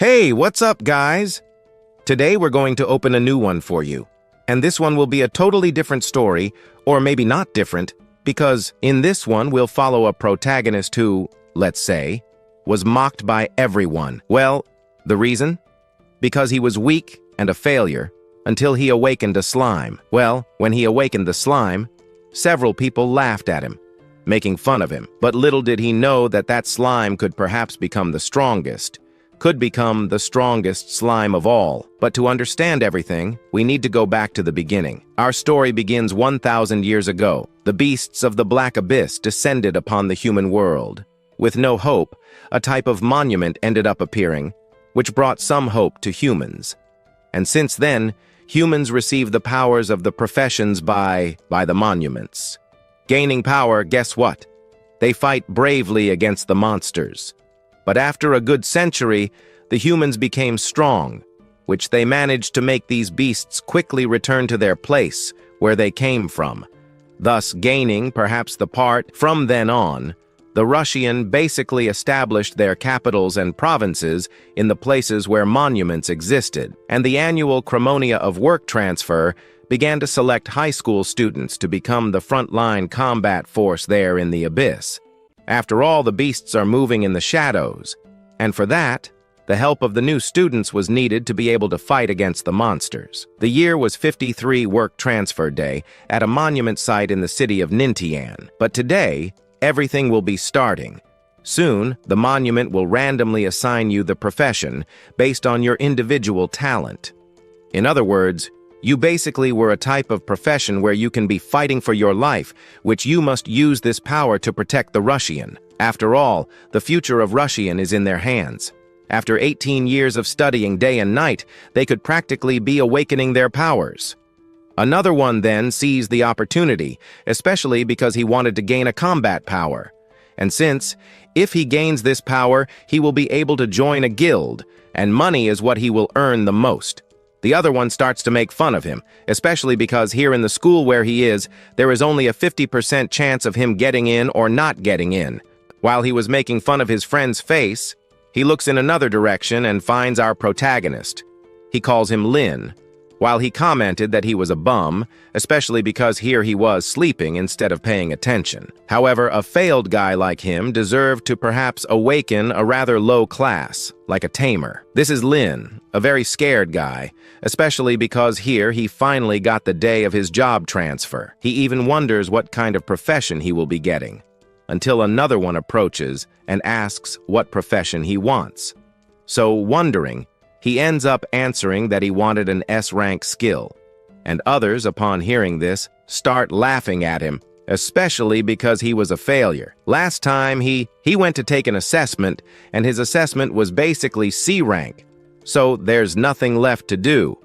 Hey, what's up, guys? Today we're going to open a new one for you. And this one will be a totally different story, or maybe not different, because in this one we'll follow a protagonist who, let's say, was mocked by everyone. Well, the reason? Because he was weak and a failure until he awakened a slime. Well, when he awakened the slime, several people laughed at him, making fun of him. But little did he know that that slime could perhaps become the strongest, could become the strongest slime of all. But to understand everything, we need to go back to the beginning. Our story begins 1,000 years ago. The beasts of the Black Abyss descended upon the human world. With no hope, a type of monument ended up appearing, which brought some hope to humans. And since then, humans receive the powers of the professions by the monuments. Gaining power, guess what? They fight bravely against the monsters. But after a good century, the humans became strong, which they managed to make these beasts quickly return to their place, where they came from, thus gaining perhaps the part. From then on, the Russian basically established their capitals and provinces in the places where monuments existed, and the annual ceremonia of work transfer began to select high school students to become the frontline combat force there in the abyss. After all, the beasts are moving in the shadows, and for that, the help of the new students was needed to be able to fight against the monsters. The year was 53 Work Transfer Day at a monument site in the city of Lin Tianhao. But today, everything will be starting. Soon, the monument will randomly assign you the profession based on your individual talent. In other words, you basically were a type of profession where you can be fighting for your life, which you must use this power to protect the Russian. After all, the future of Russian is in their hands. After 18 years of studying day and night, they could practically be awakening their powers. Another one then seized the opportunity, especially because he wanted to gain a combat power. And since, if he gains this power, he will be able to join a guild, and money is what he will earn the most. The other one starts to make fun of him, especially because here in the school where he is, there is only a 50% chance of him getting in or not getting in. While he was making fun of his friend's face, he looks in another direction and finds our protagonist. He calls him Lin, while he commented that he was a bum, especially because here he was sleeping instead of paying attention. However, a failed guy like him deserved to perhaps awaken a rather low class, like a tamer. This is Lin, a very scared guy, especially because here he finally got the day of his job transfer. He even wonders what kind of profession he will be getting, until another one approaches and asks what profession he wants. So, wondering, he ends up answering that he wanted an S-rank skill, and others, upon hearing this, start laughing at him, especially because he was a failure. Last time, he went to take an assessment, and his assessment was basically C-rank, so there's nothing left to do.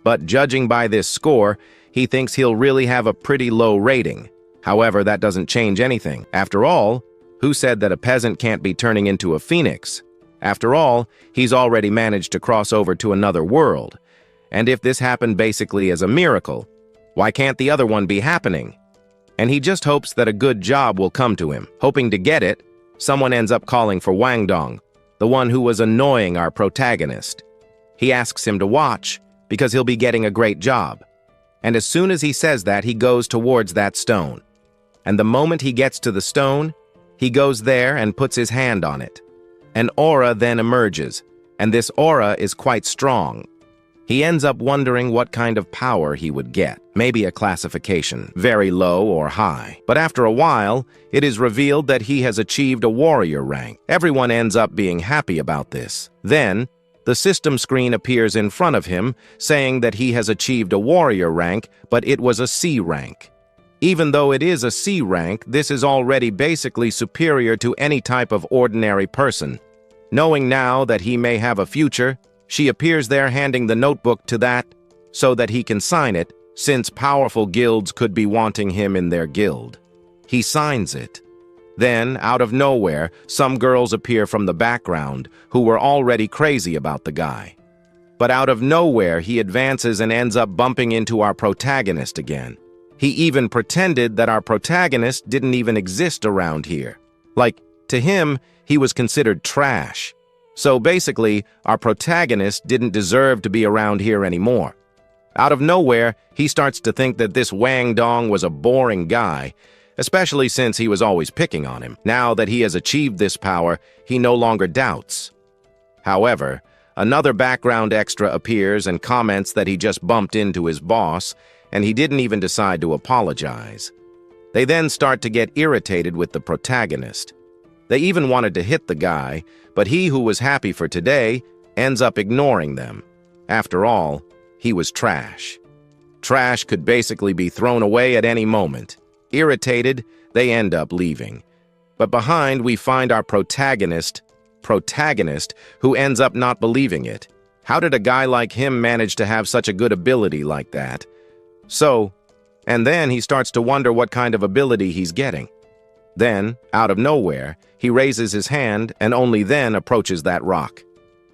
But judging by this score, he thinks he'll really have a pretty low rating. However, that doesn't change anything. After all, who said that a peasant can't be turning into a phoenix? After all, he's already managed to cross over to another world. And if this happened basically as a miracle, why can't the other one be happening? And he just hopes that a good job will come to him. Hoping to get it, someone ends up calling for Wang Dong, the one who was annoying our protagonist. He asks him to watch, because he'll be getting a great job. And as soon as he says that, he goes towards that stone. And the moment he gets to the stone, he goes there and puts his hand on it. An aura then emerges, and this aura is quite strong. He ends up wondering what kind of power he would get. Maybe a classification, very low or high. But after a while, it is revealed that he has achieved a warrior rank. Everyone ends up being happy about this. Then, the system screen appears in front of him, saying that he has achieved a warrior rank, but it was a C rank. Even though it is a C rank, this is already basically superior to any type of ordinary person. Knowing now that he may have a future, she appears there handing the notebook to that so that he can sign it, since powerful guilds could be wanting him in their guild. He signs it. Then, out of nowhere, some girls appear from the background who were already crazy about the guy. But out of nowhere, he advances and ends up bumping into our protagonist again. He even pretended that our protagonist didn't even exist around here. Like, to him, he was considered trash. So basically, our protagonist didn't deserve to be around here anymore. Out of nowhere, he starts to think that this Wang Dong was a boring guy, especially since he was always picking on him. Now that he has achieved this power, he no longer doubts. However, another background extra appears and comments that he just bumped into his boss, and he didn't even decide to apologize. They then start to get irritated with the protagonist. They even wanted to hit the guy, but he who was happy for today ends up ignoring them. After all, he was trash. Trash could basically be thrown away at any moment. Irritated, they end up leaving. But behind, we find our protagonist, who ends up not believing it. How did a guy like him manage to have such a good ability like that? And then he starts to wonder what kind of ability he's getting. Then, out of nowhere, he raises his hand and only then approaches that rock.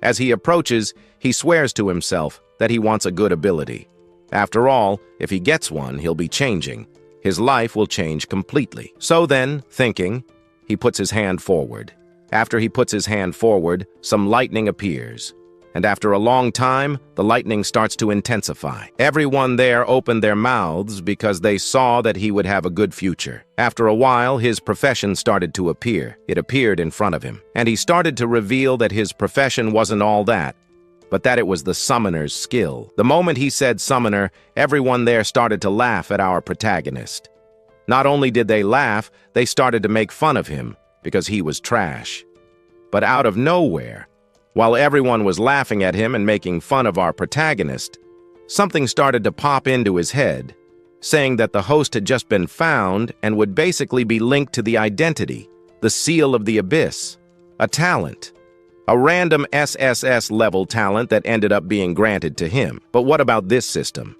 As he approaches, he swears to himself that he wants a good ability. After all, if he gets one, he'll be changing. His life will change completely. So then, thinking, he puts his hand forward. After he puts his hand forward, some lightning appears. And after a long time, the lightning starts to intensify. Everyone there opened their mouths because they saw that he would have a good future. After a while, his profession started to appear. It appeared in front of him. And he started to reveal that his profession wasn't all that, but that it was the summoner's skill. The moment he said summoner, everyone there started to laugh at our protagonist. Not only did they laugh, they started to make fun of him because he was trash. But out of nowhere, while everyone was laughing at him and making fun of our protagonist, something started to pop into his head, saying that the host had just been found and would basically be linked to the identity, the seal of the abyss, a talent, a random SSS-level talent that ended up being granted to him. But what about this system?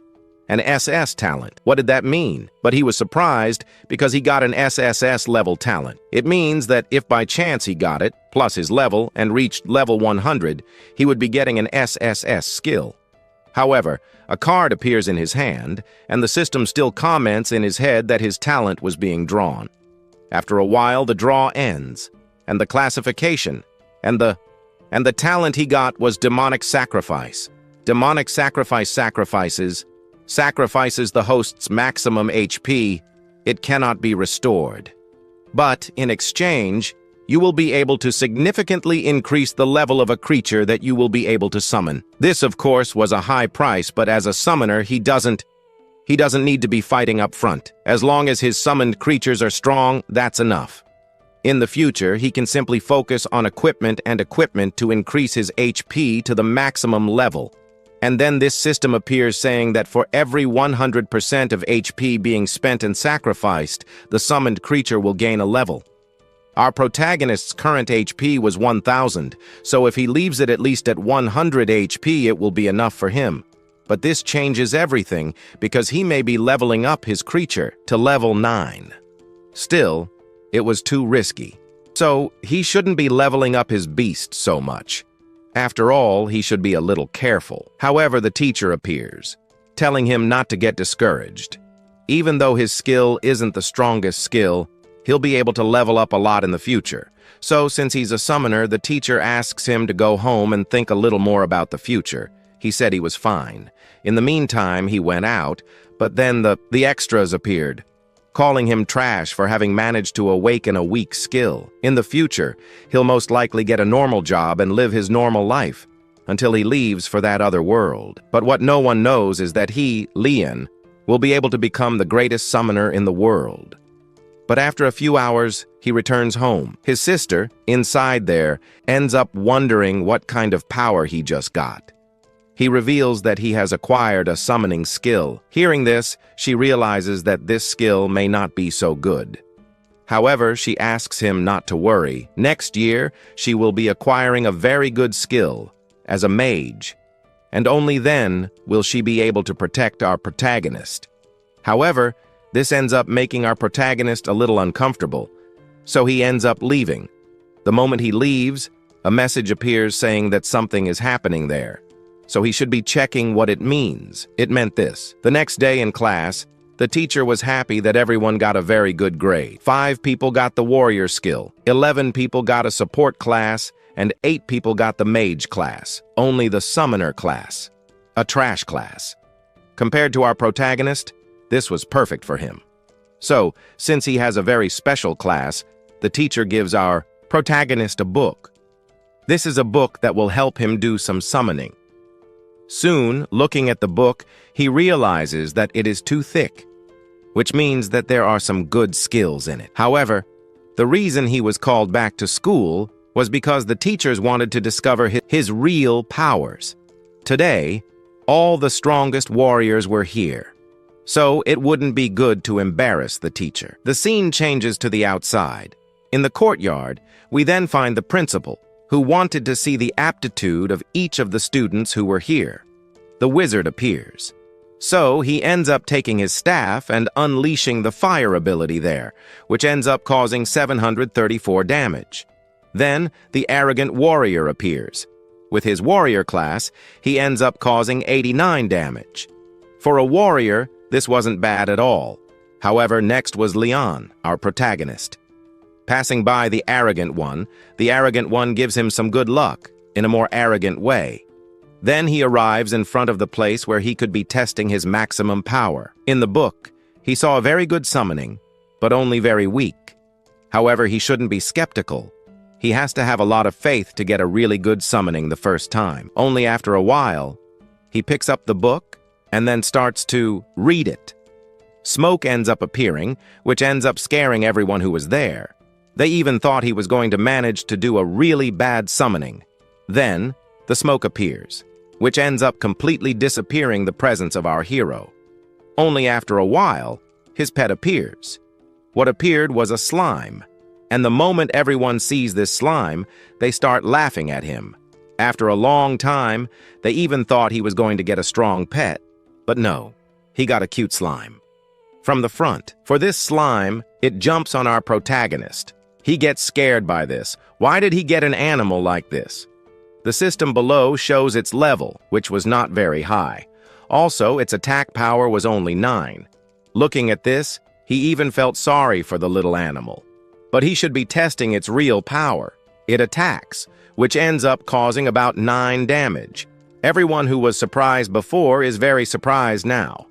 An SS talent. What did that mean? But he was surprised because he got an SSS-level talent. It means that if by chance he got it, plus his level, and reached level 100, he would be getting an SSS skill. However, a card appears in his hand, and the system still comments in his head that his talent was being drawn. After a while, the draw ends, and the classification, and the talent he got was demonic sacrifice. Demonic sacrifice sacrifices the host's maximum HP. It cannot be restored. But in exchange, you will be able to significantly increase the level of a creature that you will be able to summon. This, of course, was a high price, but as a summoner, he doesn't need to be fighting up front. As long as his summoned creatures are strong, that's enough. In the future, he can simply focus on equipment to increase his HP to the maximum level. And then this system appears saying that for every 100% of HP being spent and sacrificed, the summoned creature will gain a level. Our protagonist's current HP was 1000, so if he leaves it at least at 100 HP, it will be enough for him. But this changes everything because he may be leveling up his creature to level 9. Still, it was too risky. So he shouldn't be leveling up his beast so much. After all, he should be a little careful. However, the teacher appears, telling him not to get discouraged. Even though his skill isn't the strongest skill, he'll be able to level up a lot in the future. So, since he's a summoner, the teacher asks him to go home and think a little more about the future. He said he was fine. In the meantime, he went out, but then the extras appeared, calling him trash for having managed to awaken a weak skill. In the future, he'll most likely get a normal job and live his normal life until he leaves for that other world. But what no one knows is that he, Lian, will be able to become the greatest summoner in the world. But after a few hours, he returns home. His sister, inside there, ends up wondering what kind of power he just got. He reveals that he has acquired a summoning skill. Hearing this, she realizes that this skill may not be so good. However, she asks him not to worry. Next year, she will be acquiring a very good skill as a mage, and only then will she be able to protect our protagonist. However, this ends up making our protagonist a little uncomfortable, so he ends up leaving. The moment he leaves, a message appears saying that something is happening there. So he should be checking what it means. It meant this. The next day in class, the teacher was happy that everyone got a very good grade. 5 people got the warrior skill, 11 people got a support class, and 8 people got the mage class, only the summoner class, a trash class. Compared to our protagonist, this was perfect for him. So, since he has a very special class, the teacher gives our protagonist a book. This is a book that will help him do some summoning. Soon, looking at the book, he realizes that it is too thick, which means that there are some good skills in it. However, the reason he was called back to school was because the teachers wanted to discover his real powers. Today, all the strongest warriors were here, so it wouldn't be good to embarrass the teacher. The scene changes to the outside. In the courtyard, we then find the principal, who wanted to see the aptitude of each of the students who were here. The wizard appears. So he ends up taking his staff and unleashing the fire ability there, which ends up causing 734 damage. Then the arrogant warrior appears. With his warrior class, he ends up causing 89 damage. For a warrior, this wasn't bad at all. However, next was Leon, our protagonist. Passing by the arrogant one gives him some good luck, in a more arrogant way. Then he arrives in front of the place where he could be testing his maximum power. In the book, he saw a very good summoning, but only very weak. However, he shouldn't be skeptical. He has to have a lot of faith to get a really good summoning the first time. Only after a while, he picks up the book and then starts to read it. Smoke ends up appearing, which ends up scaring everyone who was there. They even thought he was going to manage to do a really bad summoning. Then, the smoke appears, which ends up completely disappearing the presence of our hero. Only after a while, his pet appears. What appeared was a slime, and the moment everyone sees this slime, they start laughing at him. After a long time, they even thought he was going to get a strong pet, but no, he got a cute slime. From the front, for this slime, it jumps on our protagonist. He gets scared by this. Why did he get an animal like this? The system below shows its level, which was not very high. Also, its attack power was only 9. Looking at this, he even felt sorry for the little animal. But he should be testing its real power. It attacks, which ends up causing about 9 damage. Everyone who was surprised before is very surprised now.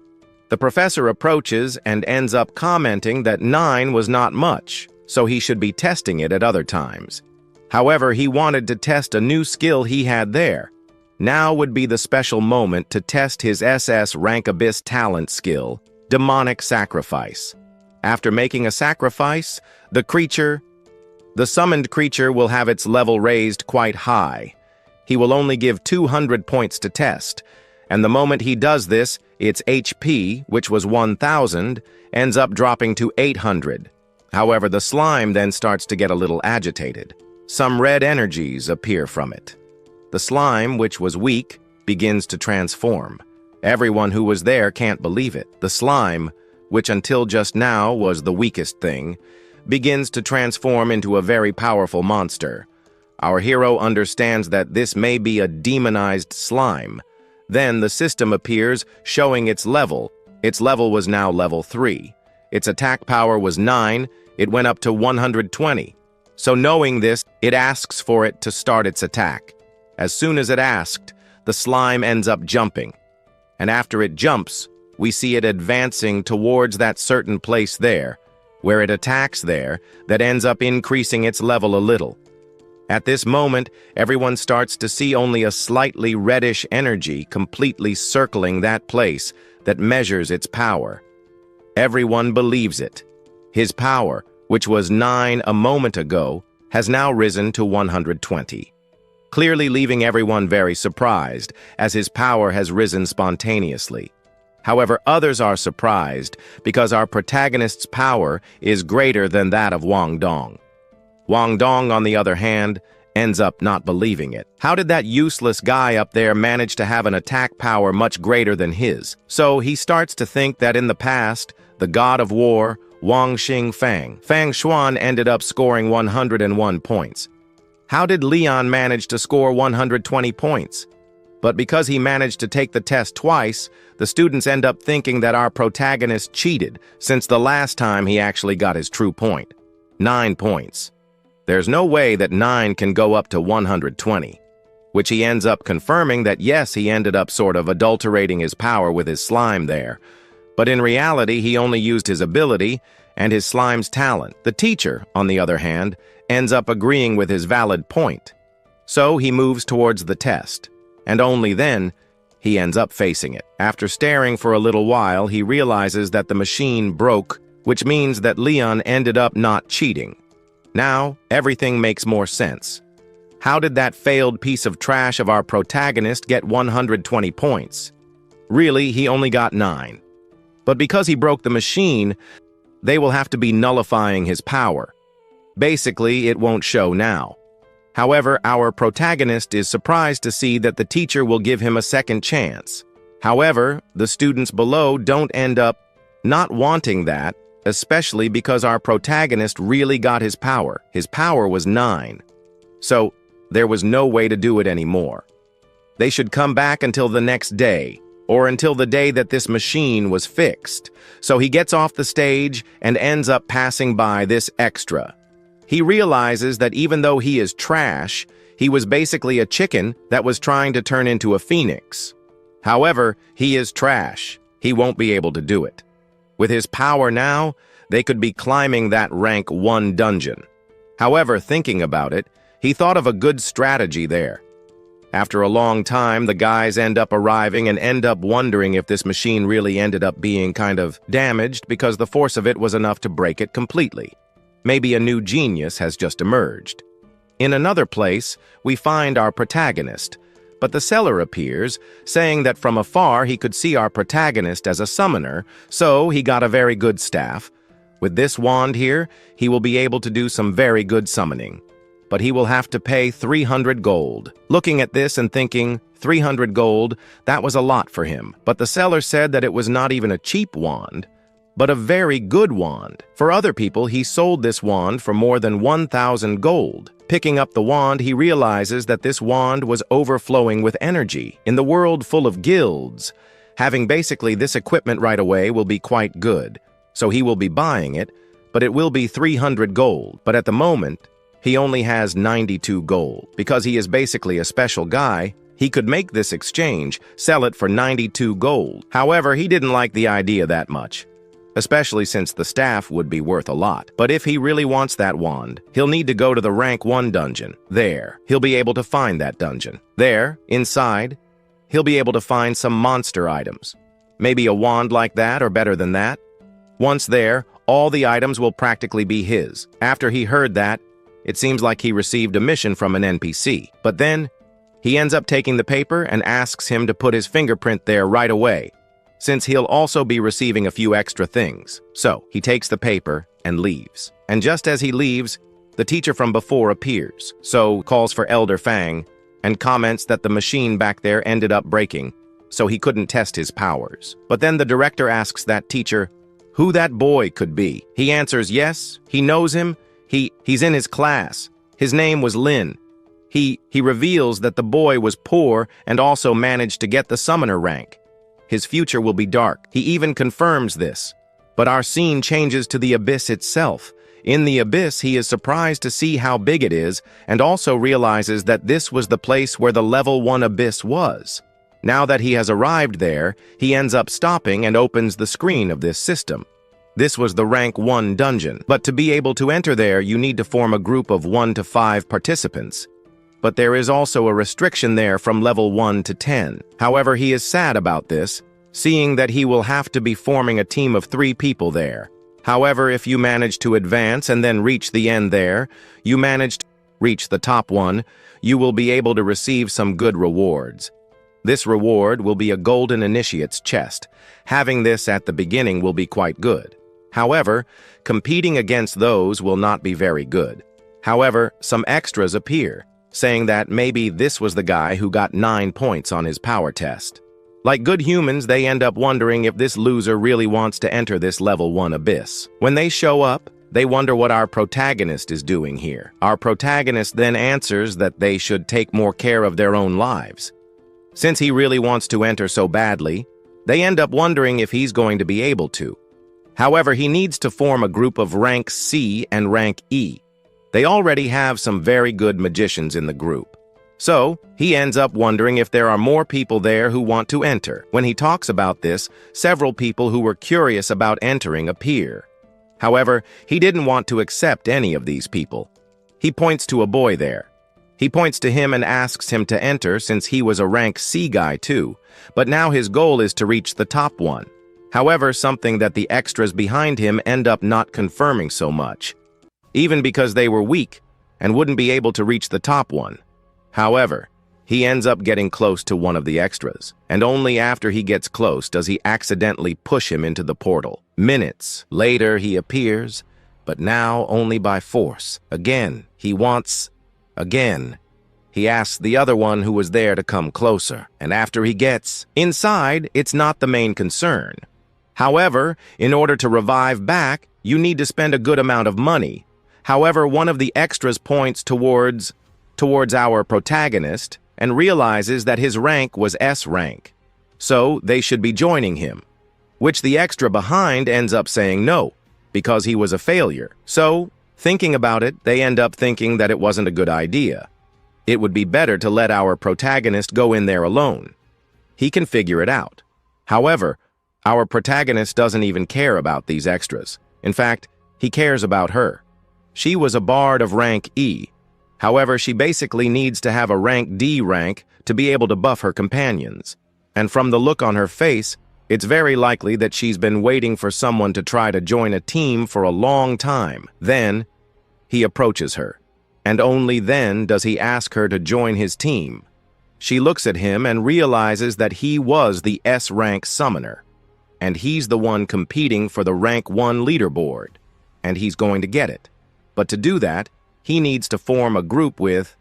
The professor approaches and ends up commenting that 9 was not much, so he should be testing it at other times. However, he wanted to test a new skill he had there. Now would be the special moment to test his SS-rank abyss talent skill, Demonic Sacrifice. After making a sacrifice, the summoned creature will have its level raised quite high. He will only give 200 points to test, and the moment he does this, its HP, which was 1,000, ends up dropping to 800. However, the slime then starts to get a little agitated. Some red energies appear from it. The slime, which was weak, begins to transform. Everyone who was there can't believe it. The slime, which until just now was the weakest thing, begins to transform into a very powerful monster. Our hero understands that this may be a demonized slime. Then the system appears, showing its level. Its level was now level 3. Its attack power was 9, it went up to 120. So knowing this, it asks for it to start its attack. As soon as it asked, the slime ends up jumping. And after it jumps, we see it advancing towards that certain place there, where it attacks there, that ends up increasing its level a little. At this moment, everyone starts to see only a slightly reddish energy completely circling that place that measures its power. Everyone believes it. His power, which was 9 a moment ago, has now risen to 120. Clearly leaving everyone very surprised, as his power has risen spontaneously. However, others are surprised because our protagonist's power is greater than that of Wang Dong. Wang Dong, on the other hand, ends up not believing it. How did that useless guy up there manage to have an attack power much greater than his? So he starts to think that in the past, the god of war, Wang Fang Xuan ended up scoring 101 points. How did Leon manage to score 120 points? But because he managed to take the test twice, the students end up thinking that our protagonist cheated, since the last time he actually got his true point. 9 points. There's no way that 9 can go up to 120. Which he ends up confirming that yes, he ended up sort of adulterating his power with his slime there. But in reality, he only used his ability and his slime's talent. The teacher, on the other hand, ends up agreeing with his valid point. So he moves towards the test, and only then he ends up facing it. After staring for a little while, he realizes that the machine broke, which means that Leon ended up not cheating. Now, everything makes more sense. How did that failed piece of trash of our protagonist get 120 points? Really, he only got 9. But because he broke the machine, they will have to be nullifying his power. Basically, it won't show now. However, our protagonist is surprised to see that the teacher will give him a second chance. However, the students below don't end up not wanting that, especially because our protagonist really got his power. His power was 9. So, there was no way to do it anymore. They should come back until the next day, or until the day that this machine was fixed. So he gets off the stage and ends up passing by this extra. He realizes that even though he is trash, he was basically a chicken that was trying to turn into a phoenix. However, he is trash. He won't be able to do it. With his power now, they could be climbing that rank 1 dungeon. However, thinking about it, he thought of a good strategy there. After a long time, the guys end up arriving and end up wondering if this machine really ended up being kind of damaged because the force of it was enough to break it completely. Maybe a new genius has just emerged. In another place, we find our protagonist, but the seller appears, saying that from afar he could see our protagonist as a summoner, so he got a very good staff. With this wand here, he will be able to do some very good summoning. But he will have to pay 300 gold. Looking at this and thinking, 300 gold, that was a lot for him. But the seller said that it was not even a cheap wand, but a very good wand. For other people, he sold this wand for more than 1,000 gold. Picking up the wand, he realizes that this wand was overflowing with energy. In the world full of guilds, having basically this equipment right away will be quite good. So he will be buying it, but it will be 300 gold. But at the moment, he only has 92 gold. Because he is basically a special guy, he could make this exchange, sell it for 92 gold. However, he didn't like the idea that much, especially since the staff would be worth a lot. But if he really wants that wand, he'll need to go to the rank 1 dungeon. There, he'll be able to find that dungeon. There, inside, he'll be able to find some monster items. Maybe a wand like that or better than that. Once there, all the items will practically be his. After he heard that, it seems like he received a mission from an NPC. But then, he ends up taking the paper and asks him to put his fingerprint there right away, since he'll also be receiving a few extra things. So, he takes the paper and leaves. And just as he leaves, the teacher from before appears, so calls for Elder Fang, and comments that the machine back there ended up breaking, so he couldn't test his powers. But then the director asks that teacher who that boy could be. He answers yes, he knows him, he's in his class. His name was Lin. He reveals that the boy was poor and also managed to get the summoner rank. His future will be dark. He even confirms this. But our scene changes to the abyss itself. In the abyss, he is surprised to see how big it is and also realizes that this was the place where the level 1 abyss was. Now that he has arrived there, he ends up stopping and opens the screen of this system. This was the rank 1 dungeon, but to be able to enter there, you need to form a group of 1 to 5 participants. But there is also a restriction there from level 1 to 10. However, he is sad about this, seeing that he will have to be forming a team of 3 people there. However, if you manage to advance and then reach the end there, you manage to reach the top one, you will be able to receive some good rewards. This reward will be a golden initiate's chest. Having this at the beginning will be quite good. However, competing against those will not be very good. However, some extras appear, saying that maybe this was the guy who got 9 points on his power test. Like good humans, they end up wondering if this loser really wants to enter this level 1 abyss. When they show up, they wonder what our protagonist is doing here. Our protagonist then answers that they should take more care of their own lives. Since he really wants to enter so badly, they end up wondering if he's going to be able to. However, he needs to form a group of rank C and rank E. They already have some very good magicians in the group. So, he ends up wondering if there are more people there who want to enter. When he talks about this, several people who were curious about entering appear. However, he didn't want to accept any of these people. He points to a boy there. He points to him and asks him to enter since he was a rank C guy too, but now his goal is to reach the top one. However, something that the extras behind him end up not confirming so much, even because they were weak and wouldn't be able to reach the top one. However, he ends up getting close to one of the extras, and only after he gets close does he accidentally push him into the portal. Minutes later, he appears, but now only by force. Again, he wants... Again, he asks the other one who was there to come closer, and after he gets inside, it's not the main concern. However, in order to revive back, you need to spend a good amount of money. However, one of the extras points towards our protagonist and realizes that his rank was S rank, so they should be joining him, which the extra behind ends up saying no, because he was a failure. So, thinking about it, they end up thinking that it wasn't a good idea. It would be better to let our protagonist go in there alone. He can figure it out. However, our protagonist doesn't even care about these extras. In fact, he cares about her. She was a bard of rank E. However, she basically needs to have a rank D rank to be able to buff her companions. And from the look on her face, it's very likely that she's been waiting for someone to try to join a team for a long time. Then, he approaches her, and only then does he ask her to join his team. She looks at him and realizes that he was the S-rank summoner, and he's the one competing for the rank 1 leaderboard, and he's going to get it. But to do that, he needs to form a group with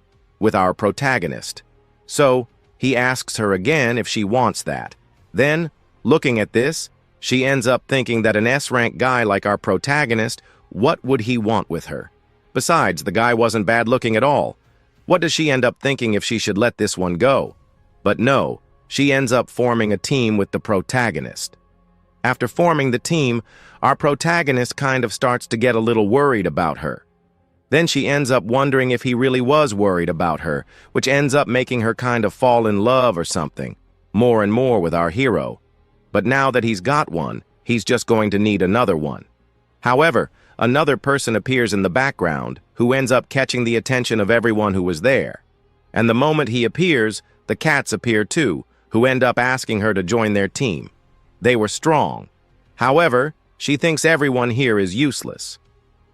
our protagonist. So, he asks her again if she wants that. Then, looking at this, she ends up thinking that an S-rank guy like our protagonist, what would he want with her? Besides, the guy wasn't bad looking at all. What does she end up thinking if she should let this one go? But no, she ends up forming a team with the protagonist. After forming the team, our protagonist kind of starts to get a little worried about her. Then she ends up wondering if he really was worried about her, which ends up making her kind of fall in love or something, more and more with our hero. But now that he's got one, he's just going to need another one. However, another person appears in the background who ends up catching the attention of everyone who was there. And the moment he appears, the cats appear too, who end up asking her to join their team. They were strong. However, she thinks everyone here is useless.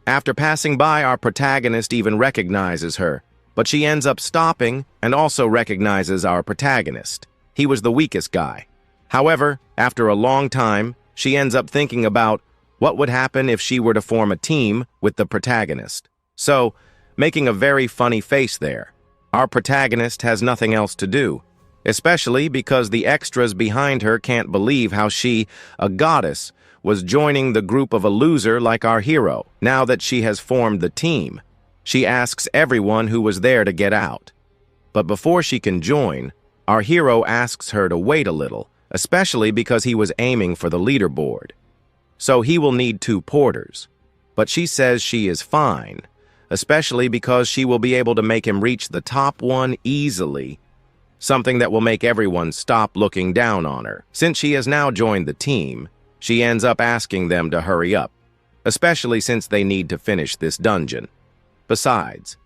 After passing by, our protagonist even recognizes her, but she ends up stopping and also recognizes our protagonist. He was the weakest guy. However, after a long time, she ends up thinking about what would happen if she were to form a team with the protagonist. So, making a very funny face there. Our protagonist has nothing else to do, especially because the extras behind her can't believe how she, a goddess, was joining the group of a loser like our hero. Now that she has formed the team, she asks everyone who was there to get out. But before she can join, our hero asks her to wait a little, especially because he was aiming for the leaderboard. So he will need 2 porters. But she says she is fine, especially because she will be able to make him reach the top one easily, something that will make everyone stop looking down on her. Since she has now joined the team, she ends up asking them to hurry up, especially since they need to finish this dungeon. Besides,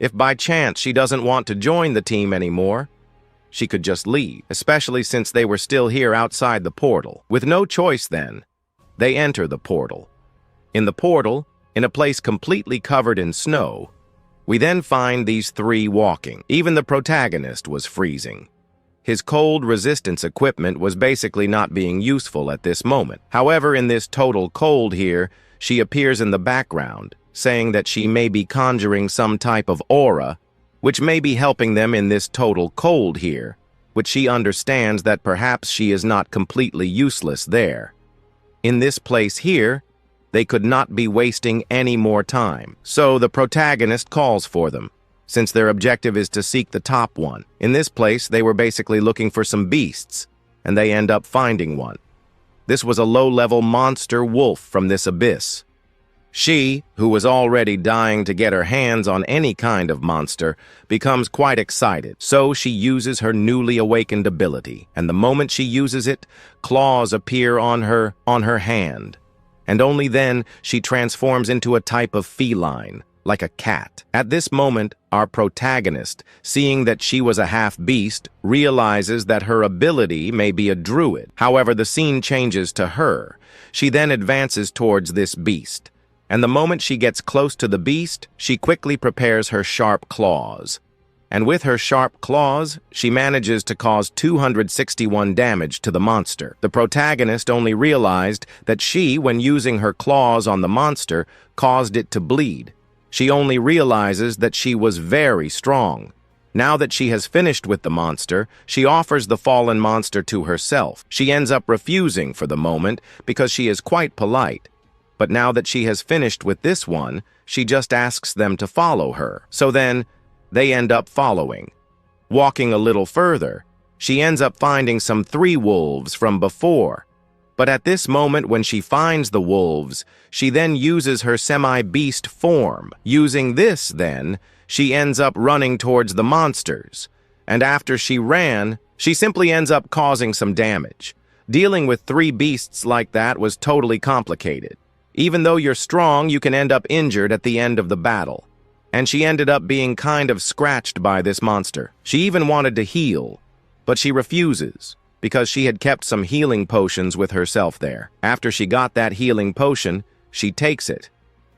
if by chance she doesn't want to join the team anymore, she could just leave, especially since they were still here outside the portal. With no choice then, they enter the portal. In the portal, in a place completely covered in snow, we then find these 3 walking. Even the protagonist was freezing. His cold resistance equipment was basically not being useful at this moment. However, in this total cold here, she appears in the background, saying that she may be conjuring some type of aura, which may be helping them in this total cold here, which she understands that perhaps she is not completely useless there. In this place here, they could not be wasting any more time. So the protagonist calls for them, since their objective is to seek the top one. In this place, they were basically looking for some beasts, and they end up finding one. This was a low-level monster wolf from this abyss. She, who was already dying to get her hands on any kind of monster, becomes quite excited. So she uses her newly awakened ability, and the moment she uses it, claws appear on her hand. And only then she transforms into a type of feline, like a cat. At this moment, our protagonist, seeing that she was a half-beast, realizes that her ability may be a druid. However, the scene changes to her. She then advances towards this beast. And the moment she gets close to the beast, she quickly prepares her sharp claws. And with her sharp claws, she manages to cause 261 damage to the monster. The protagonist only realized that she, when using her claws on the monster, caused it to bleed. She only realizes that she was very strong. Now that she has finished with the monster, she offers the fallen monster to herself. She ends up refusing for the moment because she is quite polite. But now that she has finished with this one, she just asks them to follow her. So then, they end up following. Walking a little further, she ends up finding some 3 wolves from before. But at this moment when she finds the wolves, she then uses her semi-beast form. Using this, then, she ends up running towards the monsters. And after she ran, she simply ends up causing some damage. Dealing with 3 beasts like that was totally complicated. Even though you're strong, you can end up injured at the end of the battle. And she ended up being kind of scratched by this monster. She even wanted to heal, but she refuses, because she had kept some healing potions with herself there. After she got that healing potion, she takes it.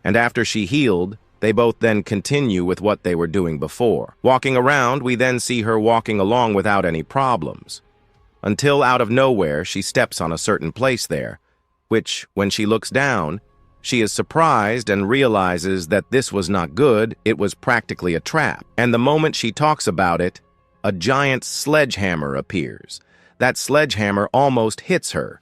And after she healed, they both then continue with what they were doing before. Walking around, we then see her walking along without any problems. Until out of nowhere, she steps on a certain place there, which, when she looks down, she is surprised and realizes that this was not good, it was practically a trap. And the moment she talks about it, a giant sledgehammer appears. That sledgehammer almost hits her.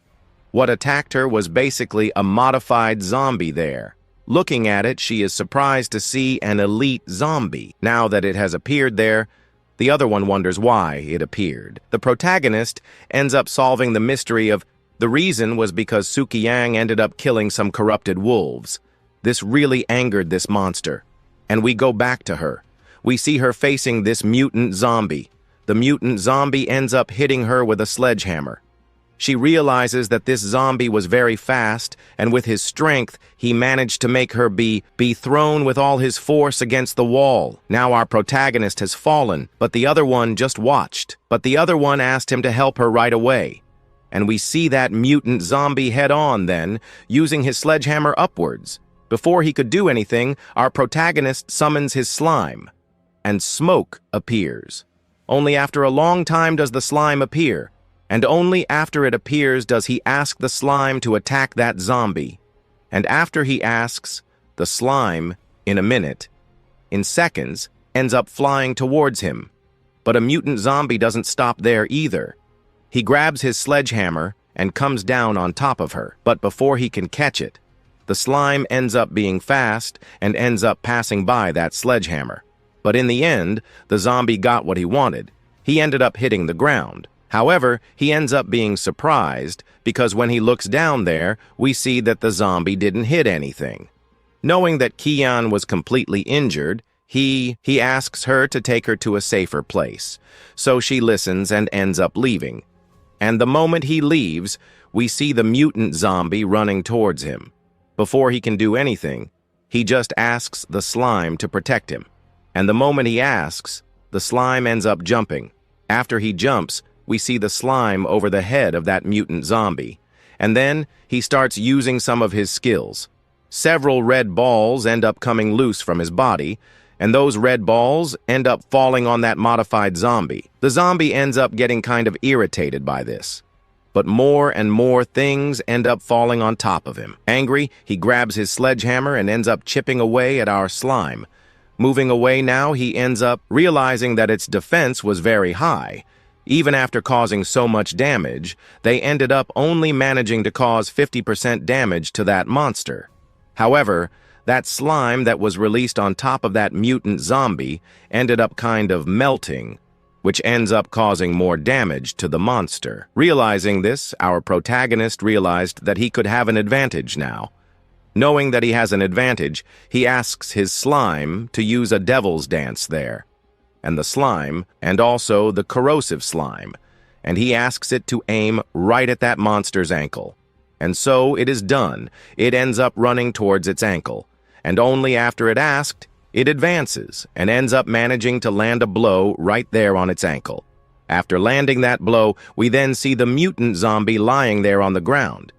What attacked her was basically a modified zombie there. Looking at it, she is surprised to see an elite zombie. Now that it has appeared there, the other one wonders why it appeared. The protagonist ends up solving the mystery of the reason was because Sukiyang ended up killing some corrupted wolves. This really angered this monster. And we go back to her. We see her facing this mutant zombie. The mutant zombie ends up hitting her with a sledgehammer. She realizes that this zombie was very fast, and with his strength, he managed to make her be thrown with all his force against the wall. Now our protagonist has fallen, but the other one just watched. But the other one asked him to help her right away. And we see that mutant zombie head-on then, using his sledgehammer upwards. Before he could do anything, our protagonist summons his slime, and smoke appears. Only after a long time does the slime appear, and only after it appears does he ask the slime to attack that zombie. And after he asks, the slime, in a minute, in seconds, ends up flying towards him. But a mutant zombie doesn't stop there either. He grabs his sledgehammer and comes down on top of her, but before he can catch it, the slime ends up being fast and ends up passing by that sledgehammer. But in the end, the zombie got what he wanted. He ended up hitting the ground. However, he ends up being surprised because when he looks down there, we see that the zombie didn't hit anything. Knowing that Kian was completely injured, he asks her to take her to a safer place. So she listens and ends up leaving. And the moment he leaves, we see the mutant zombie running towards him. Before he can do anything, he just asks the slime to protect him. And the moment he asks, the slime ends up jumping. After he jumps, we see the slime over the head of that mutant zombie. And then he starts using some of his skills. Several red balls end up coming loose from his body, and those red balls end up falling on that modified zombie. The zombie ends up getting kind of irritated by this. But more and more things end up falling on top of him. Angry, he grabs his sledgehammer and ends up chipping away at our slime. Moving away now, he ends up realizing that its defense was very high. Even after causing so much damage, they ended up only managing to cause 50% damage to that monster. However, that slime that was released on top of that mutant zombie ended up kind of melting, which ends up causing more damage to the monster. Realizing this, our protagonist realized that he could have an advantage now. Knowing that he has an advantage, he asks his slime to use a devil's dance there. And the slime, and also the corrosive slime, and he asks it to aim right at that monster's ankle. And so it is done. It ends up running towards its ankle, and only after it asked, it advances and ends up managing to land a blow right there on its ankle. After landing that blow, we then see the mutant zombie lying there on the ground.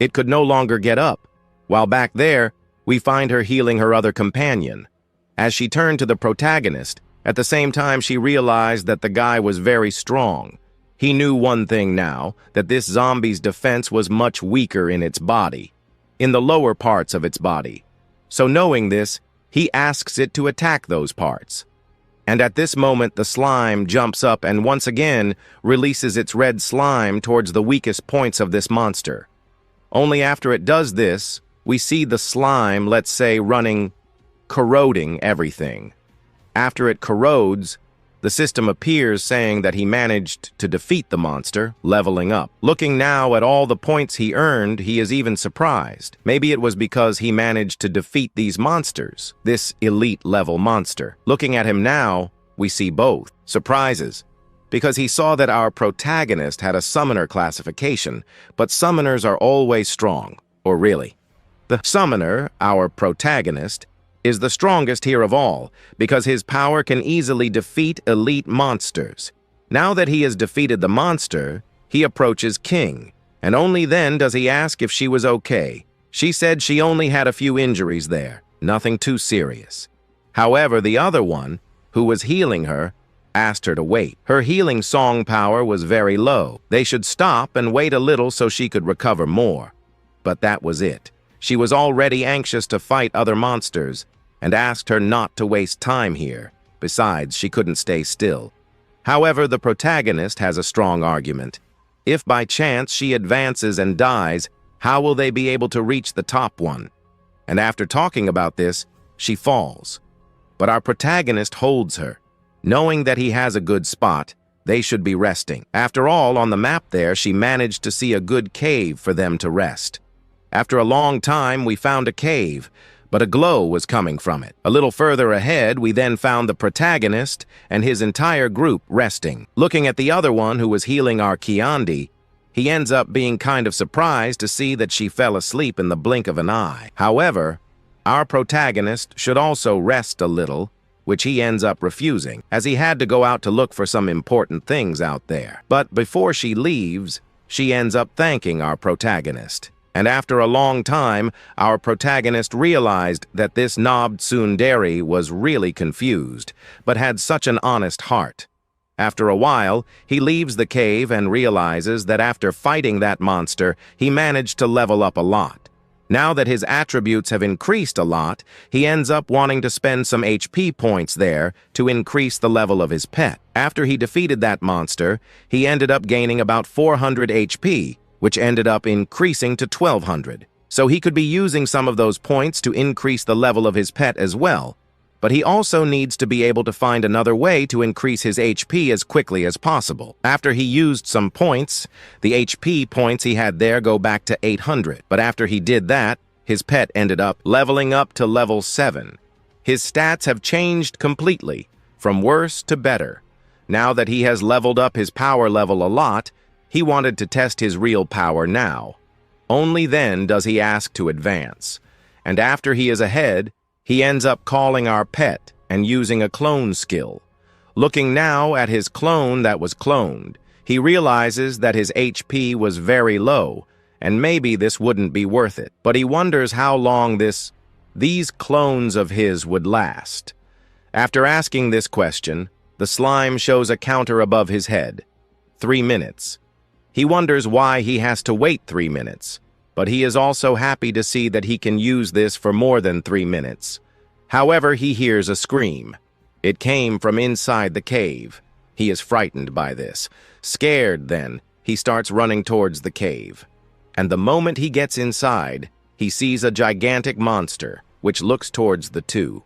It could no longer get up. While back there, we find her healing her other companion. As she turned to the protagonist, at the same time she realized that the guy was very strong. He knew one thing now, that this zombie's defense was much weaker in its body, in the lower parts of its body. So knowing this, he asks it to attack those parts. And at this moment, the slime jumps up and once again releases its red slime towards the weakest points of this monster. Only after it does this, we see the slime, let's say, corroding everything. After it corrodes, the system appears saying that he managed to defeat the monster, leveling up. Looking now at all the points he earned, he is even surprised. Maybe it was because he managed to defeat these monsters, this elite level monster. Looking at him now, we see both surprises, because he saw that our protagonist had a summoner classification, but summoners are always strong, or really. The summoner, our protagonist, is the strongest here of all, because his power can easily defeat elite monsters. Now that he has defeated the monster, he approaches King, and only then does he ask if she was okay. She said she only had a few injuries there, nothing too serious. However, the other one, who was healing her, asked her to wait. Her healing song power was very low. They should stop and wait a little so she could recover more. But that was it. She was already anxious to fight other monsters, and asked her not to waste time here. Besides, she couldn't stay still. However, the protagonist has a strong argument. If by chance she advances and dies, how will they be able to reach the top one? And after talking about this, she falls. But our protagonist holds her. Knowing that he has a good spot, they should be resting. After all, on the map there, she managed to see a good cave for them to rest. After a long time, we found a cave, but a glow was coming from it. A little further ahead, we then found the protagonist and his entire group resting. Looking at the other one who was healing our Kiandi, he ends up being kind of surprised to see that she fell asleep in the blink of an eye. However, our protagonist should also rest a little, which he ends up refusing, as he had to go out to look for some important things out there. But before she leaves, she ends up thanking our protagonist. And after a long time, our protagonist realized that this knobbed tsundere was really confused, but had such an honest heart. After a while, he leaves the cave and realizes that after fighting that monster, he managed to level up a lot. Now that his attributes have increased a lot, he ends up wanting to spend some HP points there to increase the level of his pet. After he defeated that monster, he ended up gaining about 400 HP, which ended up increasing to 1200. So he could be using some of those points to increase the level of his pet as well. But he also needs to be able to find another way to increase his HP as quickly as possible. After he used some points, the HP points he had there go back to 800. But after he did that, his pet ended up leveling up to level 7. His stats have changed completely, from worse to better. Now that he has leveled up his power level a lot, he wanted to test his real power now. Only then does he ask to advance. And after he is ahead, he ends up calling our pet and using a clone skill. Looking now at his clone that was cloned, he realizes that his HP was very low, and maybe this wouldn't be worth it. But he wonders how long these clones of his would last. After asking this question, the slime shows a counter above his head. 3 minutes. He wonders why he has to wait 3 minutes, but he is also happy to see that he can use this for more than 3 minutes. However, he hears a scream. It came from inside the cave. He is frightened by this. Scared then, he starts running towards the cave. And the moment he gets inside, he sees a gigantic monster, which looks towards the two.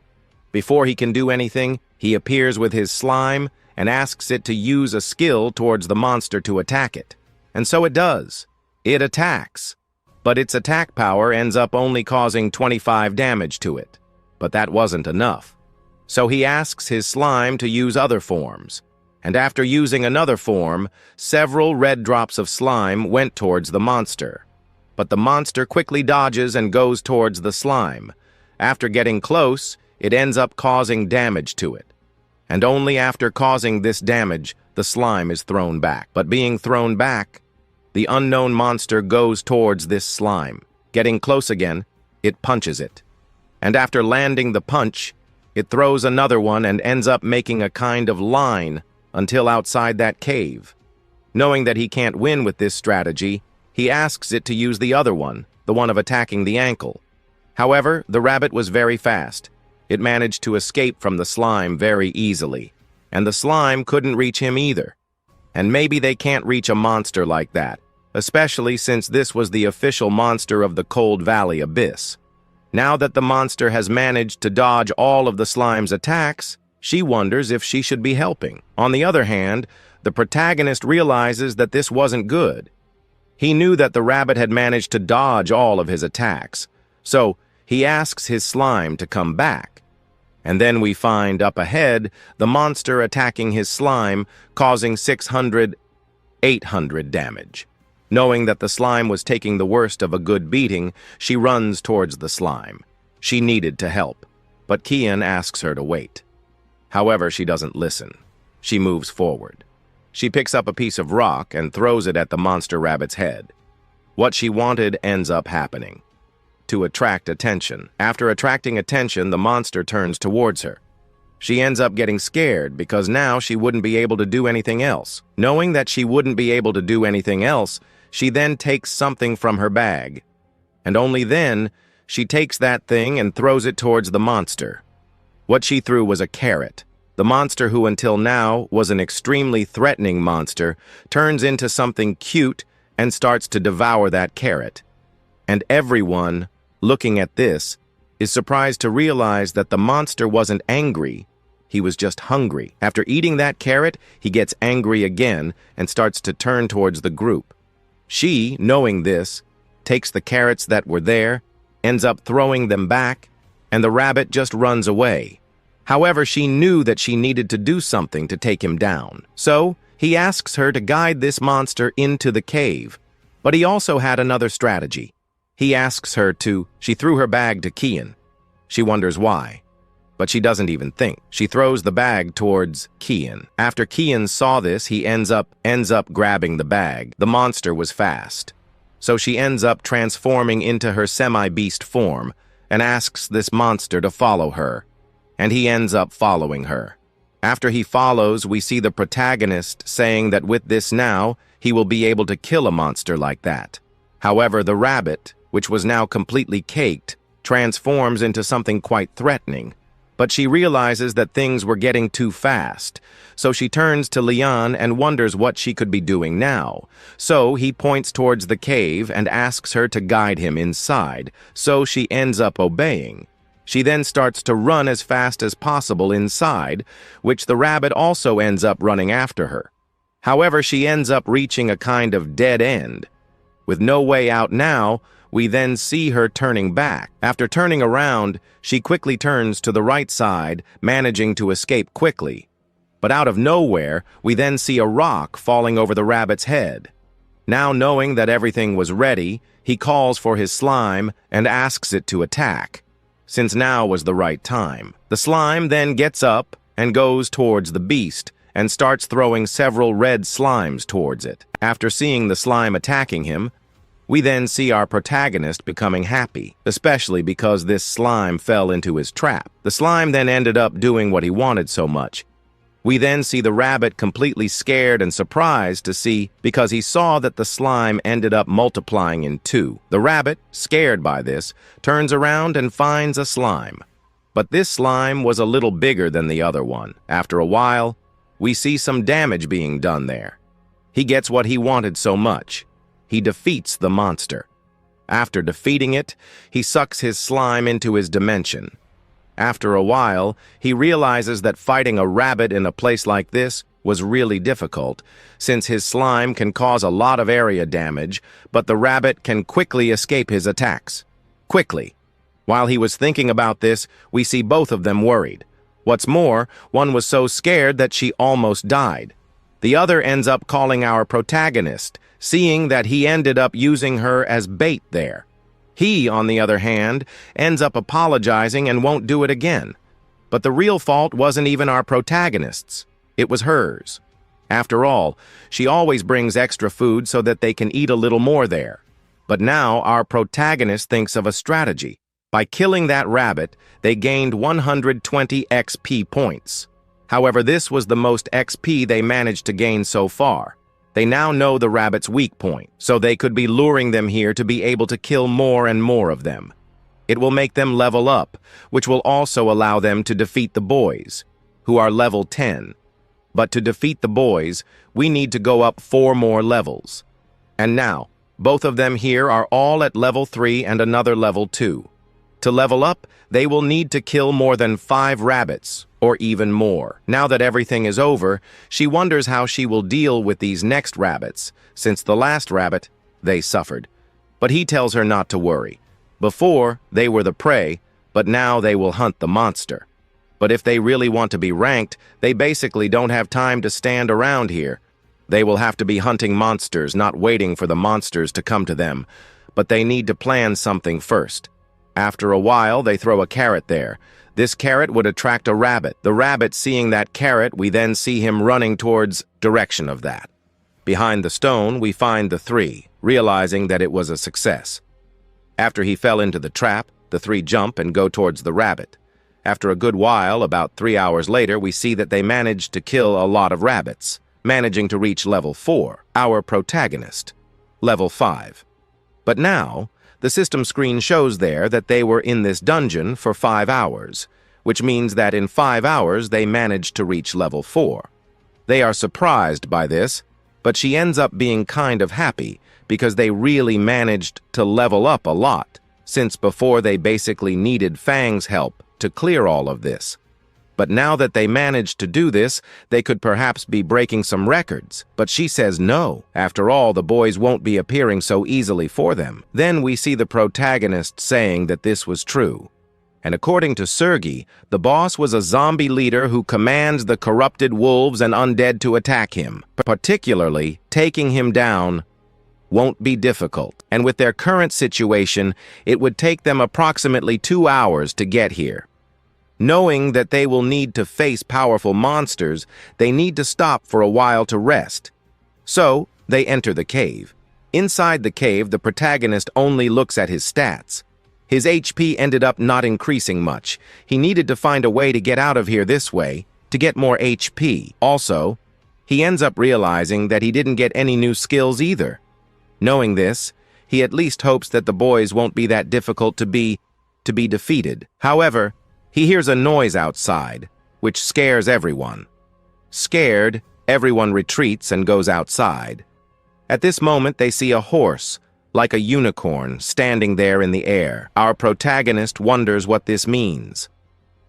Before he can do anything, he appears with his slime and asks it to use a skill towards the monster to attack it. And so it does. It attacks. but its attack power ends up only causing 25 damage to it. But that wasn't enough. So he asks his slime to use other forms, and after using another form, several red drops of slime went towards the monster. But the monster quickly dodges and goes towards the slime. After getting close, it ends up causing damage to it. And only after causing this damage, the slime is thrown back. But being thrown back, the unknown monster goes towards this slime. Getting close again, it punches it. And after landing the punch, it throws another one and ends up making a kind of line until outside that cave. Knowing that he can't win with this strategy, he asks it to use the other one, the one of attacking the ankle. However, the rabbit was very fast. It managed to escape from the slime very easily, and the slime couldn't reach him either. And maybe they can't reach a monster like that, especially since this was the official monster of the Cold Valley Abyss. Now that the monster has managed to dodge all of the slime's attacks, she wonders if she should be helping. On the other hand, the protagonist realizes that this wasn't good. He knew that the rabbit had managed to dodge all of his attacks, so he asks his slime to come back. And then we find up ahead the monster attacking his slime, causing 600, 800 damage. Knowing that the slime was taking the worst of a good beating, she runs towards the slime. She needed to help, but Kian asks her to wait. However, she doesn't listen. She moves forward. She picks up a piece of rock and throws it at the monster rabbit's head. What she wanted ends up happening. To attract attention. After attracting attention, the monster turns towards her. She ends up getting scared because now she wouldn't be able to do anything else. Knowing that she wouldn't be able to do anything else, she then takes something from her bag. And only then, she takes that thing and throws it towards the monster. What she threw was a carrot. The monster, who until now was an extremely threatening monster, turns into something cute and starts to devour that carrot. And everyone, looking at this, is surprised to realize that the monster wasn't angry. He was just hungry. After eating that carrot, he gets angry again and starts to turn towards the group. She, knowing this, takes the carrots that were there, ends up throwing them back, and the rabbit just runs away. However, she knew that she needed to do something to take him down. So, he asks her to guide this monster into the cave. But he also had another strategy. He asks her to. She threw her bag to Kian. She wonders why. But she doesn't even think. She throws the bag towards Kian. After Kian saw this, he ends up grabbing the bag. The monster was fast. So she ends up transforming into her semi-beast form and asks this monster to follow her. And he ends up following her. After he follows, we see the protagonist saying that with this now, he will be able to kill a monster like that. However, the rabbit, which was now completely caked, transforms into something quite threatening. But she realizes that things were getting too fast, so she turns to Lian and wonders what she could be doing now. So he points towards the cave and asks her to guide him inside, so she ends up obeying. She then starts to run as fast as possible inside, which the rabbit also ends up running after her. However, she ends up reaching a kind of dead end. With no way out now, we then see her turning back. After turning around, she quickly turns to the right side, managing to escape quickly. But out of nowhere, we then see a rock falling over the rabbit's head. Now knowing that everything was ready, he calls for his slime and asks it to attack, since now was the right time. The slime then gets up and goes towards the beast and starts throwing several red slimes towards it. After seeing the slime attacking him, we then see our protagonist becoming happy, especially because this slime fell into his trap. The slime then ended up doing what he wanted so much. We then see the rabbit completely scared and surprised to see because he saw that the slime ended up multiplying in two. The rabbit, scared by this, turns around and finds a slime. But this slime was a little bigger than the other one. After a while, we see some damage being done there. He gets what he wanted so much. He defeats the monster. After defeating it, he sucks his slime into his dimension. After a while, he realizes that fighting a rabbit in a place like this was really difficult, since his slime can cause a lot of area damage, but the rabbit can quickly escape his attacks. Quickly. While he was thinking about this, we see both of them worried. What's more, one was so scared that she almost died. The other ends up calling our protagonist, seeing that he ended up using her as bait there. He, on the other hand, ends up apologizing and won't do it again. But the real fault wasn't even our protagonist's. It was hers. After all, she always brings extra food so that they can eat a little more there. But now our protagonist thinks of a strategy. By killing that rabbit, they gained 120 XP points. However, this was the most XP they managed to gain so far. They now know the rabbit's weak point, so they could be luring them here to be able to kill more and more of them. It will make them level up, which will also allow them to defeat the boys, who are level 10. But to defeat the boys, we need to go up 4 more levels. And now, both of them here are all at level 3 and another level 2. To level up, they will need to kill more than 5 rabbits, or even more. Now that everything is over, she wonders how she will deal with these next rabbits, since the last rabbit, they suffered. But he tells her not to worry. Before, they were the prey, but now they will hunt the monster. But if they really want to be ranked, they basically don't have time to stand around here. They will have to be hunting monsters, not waiting for the monsters to come to them. But they need to plan something first. After a while, they throw a carrot there. This carrot would attract a rabbit. The rabbit, seeing that carrot, we then see him running towards direction of that. Behind the stone, we find the 3, realizing that it was a success. After he fell into the trap, the 3 jump and go towards the rabbit. After a good while, about 3 hours later, we see that they managed to kill a lot of rabbits, managing to reach level 4, our protagonist, level 5. But now, the system screen shows there that they were in this dungeon for 5 hours, which means that in 5 hours they managed to reach level 4. They are surprised by this, but she ends up being kind of happy because they really managed to level up a lot, since before they basically needed Fang's help to clear all of this. But now that they managed to do this, they could perhaps be breaking some records. But she says no. After all, the boys won't be appearing so easily for them. Then we see the protagonist saying that this was true. And according to Sergei, the boss was a zombie leader who commands the corrupted wolves and undead to attack him. Particularly, taking him down won't be difficult. And with their current situation, it would take them approximately 2 hours to get here. Knowing that they will need to face powerful monsters, they need to stop for a while to rest. So, they enter the cave. Inside the cave, the protagonist only looks at his stats. His HP ended up not increasing much. He needed to find a way to get out of here this way, to get more HP. Also, he ends up realizing that he didn't get any new skills either. Knowing this, he at least hopes that the boys won't be that difficult to be defeated. However, he hears a noise outside, which scares everyone. Scared, everyone retreats and goes outside. At this moment, they see a horse, like a unicorn, standing there in the air. Our protagonist wonders what this means.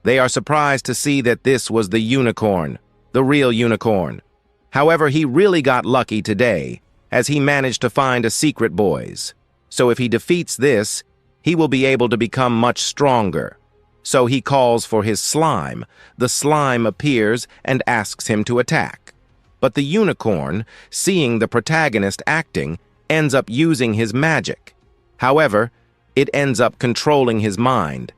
They are surprised to see that this was the unicorn, the real unicorn. However, he really got lucky today, as he managed to find a secret boys. So if he defeats this, he will be able to become much stronger. So he calls for his slime. The slime appears and asks him to attack. But the unicorn, seeing the protagonist acting, ends up using his magic. However, it ends up controlling his mind.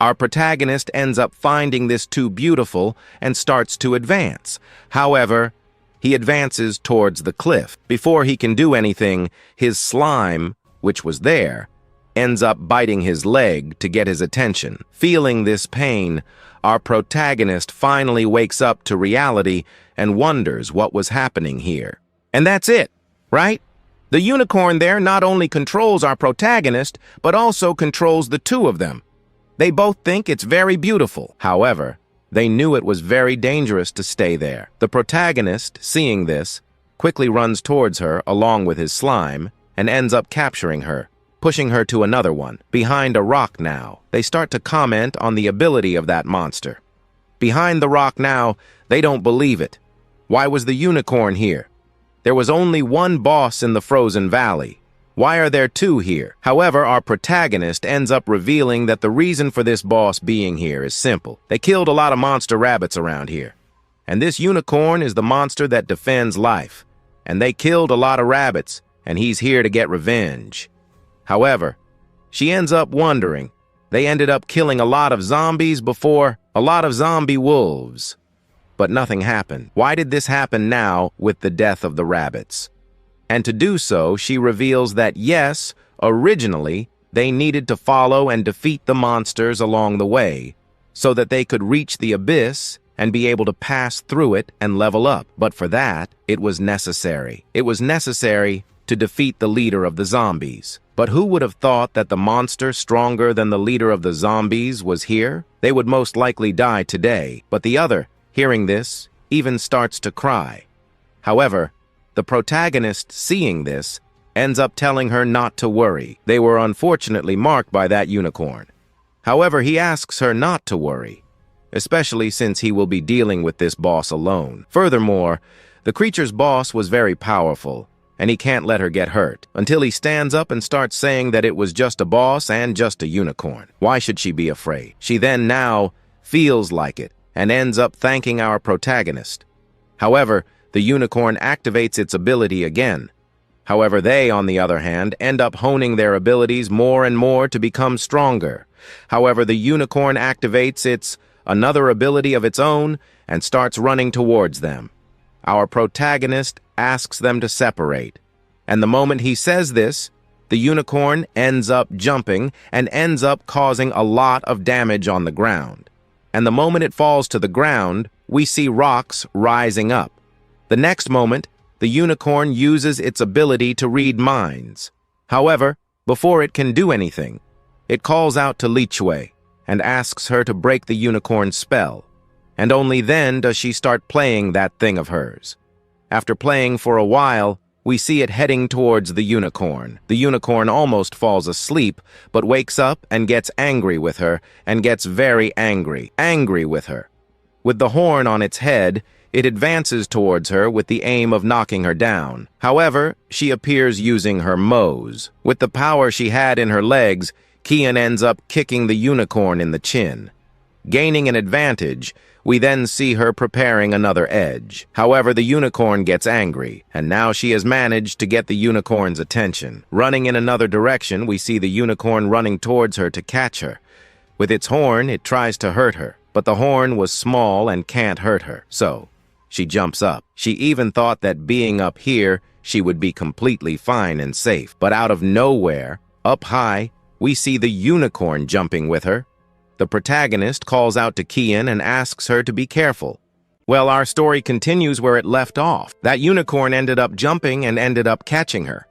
Our protagonist ends up finding this too beautiful and starts to advance. However, he advances towards the cliff. Before he can do anything, his slime, which was there, ends up biting his leg to get his attention. Feeling this pain, our protagonist finally wakes up to reality and wonders what was happening here. And that's it, right? The unicorn there not only controls our protagonist, but also controls the 2 of them. They both think it's very beautiful. However, they knew it was very dangerous to stay there. The protagonist, seeing this, quickly runs towards her along with his slime and ends up capturing her, pushing her to another one. Behind a rock now, they start to comment on the ability of that monster. Behind the rock now, they don't believe it. Why was the unicorn here? There was only one boss in the Frozen Valley. Why are there two here? However, our protagonist ends up revealing that the reason for this boss being here is simple. They killed a lot of monster rabbits around here. And this unicorn is the monster that defends life. And they killed a lot of rabbits, and he's here to get revenge. However, she ends up wondering, they ended up killing a lot of zombies before, a lot of zombie wolves. But nothing happened. Why did this happen now with the death of the rabbits? And to do so, she reveals that yes, originally, they needed to follow and defeat the monsters along the way, so that they could reach the abyss and be able to pass through it and level up. But for that, it was necessary. It was necessary to defeat the leader of the zombies. But who would have thought that the monster stronger than the leader of the zombies was here? They would most likely die today. But the other, hearing this, even starts to cry. However, the protagonist, seeing this, ends up telling her not to worry. They were unfortunately marked by that unicorn. However, he asks her not to worry, especially since he will be dealing with this boss alone. Furthermore, the creature's boss was very powerful, and he can't let her get hurt, until he stands up and starts saying that it was just a boss and just a unicorn. Why should she be afraid? She then now feels like it, and ends up thanking our protagonist. However, the unicorn activates its ability again. However, they, on the other hand, end up honing their abilities more and more to become stronger. However, the unicorn activates its another ability of its own and starts running towards them. Our protagonist asks them to separate. And the moment he says this, the unicorn ends up jumping and ends up causing a lot of damage on the ground. And the moment it falls to the ground, we see rocks rising up. The next moment, the unicorn uses its ability to read minds. However, before it can do anything, it calls out to Lichue and asks her to break the unicorn's spell. And only then does she start playing that thing of hers. After playing for a while, we see it heading towards the unicorn. The unicorn almost falls asleep, but wakes up and gets angry with her, and gets very angry with her. With the horn on its head, it advances towards her with the aim of knocking her down. However, she appears using her moes. With the power she had in her legs, Kian ends up kicking the unicorn in the chin. Gaining an advantage, we then see her preparing another edge. However, the unicorn gets angry, and now she has managed to get the unicorn's attention. Running in another direction, we see the unicorn running towards her to catch her. With its horn, it tries to hurt her, but the horn was small and can't hurt her, so she jumps up. She even thought that being up here, she would be completely fine and safe. But out of nowhere, up high, we see the unicorn jumping with her. The protagonist calls out to Kian and asks her to be careful. Well, our story continues where it left off. That unicorn ended up jumping and ended up catching her.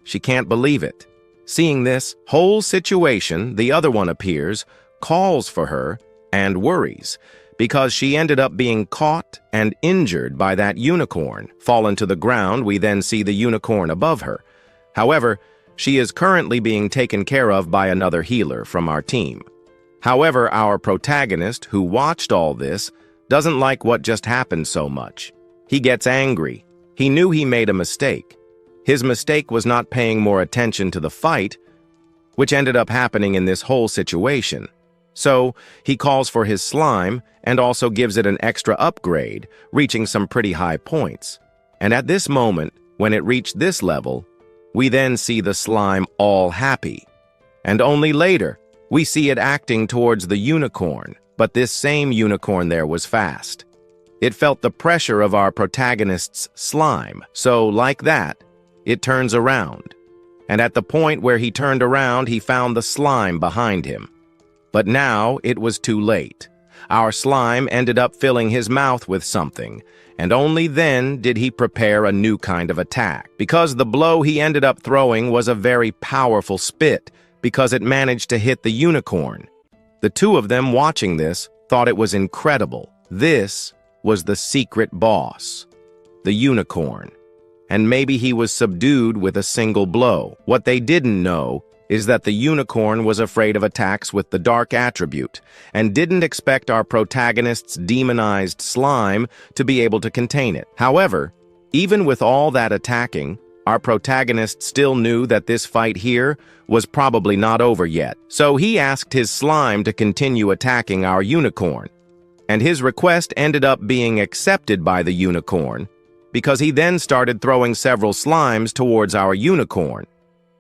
She can't believe it. Seeing this whole situation, the other one appears, calls for her, and worries, because she ended up being caught and injured by that unicorn. Fallen to the ground, we then see the unicorn above her. However, she is currently being taken care of by another healer from our team. However, our protagonist, who watched all this, doesn't like what just happened so much. He gets angry. He knew he made a mistake. His mistake was not paying more attention to the fight, which ended up happening in this whole situation. So, he calls for his slime and also gives it an extra upgrade, reaching some pretty high points. And at this moment, when it reached this level, we then see the slime all happy. And only later, we see it acting towards the unicorn, but this same unicorn there was fast. It felt the pressure of our protagonist's slime, so like that, it turns around. And at the point where he turned around, he found the slime behind him. But now it was too late. Our slime ended up filling his mouth with something, and only then did he prepare a new kind of attack. Because the blow he ended up throwing was a very powerful spit, because it managed to hit the unicorn. The two of them watching this thought it was incredible. This was the secret boss, the unicorn. And maybe he was subdued with a single blow. What they didn't know is that the unicorn was afraid of attacks with the dark attribute and didn't expect our protagonist's demonized slime to be able to contain it. However, even with all that attacking, our protagonist still knew that this fight here was probably not over yet. So he asked his slime to continue attacking our unicorn. And his request ended up being accepted by the unicorn, because he then started throwing several slimes towards our unicorn.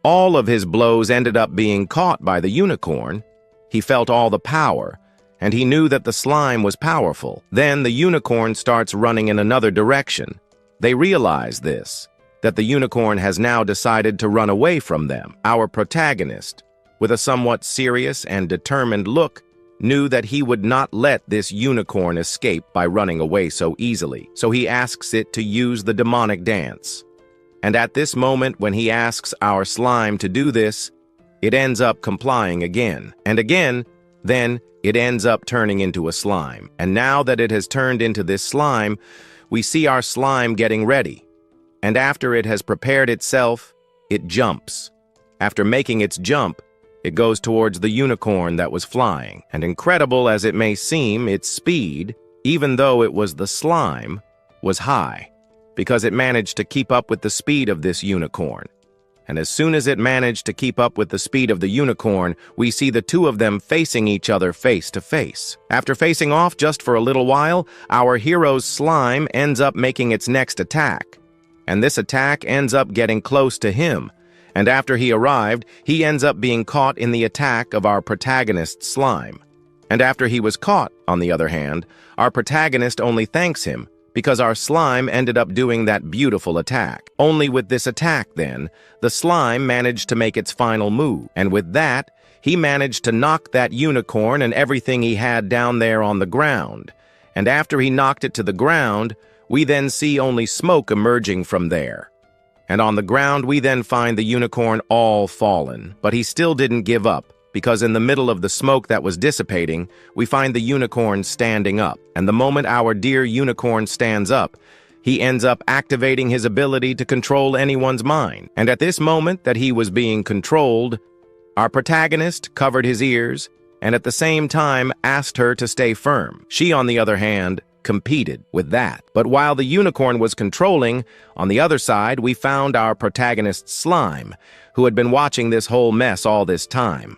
All of his blows ended up being caught by the unicorn. He felt all the power, and he knew that the slime was powerful. Then the unicorn starts running in another direction. They realize this, that the unicorn has now decided to run away from them. Our protagonist, with a somewhat serious and determined look, knew that he would not let this unicorn escape by running away so easily. So he asks it to use the demonic dance. And at this moment, when he asks our slime to do this, it ends up complying again. And again, then it ends up turning into a slime. And now that it has turned into this slime, we see our slime getting ready. And after it has prepared itself, it jumps. After making its jump, it goes towards the unicorn that was flying. And incredible as it may seem, its speed, even though it was the slime, was high, because it managed to keep up with the speed of this unicorn. And as soon as it managed to keep up with the speed of the unicorn, we see the two of them facing each other face to face. After facing off just for a little while, our hero's slime ends up making its next attack. And this attack ends up getting close to him. And after he arrived, he ends up being caught in the attack of our protagonist's slime. And after he was caught, on the other hand, our protagonist only thanks him, because our slime ended up doing that beautiful attack. Only with this attack, then, the slime managed to make its final move. And with that, he managed to knock that unicorn and everything he had down there on the ground. And after he knocked it to the ground, we then see only smoke emerging from there. And on the ground, we then find the unicorn all fallen. But he still didn't give up, because in the middle of the smoke that was dissipating, we find the unicorn standing up. And the moment our dear unicorn stands up, he ends up activating his ability to control anyone's mind. And at this moment that he was being controlled, our protagonist covered his ears and at the same time asked her to stay firm. She, on the other hand, competed with that. But while the unicorn was controlling, on the other side, we found our protagonist's slime, who had been watching this whole mess all this time.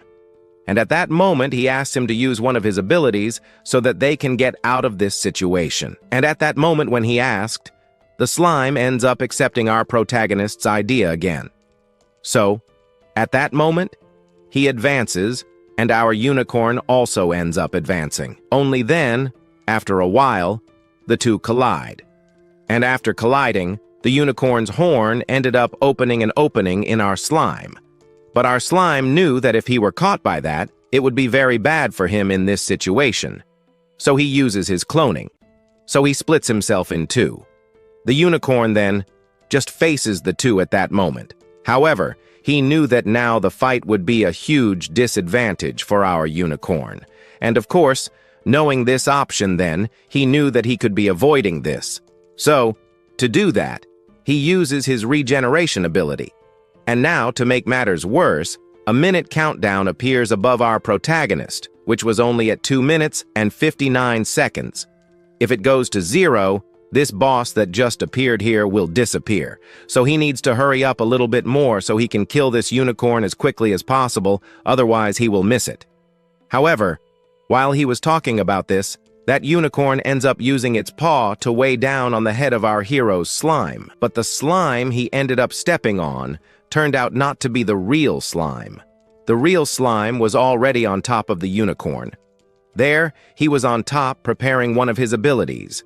And at that moment, he asks him to use one of his abilities so that they can get out of this situation. And at that moment when he asked, the slime ends up accepting our protagonist's idea again. So, at that moment, he advances, and our unicorn also ends up advancing. Only then, after a while, the two collide. And after colliding, the unicorn's horn ended up opening an opening in our slime. But our slime knew that if he were caught by that, it would be very bad for him in this situation. So he uses his cloning. So he splits himself in two. The unicorn then just faces the two at that moment. However, he knew that now the fight would be a huge disadvantage for our unicorn. And of course, knowing this option then, he knew that he could be avoiding this. So, to do that, he uses his regeneration ability. And now, to make matters worse, a minute countdown appears above our protagonist, which was only at 2 minutes and 59 seconds. If it goes to 0, this boss that just appeared here will disappear. So he needs to hurry up a little bit more so he can kill this unicorn as quickly as possible, otherwise he will miss it. However, while he was talking about this, that unicorn ends up using its paw to weigh down on the head of our hero's slime. But the slime he ended up stepping on turned out not to be the real slime. The real slime was already on top of the unicorn. There, he was on top preparing one of his abilities.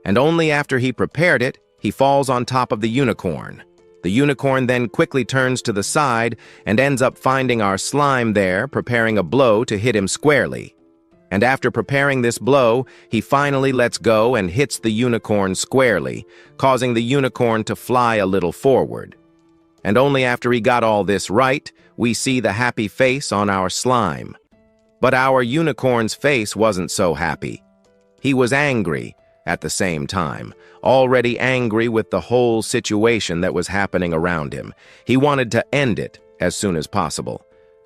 And only after he prepared it, he falls on top of the unicorn. The unicorn then quickly turns to the side and ends up finding our slime there, preparing a blow to hit him squarely. And after preparing this blow, he finally lets go and hits the unicorn squarely, causing the unicorn to fly a little forward. And only after he got all this right, we see the happy face on our slime. But our unicorn's face wasn't so happy. He was angry at the same time, already angry with the whole situation that was happening around him. He wanted to end it as soon as possible.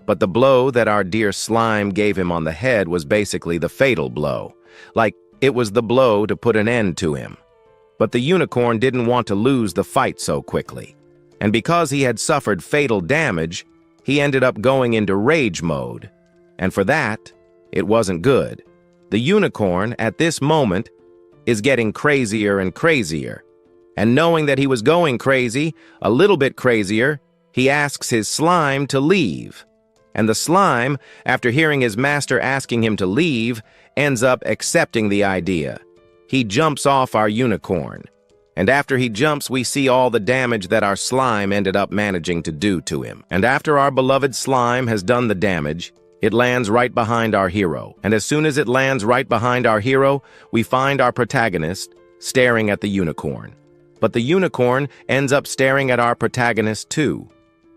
But the blow that our dear slime gave him on the head was basically the fatal blow. Like, it was the blow to put an end to him. But the unicorn didn't want to lose the fight so quickly. And because he had suffered fatal damage, he ended up going into rage mode. And for that, it wasn't good. The unicorn, at this moment, is getting crazier and crazier. And knowing that he was going crazy, a little bit crazier, he asks his slime to leave. And the slime, after hearing his master asking him to leave, ends up accepting the idea. He jumps off our unicorn. And after he jumps, we see all the damage that our slime ended up managing to do to him. And after our beloved slime has done the damage, it lands right behind our hero. And as soon as it lands right behind our hero, we find our protagonist staring at the unicorn. But the unicorn ends up staring at our protagonist too.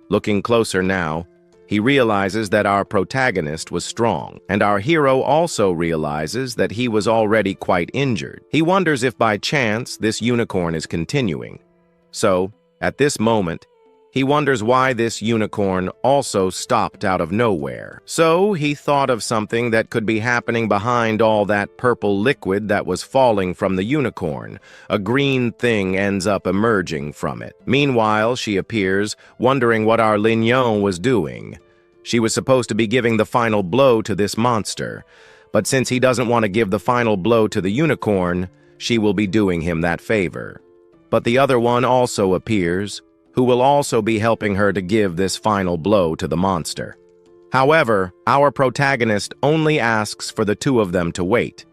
Looking closer now, he realizes that our protagonist was strong, and our hero also realizes that he was already quite injured. He wonders if by chance this unicorn is continuing. So, at this moment, he wonders why this unicorn also stopped out of nowhere. So he thought of something that could be happening behind all that purple liquid that was falling from the unicorn. A green thing ends up emerging from it. Meanwhile, she appears, wondering what our Lin Tianhao was doing. She was supposed to be giving the final blow to this monster, but since he doesn't want to give the final blow to the unicorn, she will be doing him that favor. But the other one also appears, who will also be helping her to give this final blow to the monster. However, our protagonist only asks for the two of them to wait.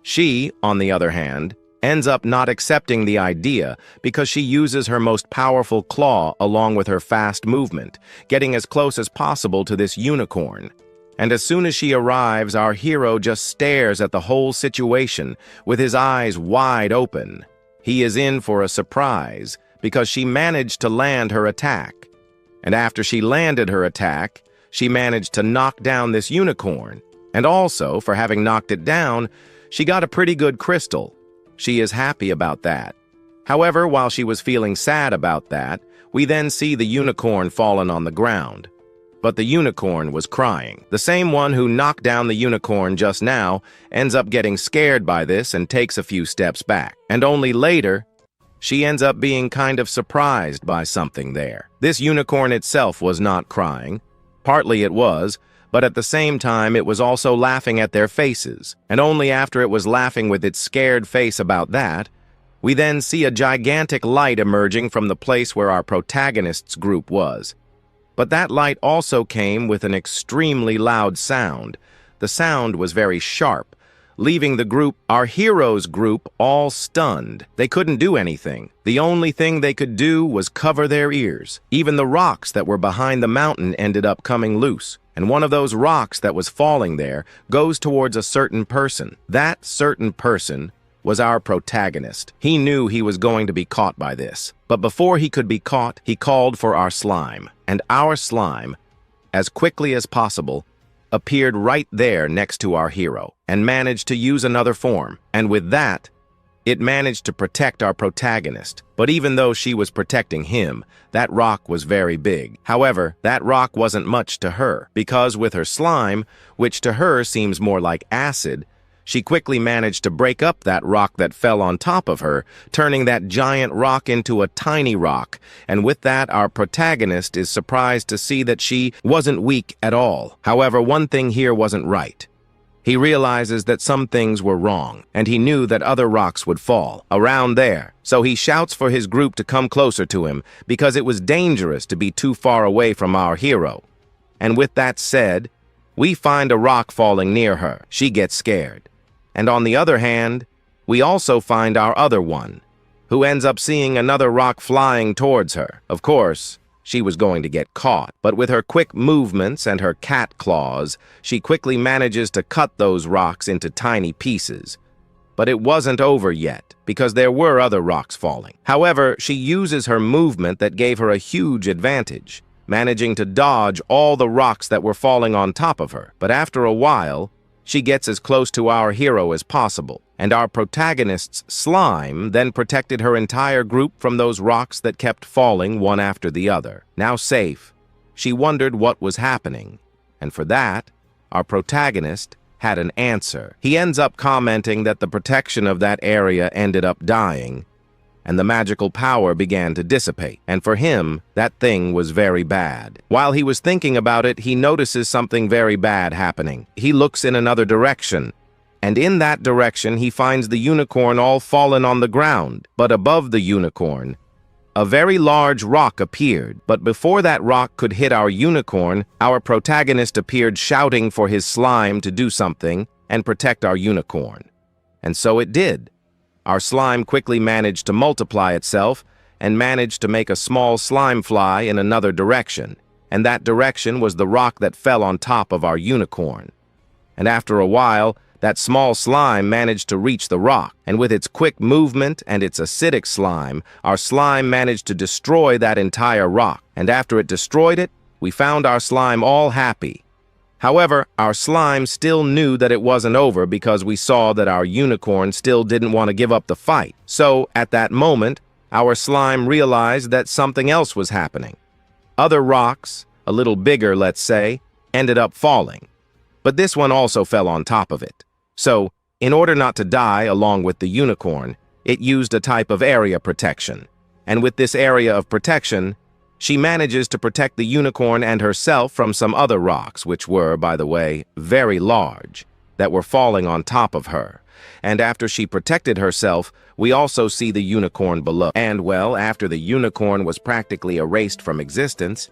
She, on the other hand, ends up not accepting the idea because she uses her most powerful claw along with her fast movement, getting as close as possible to this unicorn. And as soon as she arrives, our hero just stares at the whole situation with his eyes wide open. He is in for a surprise, because she managed to land her attack. And after she landed her attack, she managed to knock down this unicorn. And also, for having knocked it down, she got a pretty good crystal. She is happy about that. However, while she was feeling sad about that, we then see the unicorn fallen on the ground. But the unicorn was crying. The same one who knocked down the unicorn just now ends up getting scared by this and takes a few steps back. And only later, she ends up being kind of surprised by something there. This unicorn itself was not crying. Partly it was, but at the same time it was also laughing at their faces. And only after it was laughing with its scared face about that, we then see a gigantic light emerging from the place where our protagonist's group was. But that light also came with an extremely loud sound. The sound was very sharp, leaving the group, our hero's group, all stunned. They couldn't do anything. The only thing they could do was cover their ears. Even the rocks that were behind the mountain ended up coming loose. And one of those rocks that was falling there goes towards a certain person. That certain person was our protagonist. He knew he was going to be caught by this. But before he could be caught, he called for our slime. And our slime, as quickly as possible, appeared right there next to our hero and managed to use another form. And with that, it managed to protect our protagonist. But even though she was protecting him, that rock was very big. However, that rock wasn't much to her, because with her slime, which to her seems more like acid, she quickly managed to break up that rock that fell on top of her, turning that giant rock into a tiny rock. And with that, our protagonist is surprised to see that she wasn't weak at all. However, one thing here wasn't right. He realizes that some things were wrong, and he knew that other rocks would fall around there. So he shouts for his group to come closer to him, because it was dangerous to be too far away from our hero. And with that said, we find a rock falling near her. She gets scared. And on the other hand, we also find our other one, who ends up seeing another rock flying towards her. Of course, she was going to get caught, but with her quick movements and her cat claws, she quickly manages to cut those rocks into tiny pieces. But it wasn't over yet, because there were other rocks falling. However, she uses her movement that gave her a huge advantage, managing to dodge all the rocks that were falling on top of her. But after a while, she gets as close to our hero as possible, and our protagonist's slime then protected her entire group from those rocks that kept falling one after the other. Now safe, she wondered what was happening, And for that, our protagonist had an answer. He ends up commenting that the protection of that area ended up dying, and the magical power began to dissipate. And for him, that thing was very bad. While he was thinking about it, he notices something very bad happening. He looks in another direction, and in that direction, he finds the unicorn all fallen on the ground. But above the unicorn, a very large rock appeared. But before that rock could hit our unicorn, our protagonist appeared shouting for his slime to do something and protect our unicorn. And so it did. Our slime quickly managed to multiply itself and managed to make a small slime fly in another direction, and that direction was the rock that fell on top of our unicorn. And after a while, that small slime managed to reach the rock, and with its quick movement and its acidic slime, our slime managed to destroy that entire rock. And after it destroyed it, we found our slime all happy. However, our slime still knew that it wasn't over because we saw that our unicorn still didn't want to give up the fight. So, at that moment, our slime realized that something else was happening. Other rocks, a little bigger, let's say, ended up falling. But this one also fell on top of it. So, in order not to die along with the unicorn, it used a type of area protection. And with this area of protection, she manages to protect the unicorn and herself from some other rocks, which were, by the way, very large, that were falling on top of her. And after she protected herself, we also see the unicorn below. And, well, after the unicorn was practically erased from existence,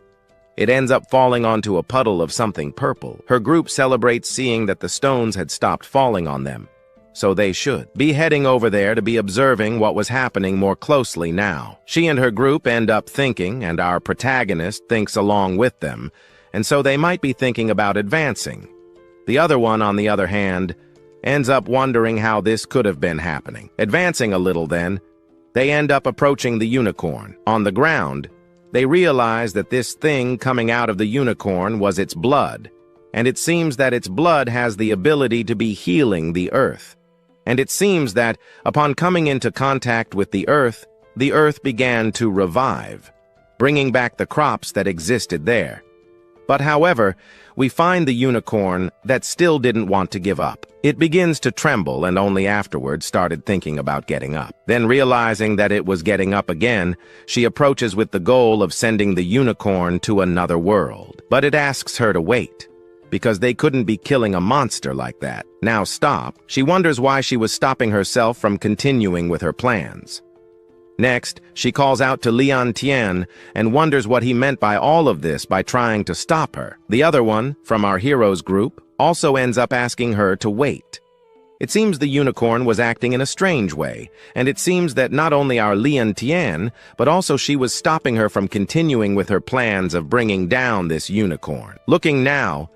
it ends up falling onto a puddle of something purple. Her group celebrates seeing that the stones had stopped falling on them. So they should be heading over there to be observing what was happening more closely now. She and her group end up thinking, and our protagonist thinks along with them, and so they might be thinking about advancing. The other one, on the other hand, ends up wondering how this could have been happening. Advancing a little then, they end up approaching the unicorn. On the ground, they realize that this thing coming out of the unicorn was its blood, and it seems that its blood has the ability to be healing the earth. And it seems that, upon coming into contact with the earth began to revive, bringing back the crops that existed there. But however, we find the unicorn that still didn't want to give up. It begins to tremble and only afterwards started thinking about getting up. Then realizing that it was getting up again, she approaches with the goal of sending the unicorn to another world. But it asks her to wait, because they couldn't be killing a monster like that. Now stop. She wonders why she was stopping herself from continuing with her plans. Next, she calls out to Lin Tianhao and wonders what he meant by all of this by trying to stop her. The other one, from our hero's group, also ends up asking her to wait. It seems the unicorn was acting in a strange way, and it seems that not only our Lin Tianhao, but also she was stopping her from continuing with her plans of bringing down this unicorn. Looking now,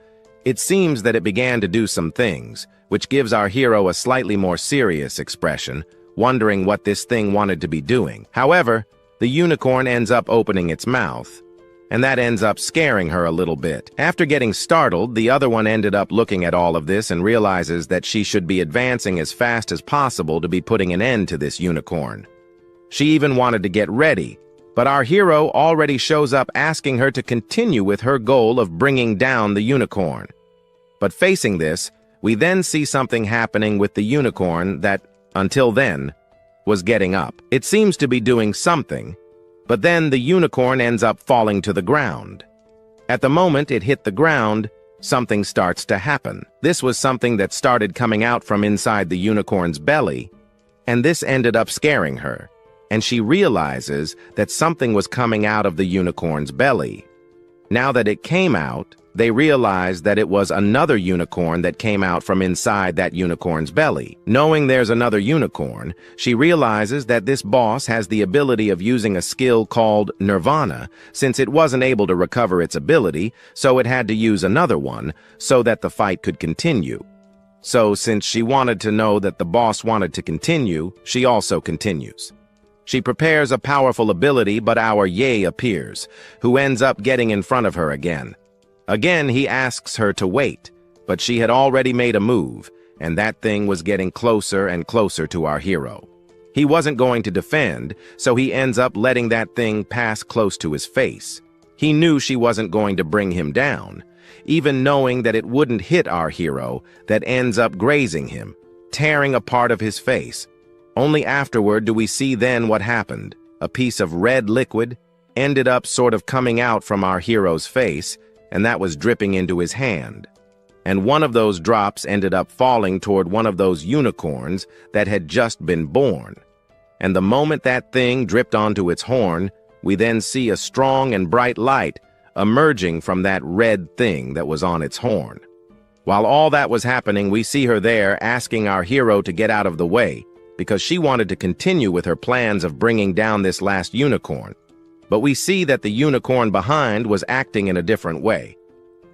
it seems that it began to do some things, which gives our hero a slightly more serious expression, wondering what this thing wanted to be doing. However, the unicorn ends up opening its mouth, and that ends up scaring her a little bit. After getting startled, the other one ended up looking at all of this and realizes that she should be advancing as fast as possible to be putting an end to this unicorn. She even wanted to get ready, but our hero already shows up asking her to continue with her goal of bringing down the unicorn. But facing this, we then see something happening with the unicorn that, until then, was getting up. It seems to be doing something, but then the unicorn ends up falling to the ground. At the moment it hit the ground, something starts to happen. This was something that started coming out from inside the unicorn's belly, and this ended up scaring her. And she realizes that something was coming out of the unicorn's belly. Now that it came out, they realized that it was another unicorn that came out from inside that unicorn's belly. Knowing there's another unicorn, she realizes that this boss has the ability of using a skill called Nirvana, since it wasn't able to recover its ability, so it had to use another one, so that the fight could continue. So since she wanted to know that the boss wanted to continue, she also continues. She prepares a powerful ability, but our Ye appears, who ends up getting in front of her again. Again, he asks her to wait, but she had already made a move, and that thing was getting closer and closer to our hero. He wasn't going to defend, so he ends up letting that thing pass close to his face. He knew she wasn't going to bring him down, even knowing that it wouldn't hit our hero, that ends up grazing him, tearing a part of his face. Only afterward do we see then what happened. A piece of red liquid ended up sort of coming out from our hero's face, and that was dripping into his hand. And one of those drops ended up falling toward one of those unicorns that had just been born. And the moment that thing dripped onto its horn, we then see a strong and bright light emerging from that red thing that was on its horn. While all that was happening, we see her there asking our hero to get out of the way, because she wanted to continue with her plans of bringing down this last unicorn. But we see that the unicorn behind was acting in a different way.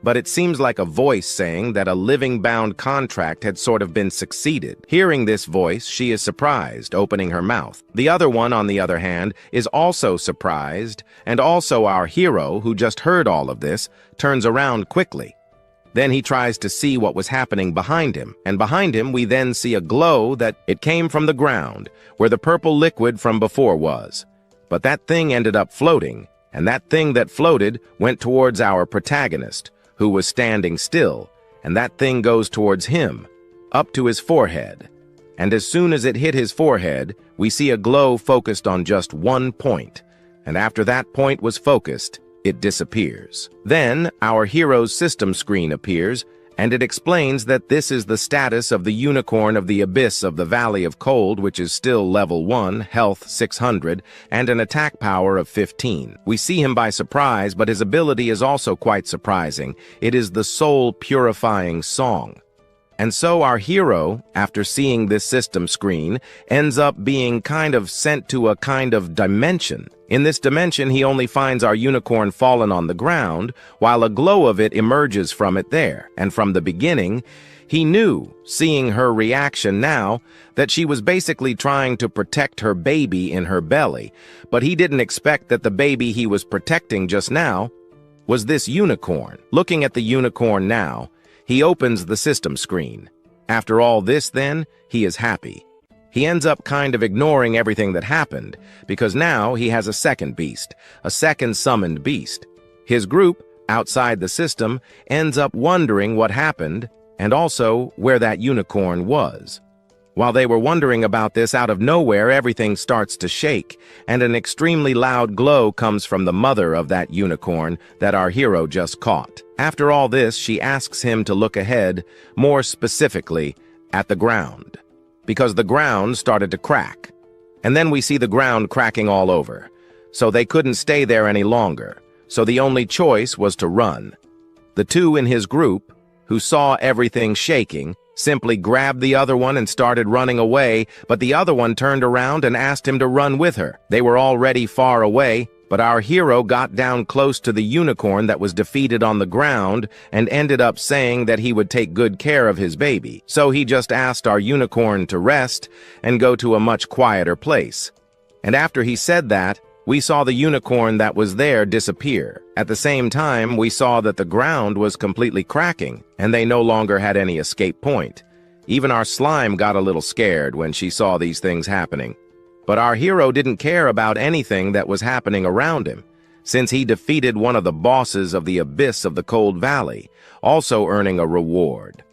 But it seems like a voice saying that a living bound contract had sort of been succeeded. Hearing this voice, she is surprised, opening her mouth. The other one, on the other hand, is also surprised, and also our hero, who just heard all of this, turns around quickly. Then he tries to see what was happening behind him, and behind him we then see a glow that it came from the ground, where the purple liquid from before was. But that thing ended up floating, and that thing that floated went towards our protagonist, who was standing still, and that thing goes towards him, up to his forehead. And as soon as it hit his forehead, we see a glow focused on just one point, and after that point was focused, it disappears. Then, our hero's system screen appears, and it explains that this is the status of the unicorn of the abyss of the Valley of Cold, which is still level 1, health 600, and an attack power of 15. We see him by surprise, but his ability is also quite surprising. It is the soul-purifying song. And so our hero, after seeing this system screen, ends up being kind of sent to a kind of dimension. In this dimension, he only finds our unicorn fallen on the ground, while a glow of it emerges from it there. And from the beginning, he knew, seeing her reaction now, that she was basically trying to protect her baby in her belly. But he didn't expect that the baby he was protecting just now was this unicorn. Looking at the unicorn now, he opens the system screen. After all this, then, he is happy. He ends up kind of ignoring everything that happened, because now he has a second beast, a second summoned beast. His group, outside the system, ends up wondering what happened, and also where that unicorn was. While they were wondering about this, out of nowhere, everything starts to shake, and an extremely loud glow comes from the mother of that unicorn that our hero just caught. After all this, she asks him to look ahead, more specifically, at the ground, because the ground started to crack. And then we see the ground cracking all over, so they couldn't stay there any longer, so the only choice was to run. The two in his group, who saw everything shaking, simply grabbed the other one and started running away, but the other one turned around and asked him to run with her. They were already far away, but our hero got down close to the unicorn that was defeated on the ground and ended up saying that he would take good care of his baby. So he just asked our unicorn to rest and go to a much quieter place. And after he said that, we saw the unicorn that was there disappear. At the same time, we saw that the ground was completely cracking, and they no longer had any escape point. Even our slime got a little scared when she saw these things happening. But our hero didn't care about anything that was happening around him, since he defeated one of the bosses of the abyss of the Cold Valley, also earning a reward.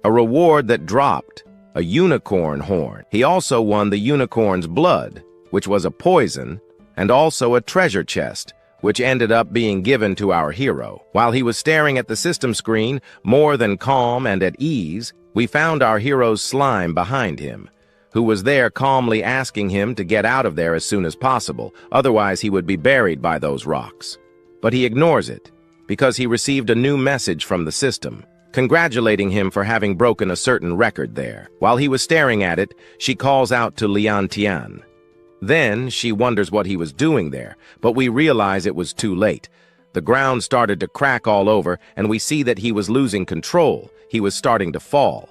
A reward that dropped a unicorn horn. He also won the unicorn's blood, which was a poison, and also a treasure chest, which ended up being given to our hero. While he was staring at the system screen, more than calm and at ease, we found our hero's slime behind him, who was there calmly asking him to get out of there as soon as possible, otherwise he would be buried by those rocks. But he ignores it, because he received a new message from the system, congratulating him for having broken a certain record there. While he was staring at it, she calls out to Lin Tianhao. Then she wonders what he was doing there, but we realize it was too late. The ground started to crack all over, and we see that he was losing control. He was starting to fall.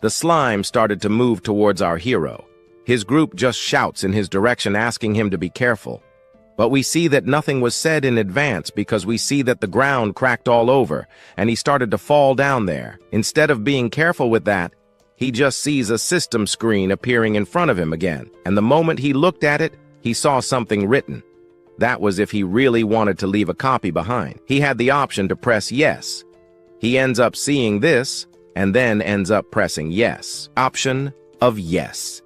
The slime started to move towards our hero. His group just shouts in his direction, asking him to be careful. But we see that nothing was said in advance, because we see that the ground cracked all over, and he started to fall down there. Instead of being careful with that, he just sees a system screen appearing in front of him again, and the moment he looked at it, he saw something written. That was if he really wanted to leave a copy behind. He had the option to press yes, He ends up seeing this, and then ends up pressing yes. Option of yes.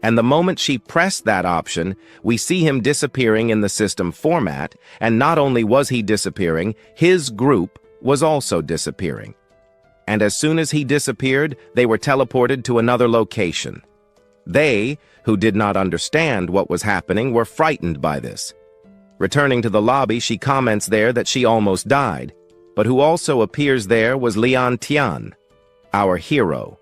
And the moment she pressed that option, we see him disappearing in the system format, and not only was he disappearing, his group was also disappearing. And as soon as he disappeared, they were teleported to another location. They, who did not understand what was happening, were frightened by this. Returning to the lobby, she comments there that she almost died, but who also appears there was Lin Tianhao, our hero.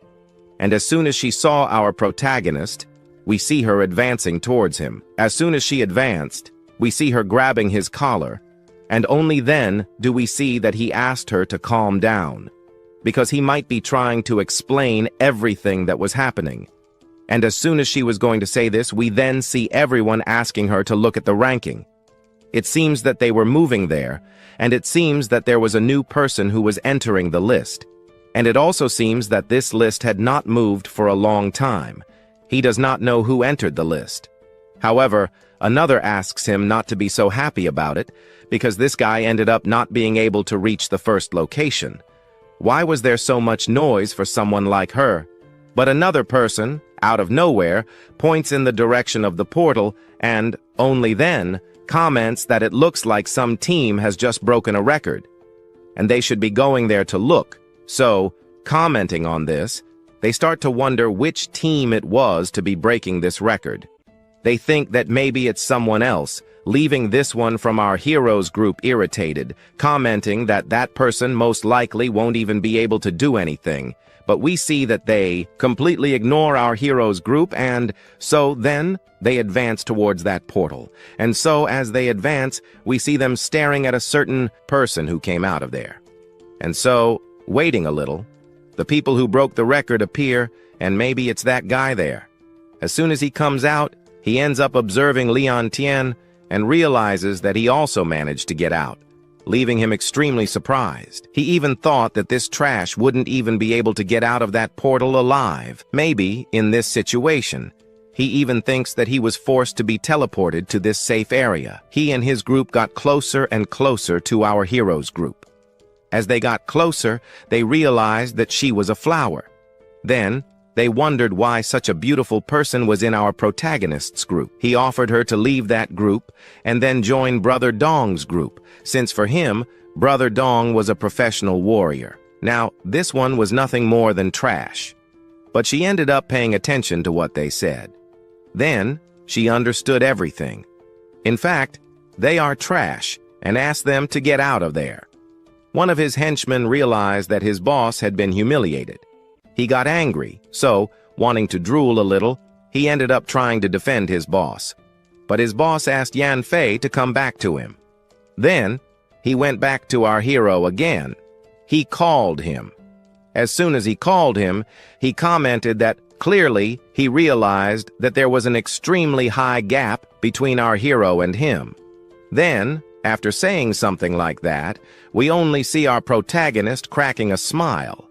And as soon as she saw our protagonist, we see her advancing towards him. As soon as she advanced, we see her grabbing his collar, and only then do we see that he asked her to calm down, because he might be trying to explain everything that was happening. And as soon as she was going to say this, we then see everyone asking her to look at the ranking. It seems that they were moving there, and it seems that there was a new person who was entering the list. And it also seems that this list had not moved for a long time. He does not know who entered the list. However, another asks him not to be so happy about it, because this guy ended up not being able to reach the first location. Why was there so much noise for someone like her? But another person, out of nowhere, points in the direction of the portal and, only then, comments that it looks like some team has just broken a record, and they should be going there to look. So, commenting on this, they start to wonder which team it was to be breaking this record. They think that maybe it's someone else, leaving this one from our heroes group irritated, commenting that that person most likely won't even be able to do anything. But we see that they completely ignore our heroes group, and so then they advance towards that portal. And so as they advance, we see them staring at a certain person who came out of there. And so, waiting a little, the people who broke the record appear, and maybe it's that guy there. As soon as he comes out, he ends up observing Lin Tianhao and realizes that he also managed to get out, leaving him extremely surprised. He even thought that this trash wouldn't even be able to get out of that portal alive. Maybe, in this situation, he even thinks that he was forced to be teleported to this safe area. He and his group got closer and closer to our heroes group. As they got closer, they realized that she was a flower. Then, they wondered why such a beautiful person was in our protagonist's group. He offered her to leave that group and then join Brother Dong's group, since for him, Brother Dong was a professional warrior. Now, this one was nothing more than trash. But she ended up paying attention to what they said. Then, she understood everything. In fact, they are trash, and asked them to get out of there. One of his henchmen realized that his boss had been humiliated. He got angry, so, wanting to drool a little, he ended up trying to defend his boss. But his boss asked Yan Fei to come back to him. Then, he went back to our hero again. He called him. As soon as he called him, he commented that clearly he realized that there was an extremely high gap between our hero and him. Then, after saying something like that, we only see our protagonist cracking a smile.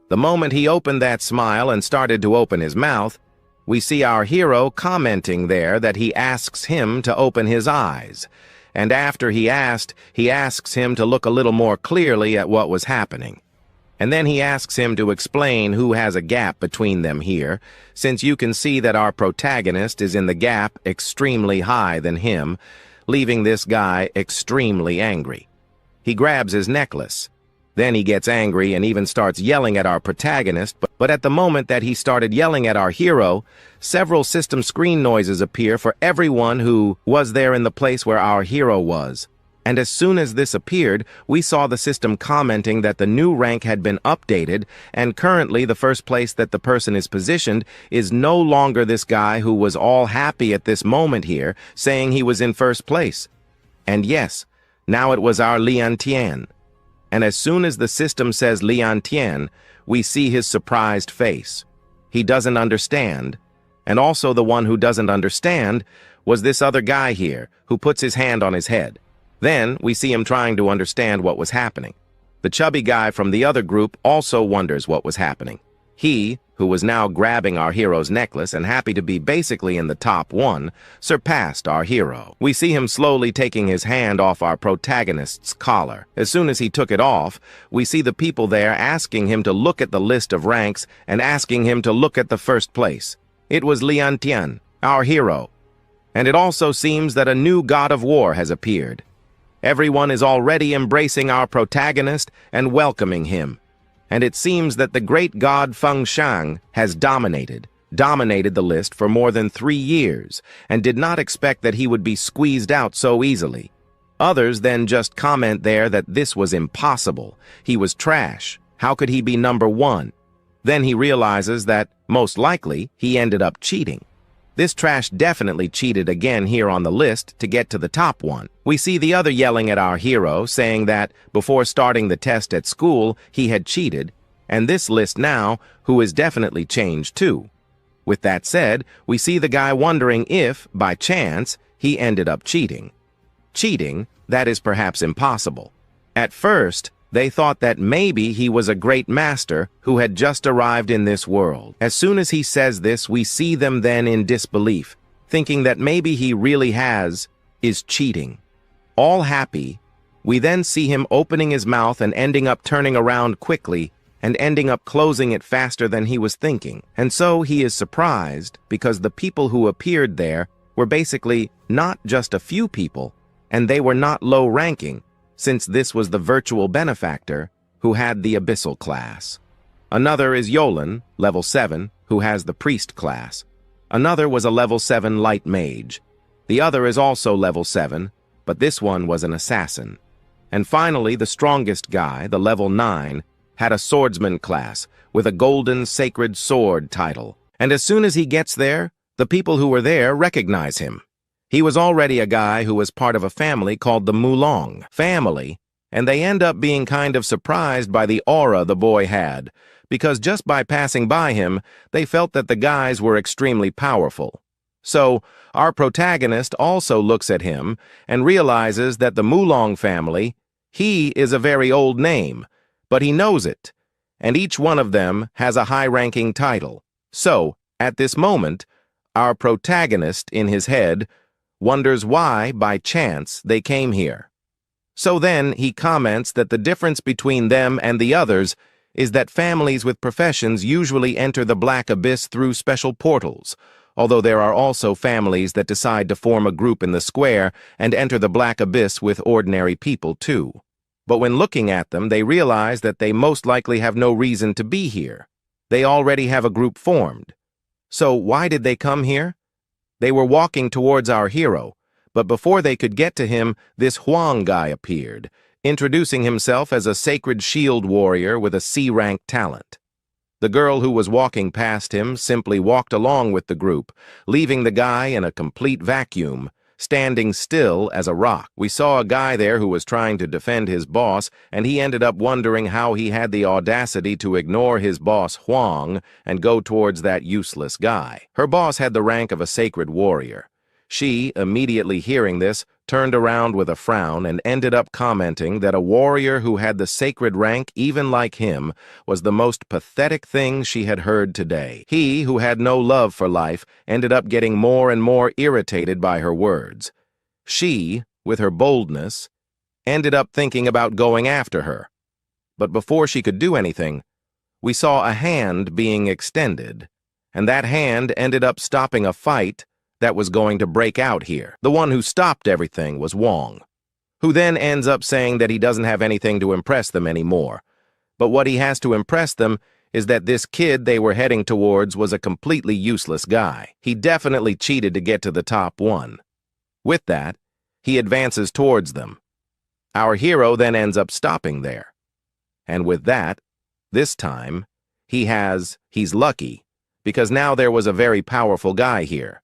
The moment he opened that smile and started to open his mouth, we see our hero commenting there that he asks him to open his eyes. And after he asks him to look a little more clearly at what was happening. And then he asks him to explain who has a gap between them here, since you can see that our protagonist is in the gap extremely high than him, leaving this guy extremely angry. He grabs his necklace. Then he gets angry and even starts yelling at our protagonist, but at the moment that he started yelling at our hero, several system screen noises appear for everyone who was there in the place where our hero was. And as soon as this appeared, we saw the system commenting that the new rank had been updated, and currently the first place that the person is positioned is no longer this guy who was all happy at this moment here, saying he was in first place. And yes, now it was our Lin Tianhao. And as soon as the system says Lin Tianhao, we see his surprised face. He doesn't understand. And also the one who doesn't understand was this other guy here, who puts his hand on his head. Then we see him trying to understand what was happening. The chubby guy from the other group also wonders what was happening. He, who was now grabbing our hero's necklace and happy to be basically in the top one, surpassed our hero. We see him slowly taking his hand off our protagonist's collar. As soon as he took it off, we see the people there asking him to look at the list of ranks and asking him to look at the first place. It was Lin Tianhao, our hero. And it also seems that a new god of war has appeared. Everyone is already embracing our protagonist and welcoming him. And it seems that the great god Feng Shang has dominated the list for more than 3 years, and did not expect that he would be squeezed out so easily. Others then just comment there that this was impossible. He was trash. How could he be number 1? Then he realizes that, most likely, he ended up cheating. This trash definitely cheated again here on the list to get to the top one. We see the other yelling at our hero, saying that before starting the test at school, he had cheated, and this list now, who is definitely changed too. With that said, we see the guy wondering if, by chance, he ended up cheating. Cheating, that is perhaps impossible. At first, they thought that maybe he was a great master who had just arrived in this world. As soon as he says this, we see them then in disbelief, thinking that maybe he really is cheating. All happy, we then see him opening his mouth and ending up turning around quickly and ending up closing it faster than he was thinking. And so he is surprised because the people who appeared there were basically not just a few people, and they were not low-ranking, since this was the virtual benefactor who had the abyssal class. Another is Yolan, level 7, who has the priest class. Another was a level 7 light mage. The other is also level 7, but this one was an assassin. And finally, the strongest guy, the level 9, had a swordsman class with a golden sacred sword title. And as soon as he gets there, the people who were there recognize him. He was already a guy who was part of a family called the Mulong family, and they end up being kind of surprised by the aura the boy had, because just by passing by him, they felt that the guys were extremely powerful. So, our protagonist also looks at him and realizes that the Mulong family, he is a very old name, but he knows it, and each one of them has a high-ranking title. So, at this moment, our protagonist, in his head, wonders why, by chance, they came here. So then he comments that the difference between them and the others is that families with professions usually enter the Black Abyss through special portals, although there are also families that decide to form a group in the square and enter the Black Abyss with ordinary people too. But when looking at them, they realize that they most likely have no reason to be here. They already have a group formed. So why did they come here? They were walking towards our hero, but before they could get to him, this Huang guy appeared, introducing himself as a sacred shield warrior with a C-rank talent. The girl who was walking past him simply walked along with the group, leaving the guy in a complete vacuum, standing still as a rock. We saw a guy there who was trying to defend his boss, and he ended up wondering how he had the audacity to ignore his boss Huang and go towards that useless guy. Her boss had the rank of a sacred warrior. She, immediately hearing this, turned around with a frown and ended up commenting that a warrior who had the sacred rank, even like him, was the most pathetic thing she had heard today. He, who had no love for life, ended up getting more and more irritated by her words. She, with her boldness, ended up thinking about going after her. But before she could do anything, we saw a hand being extended, and that hand ended up stopping a fight that was going to break out here. The one who stopped everything was Wong, who then ends up saying that he doesn't have anything to impress them anymore. But what he has to impress them is that this kid they were heading towards was a completely useless guy. He definitely cheated to get to the top one. With that, he advances towards them. Our hero then ends up stopping there. And with that, this time, he's lucky, because now there was a very powerful guy here.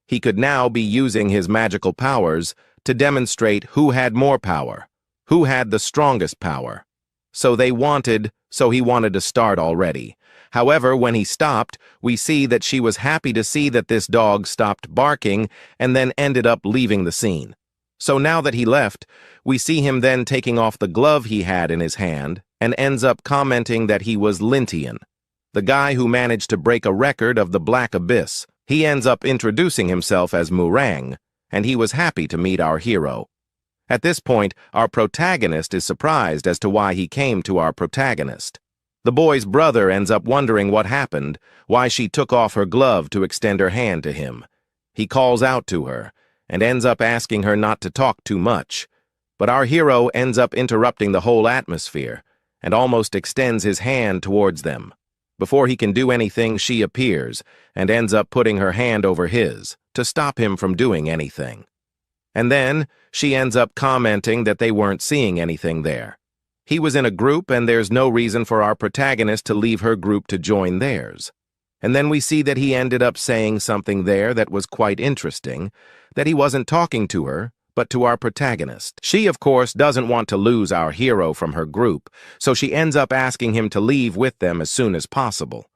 He could now be using his magical powers to demonstrate who had more power, who had the strongest power. So he wanted to start already. However, when he stopped, we see that she was happy to see that this dog stopped barking and then ended up leaving the scene. So now that he left, we see him then taking off the glove he had in his hand and ends up commenting that he was Lin Tianhao. the guy who managed to break a record of the Black Abyss. He ends up introducing himself as Murang, and he was happy to meet our hero. At this point, our protagonist is surprised as to why he came to our protagonist. The boy's brother ends up wondering what happened, why she took off her glove to extend her hand to him. He calls out to her, and ends up asking her not to talk too much. But our hero ends up interrupting the whole atmosphere, and almost extends his hand towards them. Before he can do anything, she appears, and ends up putting her hand over his, to stop him from doing anything. And then, she ends up commenting that they weren't seeing anything there. He was in a group, and there's no reason for our protagonist to leave her group to join theirs. And then we see that he ended up saying something there that was quite interesting, that he wasn't talking to her, but to our protagonist. She, of course, doesn't want to lose our hero from her group, so she ends up asking him to leave with them as soon as possible.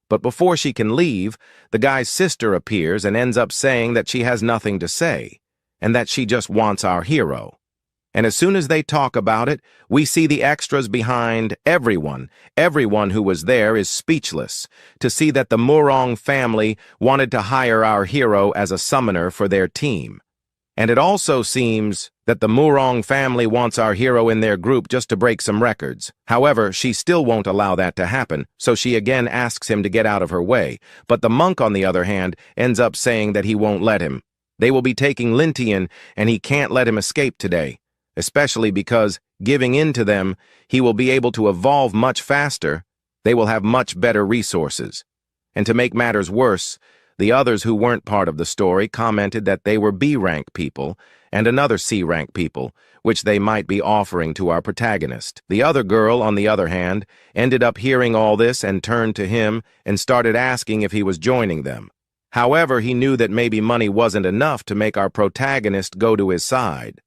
But before she can leave, the guy's sister appears and ends up saying that she has nothing to say, and that she just wants our hero. And as soon as they talk about it, we see the extras behind everyone who was there is speechless to see that the Murong family wanted to hire our hero as a summoner for their team. And it also seems that the Murong family wants our hero in their group just to break some records. However, she still won't allow that to happen, so she again asks him to get out of her way. But the monk, on the other hand, ends up saying that he won't let him. They will be taking Lin Tianhao, and he can't let him escape today, especially because, giving in to them, he will be able to evolve much faster. They will have much better resources. And to make matters worse, the others who weren't part of the story commented that they were B-rank people and another C-rank people, which they might be offering to our protagonist. The other girl, on the other hand, ended up hearing all this and turned to him and started asking if he was joining them. However, he knew that maybe money wasn't enough to make our protagonist go to his side.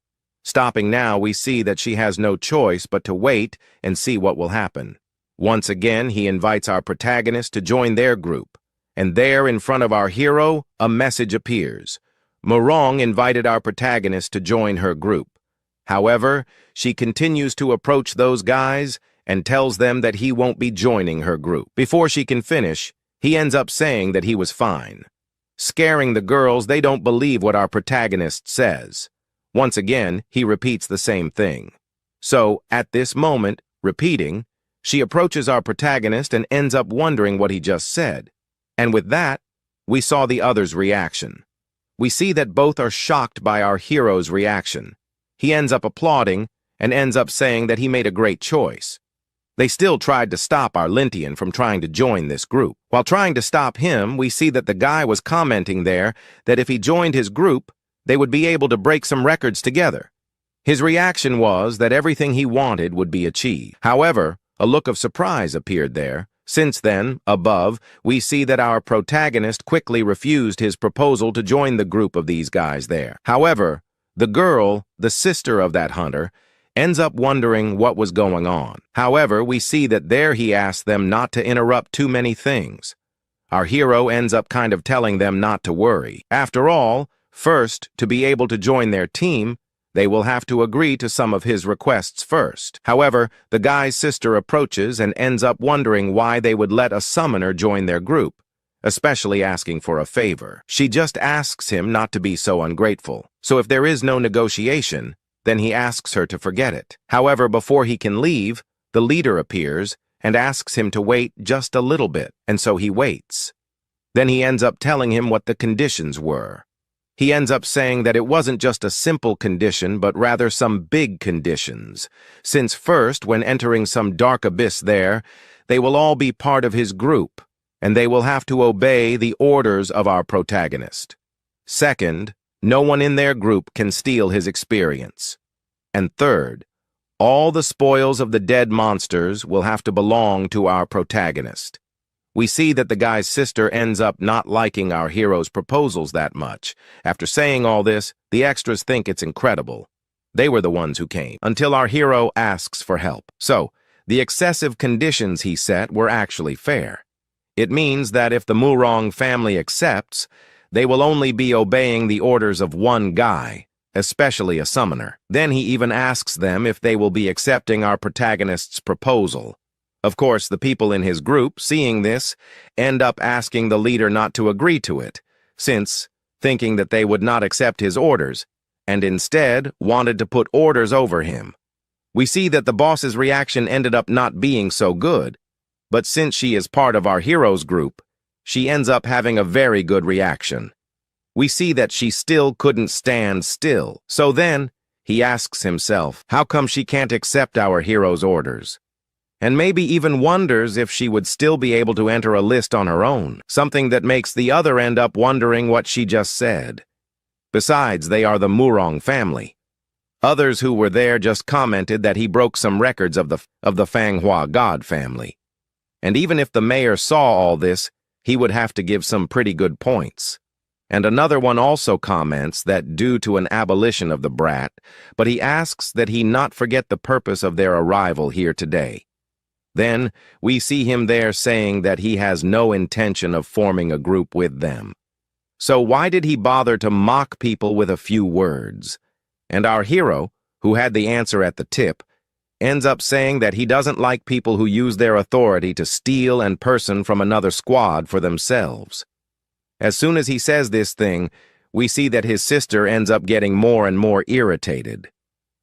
Stopping now, we see that she has no choice but to wait and see what will happen. Once again, he invites our protagonist to join their group. And there, in front of our hero, a message appears. Murong invited our protagonist to join her group. However, she continues to approach those guys and tells them that he won't be joining her group. Before she can finish, he ends up saying that he was fine. Scaring the girls, they don't believe what our protagonist says. Once again, he repeats the same thing. So, at this moment, repeating, she approaches our protagonist and ends up wondering what he just said. And with that, we saw the other's reaction. We see that both are shocked by our hero's reaction. He ends up applauding and ends up saying that he made a great choice. They still tried to stop our Lin Tianhao from trying to join this group. While trying to stop him, we see that the guy was commenting there that if he joined his group, they would be able to break some records together. His reaction was that everything he wanted would be achieved. However, a look of surprise appeared there. Since then, above, we see that our protagonist quickly refused his proposal to join the group of these guys there. However, the girl, the sister of that hunter, ends up wondering what was going on. However, we see that there he asked them not to interrupt too many things. Our hero ends up kind of telling them not to worry. After all, first, to be able to join their team, they will have to agree to some of his requests first. However, the guy's sister approaches and ends up wondering why they would let a summoner join their group, especially asking for a favor. She just asks him not to be so ungrateful. So if there is no negotiation, then he asks her to forget it. However, before he can leave, the leader appears and asks him to wait just a little bit, and so he waits. Then he ends up telling him what the conditions were. He ends up saying that it wasn't just a simple condition, but rather some big conditions. Since first, when entering some dark abyss there, they will all be part of his group, and they will have to obey the orders of our protagonist. Second, no one in their group can steal his experience. And third, all the spoils of the dead monsters will have to belong to our protagonist. We see that the guy's sister ends up not liking our hero's proposals that much. After saying all this, the extras think it's incredible. They were the ones who came, until our hero asks for help. So, the excessive conditions he set were actually fair. It means that if the Murong family accepts, they will only be obeying the orders of one guy, especially a summoner. Then he even asks them if they will be accepting our protagonist's proposal. Of course, the people in his group, seeing this, end up asking the leader not to agree to it, since, thinking that they would not accept his orders, and instead wanted to put orders over him. We see that the boss's reaction ended up not being so good, but since she is part of our hero's group, she ends up having a very good reaction. We see that she still couldn't stand still, so then he asks himself, how come she can't accept our hero's orders? And maybe even wonders if she would still be able to enter a list on her own, something that makes the other end up wondering what she just said. Besides, they are the Murong family. Others who were there just commented that he broke some records of the Fanghua god family. And even if the mayor saw all this, he would have to give some pretty good points. And another one also comments that due to an abolition of the brat, but he asks that he not forget the purpose of their arrival here today. Then, we see him there saying that he has no intention of forming a group with them. So why did he bother to mock people with a few words? And our hero, who had the answer at the tip, ends up saying that he doesn't like people who use their authority to steal and person from another squad for themselves. As soon as he says this thing, we see that his sister ends up getting more and more irritated.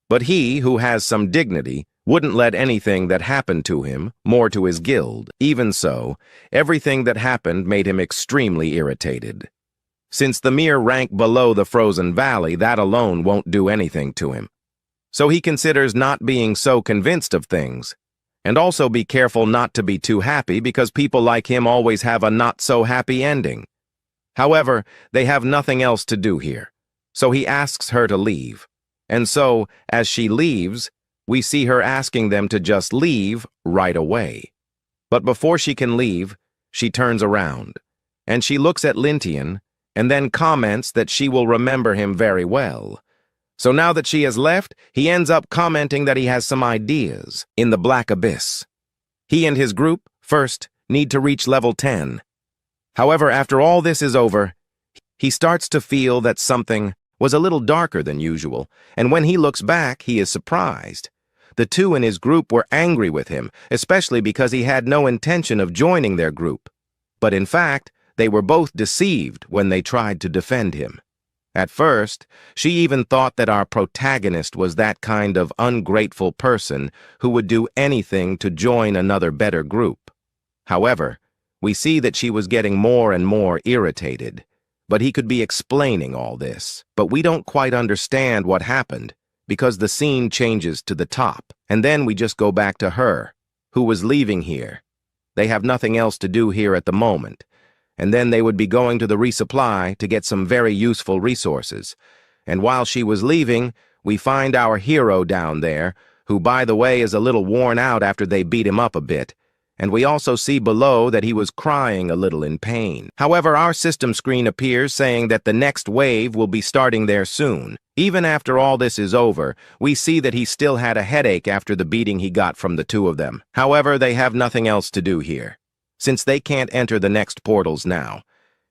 But he, who has some dignity, wouldn't let anything that happened to him, more to his guild. Even so, everything that happened made him extremely irritated. Since the mere rank below the frozen valley, that alone won't do anything to him. So he considers not being so convinced of things, and also be careful not to be too happy because people like him always have a not-so-happy ending. However, they have nothing else to do here, so he asks her to leave. And so, as she leaves, we see her asking them to just leave right away. But before she can leave, she turns around, and she looks at Lin Tian, and then comments that she will remember him very well. So now that she has left, he ends up commenting that he has some ideas in the Black Abyss. He and his group, first, need to reach level 10. However, after all this is over, he starts to feel that something was a little darker than usual, and when he looks back, he is surprised. The two in his group were angry with him, especially because he had no intention of joining their group. But in fact, they were both deceived when they tried to defend him. At first, she even thought that our protagonist was that kind of ungrateful person who would do anything to join another better group. However, we see that she was getting more and more irritated, but he could be explaining all this. But we don't quite understand what happened, because the scene changes to the top, and then we just go back to her, who was leaving here. They have nothing else to do here at the moment, and then they would be going to the resupply to get some very useful resources. And while she was leaving, we find our hero down there, who by the way is a little worn out after they beat him up a bit, and we also see below that he was crying a little in pain. However, our system screen appears saying that the next wave will be starting there soon. Even after all this is over, we see that he still had a headache after the beating he got from the two of them. However, they have nothing else to do here, since they can't enter the next portals now.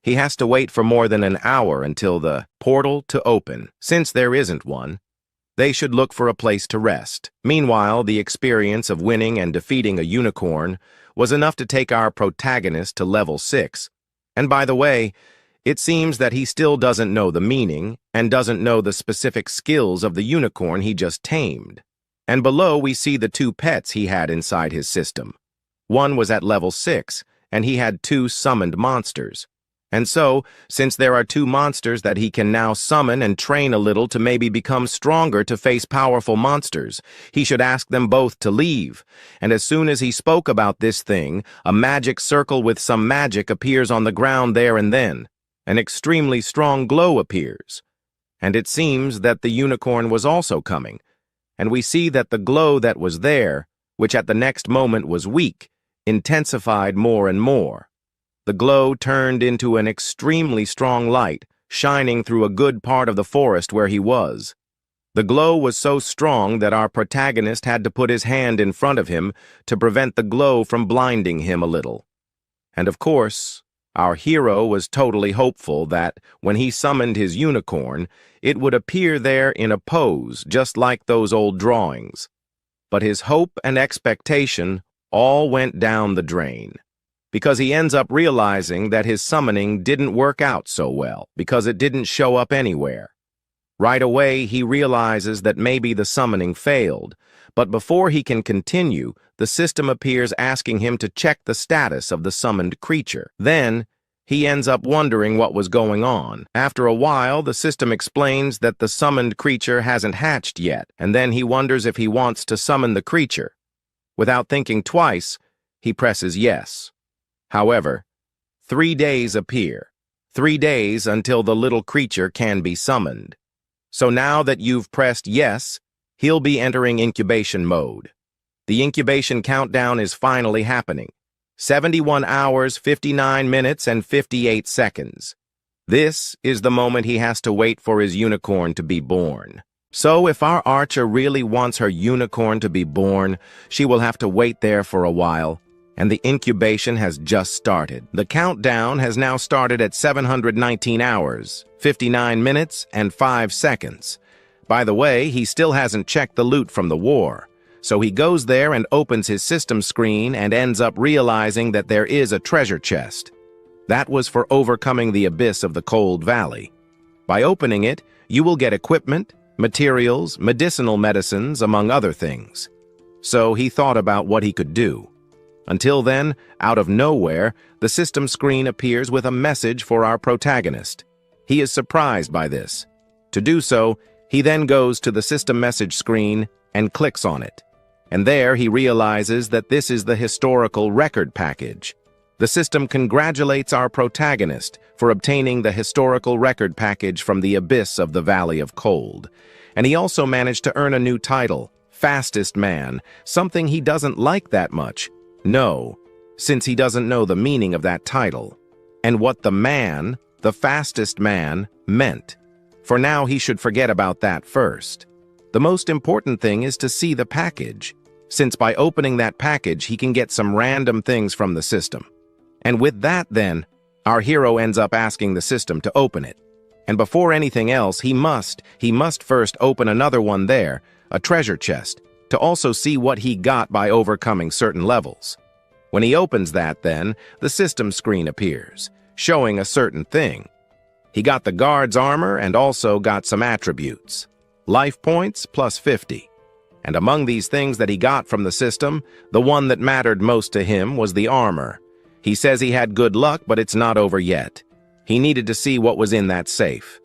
He has to wait for more than an hour until the portal to open. Since there isn't one, they should look for a place to rest. Meanwhile, the experience of winning and defeating a unicorn was enough to take our protagonist to level 6. And by the way, it seems that he still doesn't know the meaning and doesn't know the specific skills of the unicorn he just tamed. And below we see the two pets he had inside his system. One was at level 6, and he had 2 summoned monsters. And so, since there are 2 monsters that he can now summon and train a little to maybe become stronger to face powerful monsters, he should ask them both to leave. And as soon as he spoke about this thing, a magic circle with some magic appears on the ground there and then. An extremely strong glow appears. And it seems that the unicorn was also coming. And we see that the glow that was there, which at the next moment was weak, intensified more and more. The glow turned into an extremely strong light, shining through a good part of the forest where he was. The glow was so strong that our protagonist had to put his hand in front of him to prevent the glow from blinding him a little. And of course, our hero was totally hopeful that, when he summoned his unicorn, it would appear there in a pose just like those old drawings. But his hope and expectation all went down the drain. Because he ends up realizing that his summoning didn't work out so well, because it didn't show up anywhere. Right away, he realizes that maybe the summoning failed, but before he can continue, the system appears asking him to check the status of the summoned creature. Then, he ends up wondering what was going on. After a while, the system explains that the summoned creature hasn't hatched yet, and then he wonders if he wants to summon the creature. Without thinking twice, he presses yes. However, 3 days appear. 3 days until the little creature can be summoned. So now that you've pressed yes, he'll be entering incubation mode. The incubation countdown is finally happening. 71 hours, 59 minutes, and 58 seconds. This is the moment he has to wait for his unicorn to be born. So if our archer really wants her unicorn to be born, she will have to wait there for a while, and the incubation has just started. The countdown has now started at 719 hours, 59 minutes, and 5 seconds. By the way, he still hasn't checked the loot from the war. So he goes there and opens his system screen and ends up realizing that there is a treasure chest. That was for overcoming the abyss of the Cold Valley. By opening it, you will get equipment, materials, medicinal medicines, among other things. So he thought about what he could do. Until then, out of nowhere, the system screen appears with a message for our protagonist. He is surprised by this. To do so, he then goes to the system message screen and clicks on it. And there he realizes that this is the historical record package. The system congratulates our protagonist for obtaining the historical record package from the abyss of the Valley of Cold. And he also managed to earn a new title, Fastest Man, something he doesn't like that much. No, since he doesn't know the meaning of that title, and what the fastest man, meant. For now, he should forget about that first. The most important thing is to see the package, since by opening that package, he can get some random things from the system. And with that, then, our hero ends up asking the system to open it. And before anything else, he must first open another one there, a treasure chest, to also see what he got by overcoming certain levels. When he opens that, then, the system screen appears, showing a certain thing. He got the guard's armor and also got some attributes. Life points plus 50. And among these things that he got from the system, the one that mattered most to him was the armor. He says he had good luck, but it's not over yet. He needed to see what was in that safe.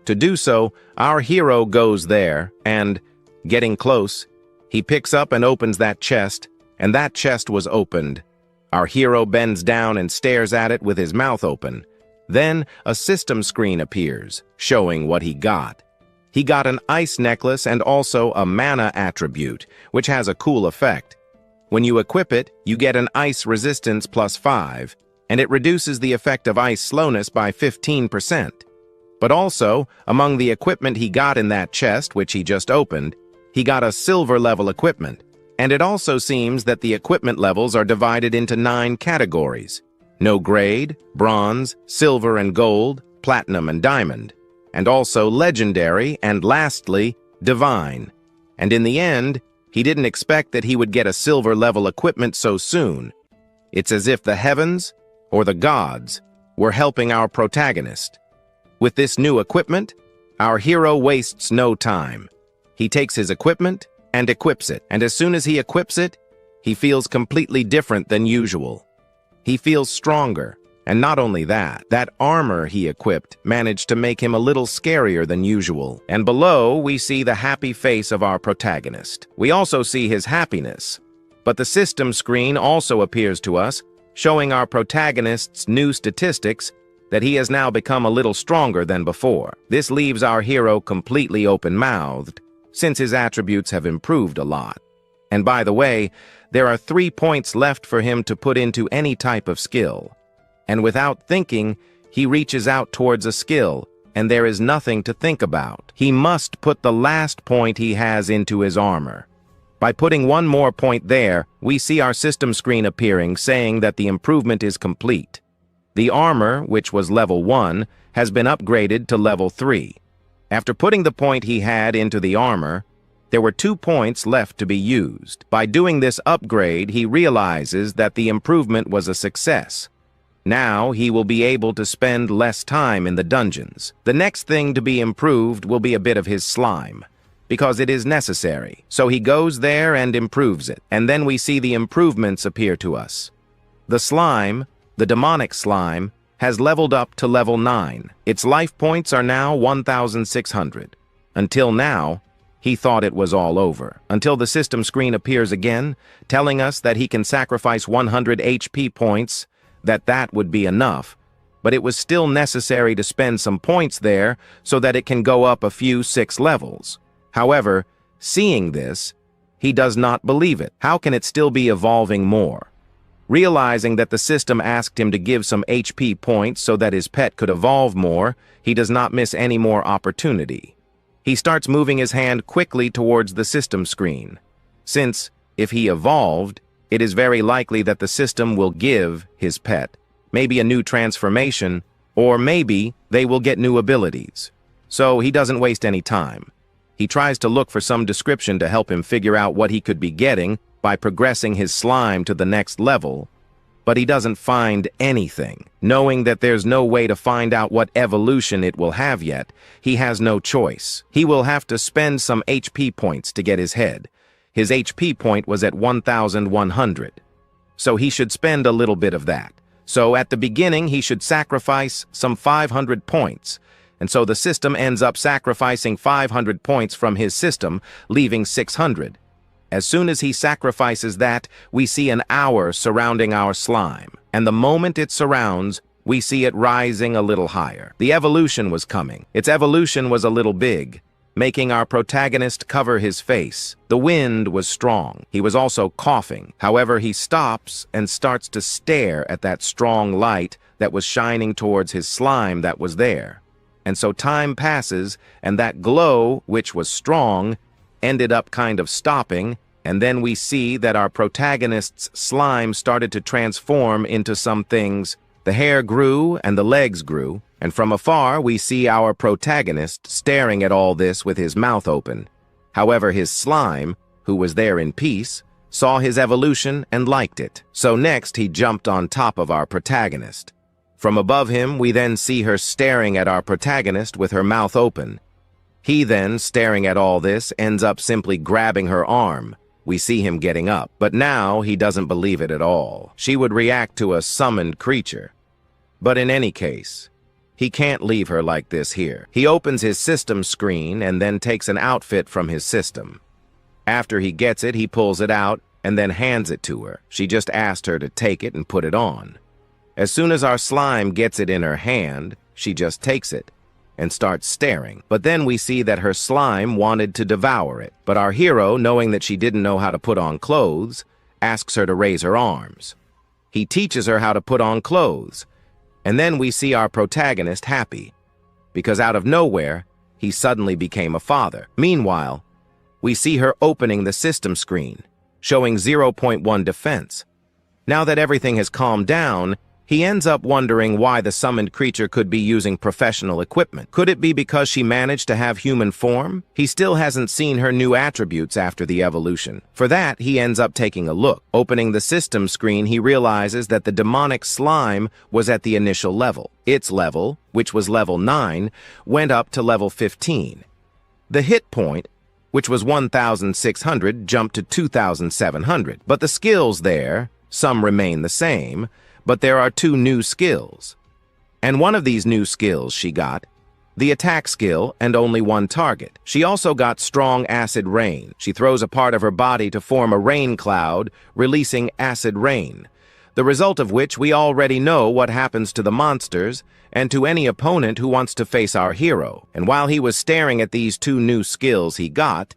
To do so, our hero goes there and, getting close, he picks up and opens that chest, and that chest was opened. Our hero bends down and stares at it with his mouth open. Then a system screen appears, showing what he got. He got an ice necklace and also a mana attribute, which has a cool effect. When you equip it, you get an ice resistance plus 5, and it reduces the effect of ice slowness by 15%. But also, among the equipment he got in that chest, which he just opened, he got a silver level equipment. And it also seems that the equipment levels are divided into 9 categories. No grade, bronze, silver and gold, platinum and diamond. And also legendary, and lastly, divine. And in the end, he didn't expect that he would get a silver level equipment so soon. It's as if the heavens, or the gods, were helping our protagonist. With this new equipment, our hero wastes no time. He takes his equipment and equips it, and as soon as he equips it, he feels completely different than usual. He feels stronger, and not only that, that armor he equipped managed to make him a little scarier than usual. And below, we see the happy face of our protagonist. We also see his happiness, but the system screen also appears to us, showing our protagonist's new statistics that he has now become a little stronger than before. This leaves our hero completely open-mouthed, since his attributes have improved a lot. And by the way, there are 3 points left for him to put into any type of skill. And without thinking, he reaches out towards a skill, and there is nothing to think about. He must put the last point he has into his armor. By putting one more point there, we see our system screen appearing saying that the improvement is complete. The armor, which was level 1, has been upgraded to level 3. After putting the point he had into the armor, There were 2 points left to be used. By doing this upgrade, he realizes that the improvement was a success. Now he will be able to spend less time in the dungeons. The next thing to be improved will be a bit of his slime, because it is necessary. So he goes there and improves it, and then we see the improvements appear to us. The slime, the demonic slime, has leveled up to level 9. Its life points are now 1,600. Until now, he thought it was all over, until the system screen appears again, telling us that he can sacrifice 100 HP points, that would be enough, but it was still necessary to spend some points there so that it can go up a few 6 levels. However, seeing this, he does not believe it. How can it still be evolving more? Realizing that the system asked him to give some HP points so that his pet could evolve more, he does not miss any more opportunity. He starts moving his hand quickly towards the system screen, since, if he evolved, it is very likely that the system will give his pet maybe a new transformation, or maybe they will get new abilities. So he doesn't waste any time. He tries to look for some description to help him figure out what he could be getting by progressing his slime to the next level, but he doesn't find anything. Knowing that there's no way to find out what evolution it will have yet, he has no choice. He will have to spend some HP points to get his head. His HP point was at 1,100. So he should spend a little bit of that. So at the beginning, he should sacrifice some 500 points. And so the system ends up sacrificing 500 points from his system, leaving 600. As soon as he sacrifices that, we see an hour surrounding our slime. And the moment it surrounds, we see it rising a little higher. The evolution was coming. Its evolution was a little big, making our protagonist cover his face. The wind was strong. He was also coughing. However, he stops and starts to stare at that strong light that was shining towards his slime that was there. And so time passes, and that glow, which was strong, ended up kind of stopping, and then we see that our protagonist's slime started to transform into some things. The hair grew and the legs grew, and from afar we see our protagonist staring at all this with his mouth open. However, his slime, who was there in peace, saw his evolution and liked it. So next he jumped on top of our protagonist. From above him, we then see her staring at our protagonist with her mouth open. He then, staring at all this, ends up simply grabbing her arm. We see him getting up, but now he doesn't believe it at all. She would react to a summoned creature. But in any case, he can't leave her like this here. He opens his system screen and then takes an outfit from his system. After he gets it, he pulls it out and then hands it to her. She just asked her to take it and put it on. As soon as our slime gets it in her hand, she just takes it and starts staring. But then we see that her slime wanted to devour it. But our hero, knowing that she didn't know how to put on clothes, asks her to raise her arms. He teaches her how to put on clothes. And then we see our protagonist happy, because out of nowhere, he suddenly became a father. Meanwhile, we see her opening the system screen, showing 0.1 defense. Now that everything has calmed down, he ends up wondering why the summoned creature could be using professional equipment. Could it be because she managed to have human form? He still hasn't seen her new attributes after the evolution. For that, he ends up taking a look. Opening the system screen, he realizes that the demonic slime was at the initial level. Its level, which was level 9, went up to level 15. The hit point, which was 1,600, jumped to 2,700. But the skills there, some remain the same, but there are 2 new skills. And one of these new skills she got, the attack skill, and only 1 target. She also got strong acid rain. She throws a part of her body to form a rain cloud, releasing acid rain, the result of which we already know what happens to the monsters and to any opponent who wants to face our hero. And while he was staring at these 2 new skills he got,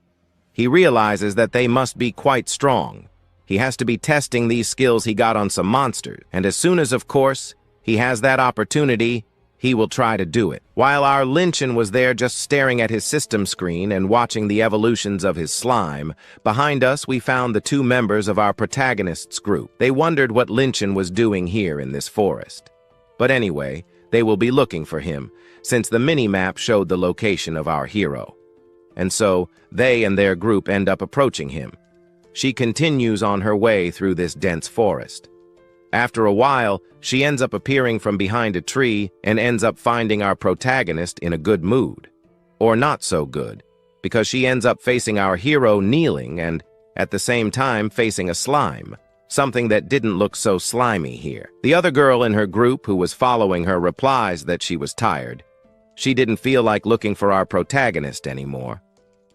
he realizes that they must be quite strong. He has to be testing these skills he got on some monsters, and as soon as, of course, he has that opportunity, he will try to do it. While our Lin Tianhao was there just staring at his system screen and watching the evolutions of his slime, behind us we found the 2 members of our protagonist's group. They wondered what Lin Tianhao was doing here in this forest. But anyway, they will be looking for him, since the mini-map showed the location of our hero. and so they and their group end up approaching him. She continues on her way through this dense forest. After a while, she ends up appearing from behind a tree and ends up finding our protagonist in a good mood. Or not so good, because she ends up facing our hero kneeling and, at the same time, facing a slime, something that didn't look so slimy here. The other girl in her group who was following her replies that she was tired. She didn't feel like looking for our protagonist anymore.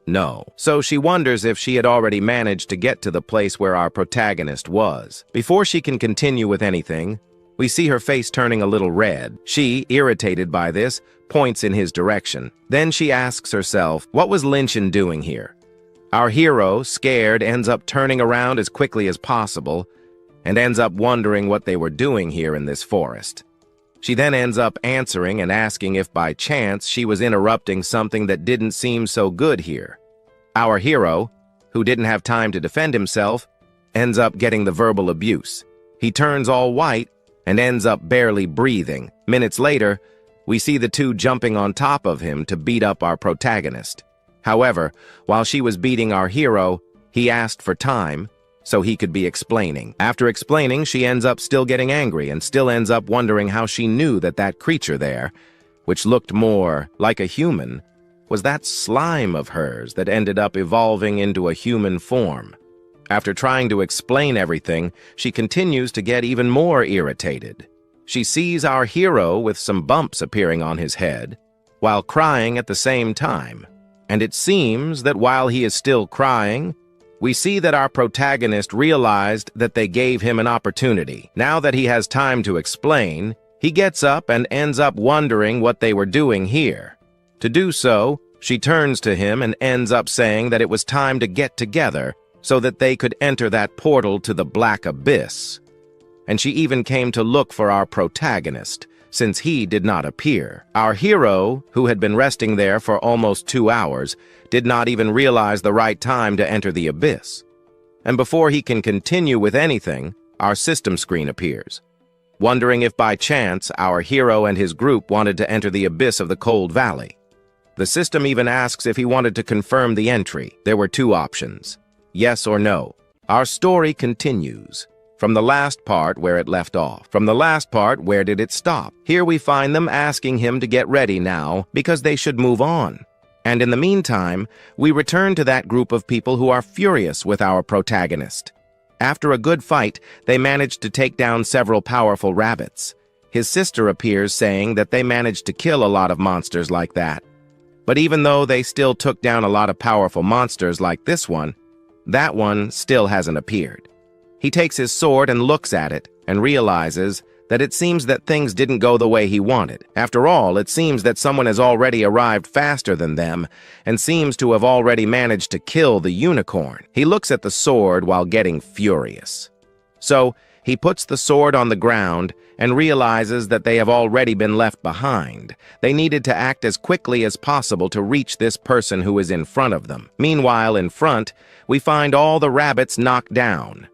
No. So she wonders if she had already managed to get to the place where our protagonist was. Before she can continue with anything, we see her face turning a little red. She, irritated by this, points in his direction. Then she asks herself, what was Lin Tianhao doing here? Our hero, scared, ends up turning around as quickly as possible and ends up wondering what they were doing here in this forest. She then ends up answering and asking if by chance she was interrupting something that didn't seem so good here. Our hero, who didn't have time to defend himself, ends up getting the verbal abuse. He turns all white and ends up barely breathing. Minutes later, we see the two jumping on top of him to beat up our protagonist. However, while she was beating our hero, he asked for time so he could be explaining. After explaining, she ends up still getting angry and still ends up wondering how she knew that that creature there, which looked more like a human, was that slime of hers that ended up evolving into a human form. After trying to explain everything, she continues to get even more irritated. She sees our hero with some bumps appearing on his head, while crying at the same time. And it seems that while he is still crying, we see that our protagonist realized that they gave him an opportunity. Now that he has time to explain, he gets up and ends up wondering what they were doing here. To do so, she turns to him and ends up saying that it was time to get together so that they could enter that portal to the Black Abyss. And she even came to look for our protagonist, since he did not appear. Our hero, who had been resting there for almost 2 hours, did not even realize the right time to enter the abyss. And before he can continue with anything, our system screen appears. Wondering if by chance our hero and his group wanted to enter the abyss of the Cold Valley. The system even asks if he wanted to confirm the entry. There were 2 options, yes or no. Our story continues. From the last part where it left off. From the last part, where did it stop? Here we find them asking him to get ready now because they should move on. And in the meantime, we return to that group of people who are furious with our protagonist. After a good fight, they managed to take down several powerful rabbits. His sister appears saying that they managed to kill a lot of monsters like that. But even though they still took down a lot of powerful monsters like this one, that one still hasn't appeared. He takes his sword and looks at it and realizes that it seems that things didn't go the way he wanted. After all, it seems that someone has already arrived faster than them and seems to have already managed to kill the unicorn. He looks at the sword while getting furious. So he puts the sword on the ground and realizes that they have already been left behind. They needed to act as quickly as possible to reach this person who is in front of them. Meanwhile, in front, we find all the rabbits knocked down.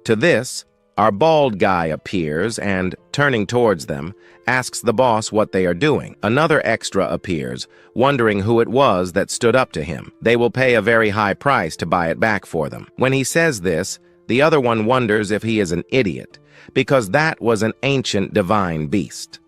To this, our bald guy appears and, turning towards them, asks the boss what they are doing. Another extra appears, wondering who it was that stood up to him. They will pay a very high price to buy it back for them. When he says this, the other one wonders if he is an idiot, because that was an ancient divine beast.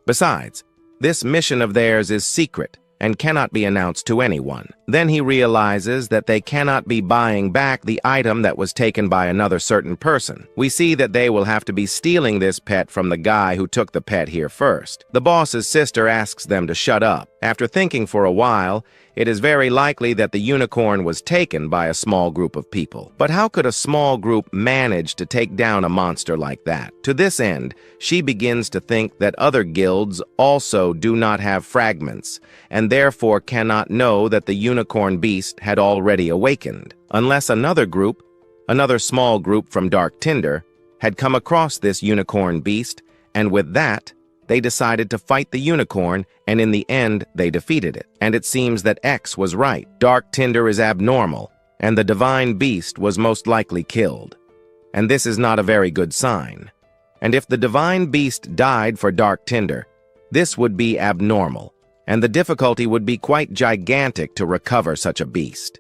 Besides, this mission of theirs is secret and cannot be announced to anyone. Then he realizes that they cannot be buying back the item that was taken by another certain person. We see that they will have to be stealing this pet from the guy who took the pet here first. The boss's sister asks them to shut up. After thinking for a while, it is very likely that the unicorn was taken by a small group of people. But how could a small group manage to take down a monster like that? To this end, she begins to think that other guilds also do not have fragments, and therefore cannot know that the unicorn beast had already awakened, unless another small group from Dark Tinder, had come across this unicorn beast, and with that, they decided to fight the unicorn, and in the end, they defeated it. And it seems that X was right. Dark Tinder is abnormal, and the divine beast was most likely killed. And this is not a very good sign. And if the divine beast died for Dark Tinder, this would be abnormal, and the difficulty would be quite gigantic to recover such a beast.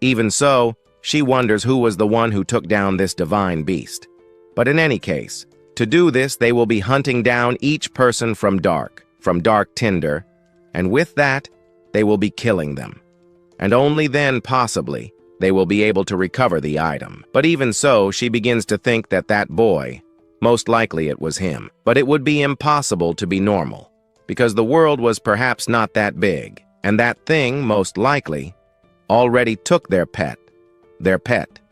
Even so, she wonders who was the one who took down this divine beast. But in any case, to do this they will be hunting down each person from dark tinder, and with that, they will be killing them. And only then, possibly, they will be able to recover the item. But even so, she begins to think that that boy, most likely it was him. But it would be impossible to be normal, because the world was perhaps not that big, and that thing, most likely, already took their pet,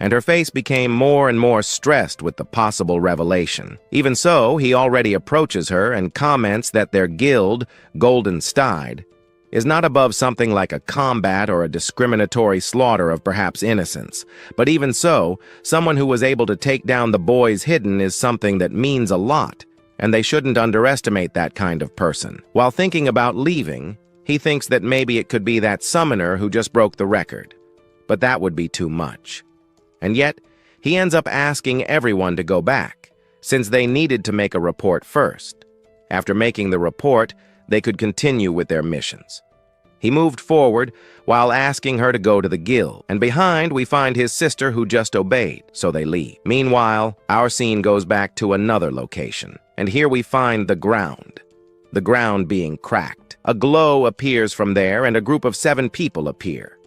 and her face became more and more stressed with the possible revelation. Even so, he already approaches her and comments that their guild, Golden Steed, is not above something like a combat or a discriminatory slaughter of perhaps innocents. But even so, someone who was able to take down the boys hidden is something that means a lot, and they shouldn't underestimate that kind of person. While thinking about leaving, he thinks that maybe it could be that summoner who just broke the record. But that would be too much. And yet, he ends up asking everyone to go back, since they needed to make a report first. After making the report, they could continue with their missions. He moved forward while asking her to go to the guild, and behind we find his sister who just obeyed, so they leave. Meanwhile, our scene goes back to another location, and here we find the ground being cracked. A glow appears from there, and a group of 7 people appear.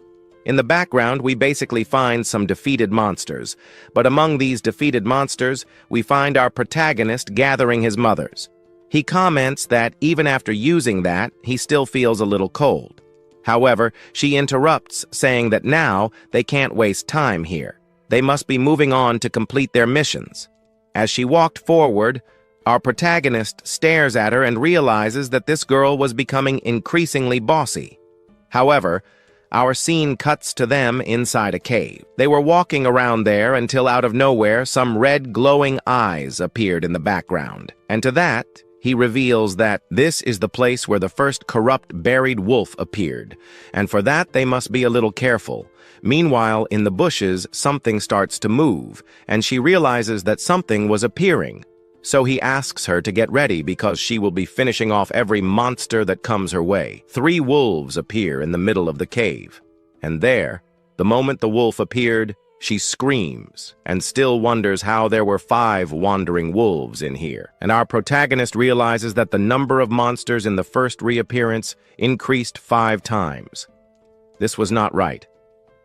In the background, we basically find some defeated monsters, but among these defeated monsters, we find our protagonist gathering his mothers. He comments that even after using that, he still feels a little cold. However, she interrupts, saying that now they can't waste time here. They must be moving on to complete their missions. As she walked forward, our protagonist stares at her and realizes that this girl was becoming increasingly bossy. However, our scene cuts to them inside a cave. They were walking around there until out of nowhere some red glowing eyes appeared in the background. And to that, he reveals that this is the place where the first corrupt buried wolf appeared, and for that they must be a little careful. Meanwhile, in the bushes, something starts to move, and she realizes that something was appearing. So he asks her to get ready because she will be finishing off every monster that comes her way. 3 wolves appear in the middle of the cave, and there, the moment the wolf appeared, she screams and still wonders how there were 5 wandering wolves in here. And our protagonist realizes that the number of monsters in the first reappearance increased 5 times. This was not right.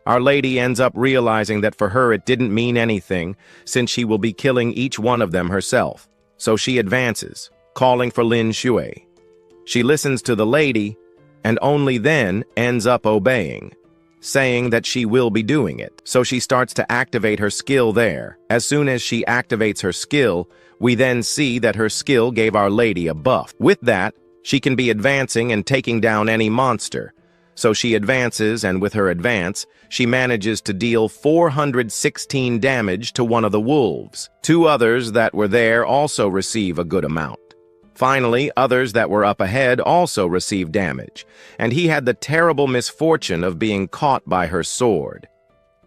Our lady ends up realizing that for her it didn't mean anything, since she will be killing each one of them herself. So she advances, calling for Lin Shui. She listens to the lady, and only then ends up obeying, saying that she will be doing it. So she starts to activate her skill there. As soon as she activates her skill, we then see that her skill gave our lady a buff. With that, she can be advancing and taking down any monster. So she advances, and with her advance, she manages to deal 416 damage to one of the wolves. 2 others that were there also receive a good amount. Finally, others that were up ahead also received damage, and he had the terrible misfortune of being caught by her sword.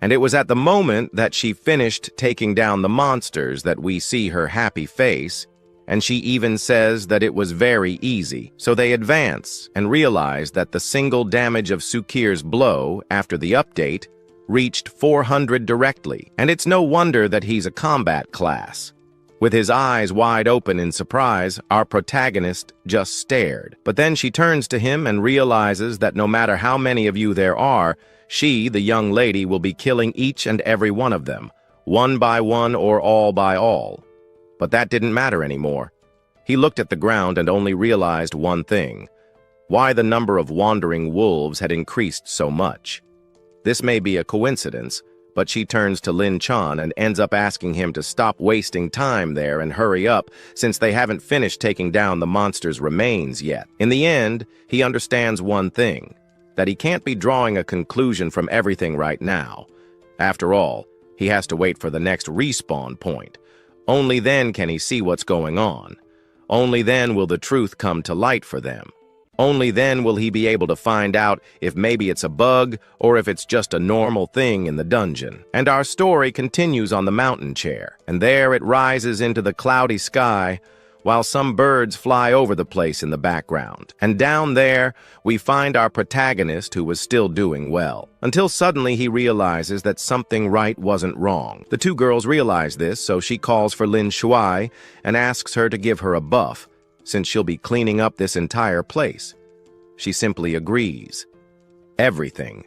And it was at the moment that she finished taking down the monsters that we see her happy face, and she even says that it was very easy. So they advance and realize that the single damage of Sukir's blow after the update reached 400 directly, and it's no wonder that he's a combat class. With his eyes wide open in surprise, our protagonist just stared. But then she turns to him and realizes that no matter how many of you there are, she, the young lady, will be killing each and every one of them, one by one or all by all. But that didn't matter anymore. He looked at the ground and only realized one thing: why the number of wandering wolves had increased so much. This may be a coincidence, but she turns to Lin Chan and ends up asking him to stop wasting time there and hurry up, since they haven't finished taking down the monster's remains yet. In the end, he understands one thing: that he can't be drawing a conclusion from everything right now. After all, he has to wait for the next respawn point. Only then can he see what's going on. Only then will the truth come to light for them. Only then will he be able to find out if maybe it's a bug or if it's just a normal thing in the dungeon. And our story continues on the mountain chair, and there it rises into the cloudy sky, while some birds fly over the place in the background. And down there, we find our protagonist who was still doing well, until suddenly he realizes that something right wasn't wrong. The two girls realize this, so she calls for Lin Shuai and asks her to give her a buff, since she'll be cleaning up this entire place. She simply agrees. Everything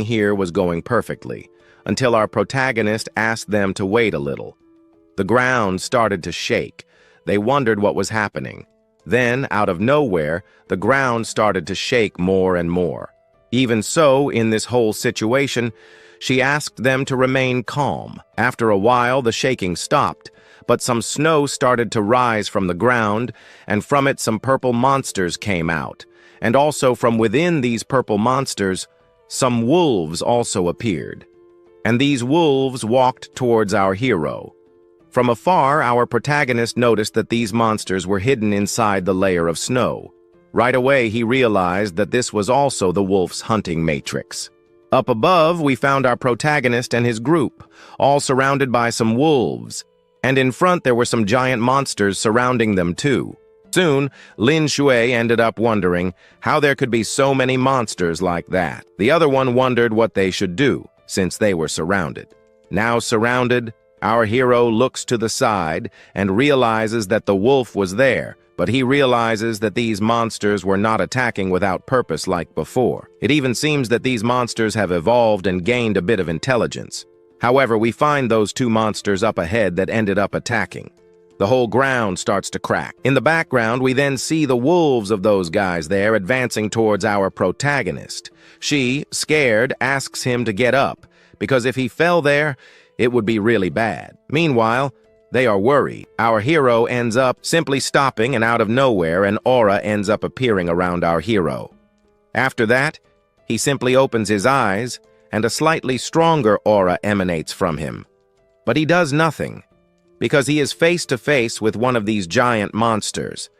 here was going perfectly, until our protagonist asked them to wait a little. The ground started to shake. They wondered what was happening. Then, out of nowhere, the ground started to shake more and more. Even so, in this whole situation, she asked them to remain calm. After a while, the shaking stopped, but some snow started to rise from the ground, and from it some purple monsters came out. And also from within these purple monsters, some wolves also appeared. And these wolves walked towards our hero. From afar, our protagonist noticed that these monsters were hidden inside the layer of snow. Right away, he realized that this was also the wolf's hunting matrix. Up above, we found our protagonist and his group, all surrounded by some wolves. And in front, there were some giant monsters surrounding them too. Soon, Lin Shuai ended up wondering how there could be so many monsters like that. The other one wondered what they should do, since they were surrounded. Now surrounded, our hero looks to the side and realizes that the wolf was there, but he realizes that these monsters were not attacking without purpose like before. It even seems that these monsters have evolved and gained a bit of intelligence. However, we find those two monsters up ahead that ended up attacking. The whole ground starts to crack. In the background, we then see the wolves of those guys there advancing towards our protagonist. She, scared, asks him to get up, because if he fell there, it would be really bad. Meanwhile, they are worried. Our hero ends up simply stopping, and out of nowhere, an aura ends up appearing around our hero. After that, he simply opens his eyes, and a slightly stronger aura emanates from him. But he does nothing, because he is face to face with one of these giant monsters.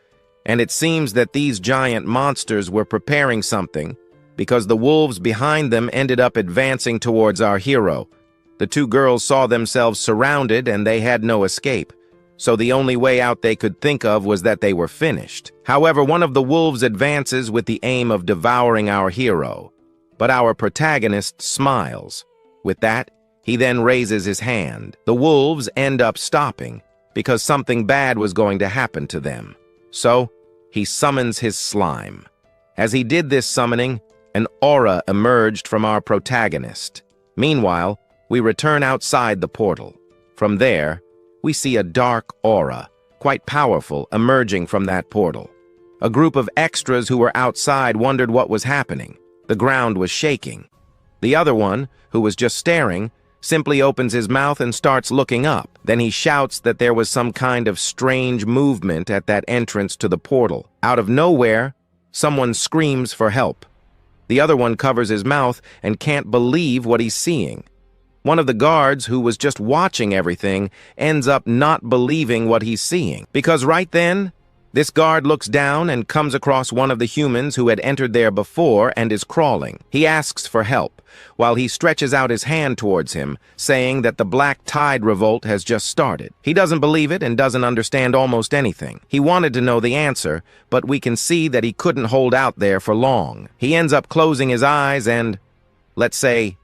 And it seems that these giant monsters were preparing something, because the wolves behind them ended up advancing towards our hero. The two girls saw themselves surrounded and they had no escape, so the only way out they could think of was that they were finished. However, one of the wolves advances with the aim of devouring our hero, but our protagonist smiles. With that, he then raises his hand. The wolves end up stopping because something bad was going to happen to them. So, he summons his slime. As he did this summoning, an aura emerged from our protagonist. Meanwhile, we return outside the portal. From there, we see a dark aura, quite powerful, emerging from that portal. A group of extras who were outside wondered what was happening. The ground was shaking. The other one, who was just staring, simply opens his mouth and starts looking up. Then he shouts that there was some kind of strange movement at that entrance to the portal. Out of nowhere, someone screams for help. The other one covers his mouth and can't believe what he's seeing. One of the guards, who was just watching everything, ends up not believing what he's seeing. Because right then, this guard looks down and comes across one of the humans who had entered there before and is crawling. He asks for help, while he stretches out his hand towards him, saying that the Black Tide Revolt has just started. He doesn't believe it and doesn't understand almost anything. He wanted to know the answer, but we can see that he couldn't hold out there for long. He ends up closing his eyes and, let's say,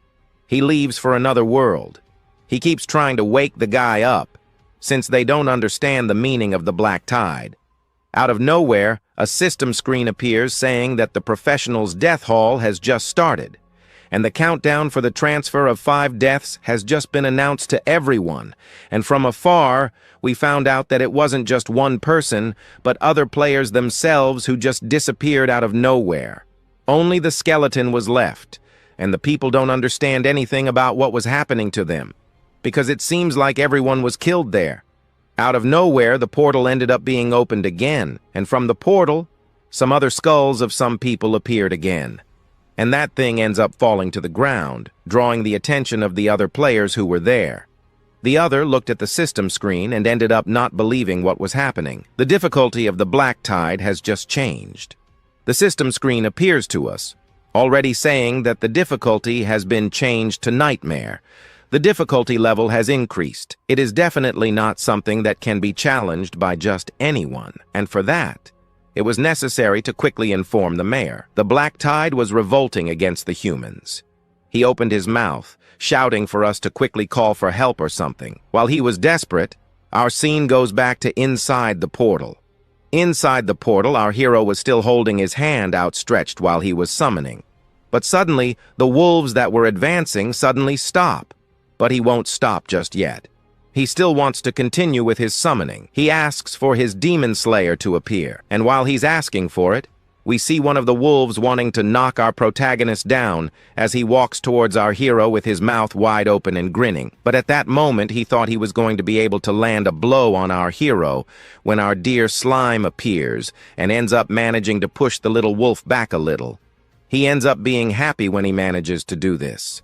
he leaves for another world. He keeps trying to wake the guy up, since they don't understand the meaning of the Black Tide. Out of nowhere, a system screen appears saying that the professional's death hall has just started, and the countdown for the transfer of 5 deaths has just been announced to everyone. And from afar, we found out that it wasn't just one person, but other players themselves who just disappeared out of nowhere. Only the skeleton was left, and the people don't understand anything about what was happening to them, because it seems like everyone was killed there. Out of nowhere, the portal ended up being opened again, and from the portal, some other skulls of some people appeared again. And that thing ends up falling to the ground, drawing the attention of the other players who were there. The other looked at the system screen and ended up not believing what was happening. The difficulty of the Black Tide has just changed. The system screen appears to us, already saying that the difficulty has been changed to Nightmare. The difficulty level has increased. It is definitely not something that can be challenged by just anyone, and for that, it was necessary to quickly inform the mayor. The Black Tide was revolting against the humans. He opened his mouth, shouting for us to quickly call for help or something. While he was desperate, our scene goes back to inside the portal. Inside the portal, our hero was still holding his hand outstretched while he was summoning. But suddenly, the wolves that were advancing suddenly stop. But he won't stop just yet. He still wants to continue with his summoning. He asks for his demon slayer to appear, and while he's asking for it, we see one of the wolves wanting to knock our protagonist down as he walks towards our hero with his mouth wide open and grinning. But at that moment, he thought he was going to be able to land a blow on our hero when our dear slime appears and ends up managing to push the little wolf back a little. He ends up being happy when he manages to do this.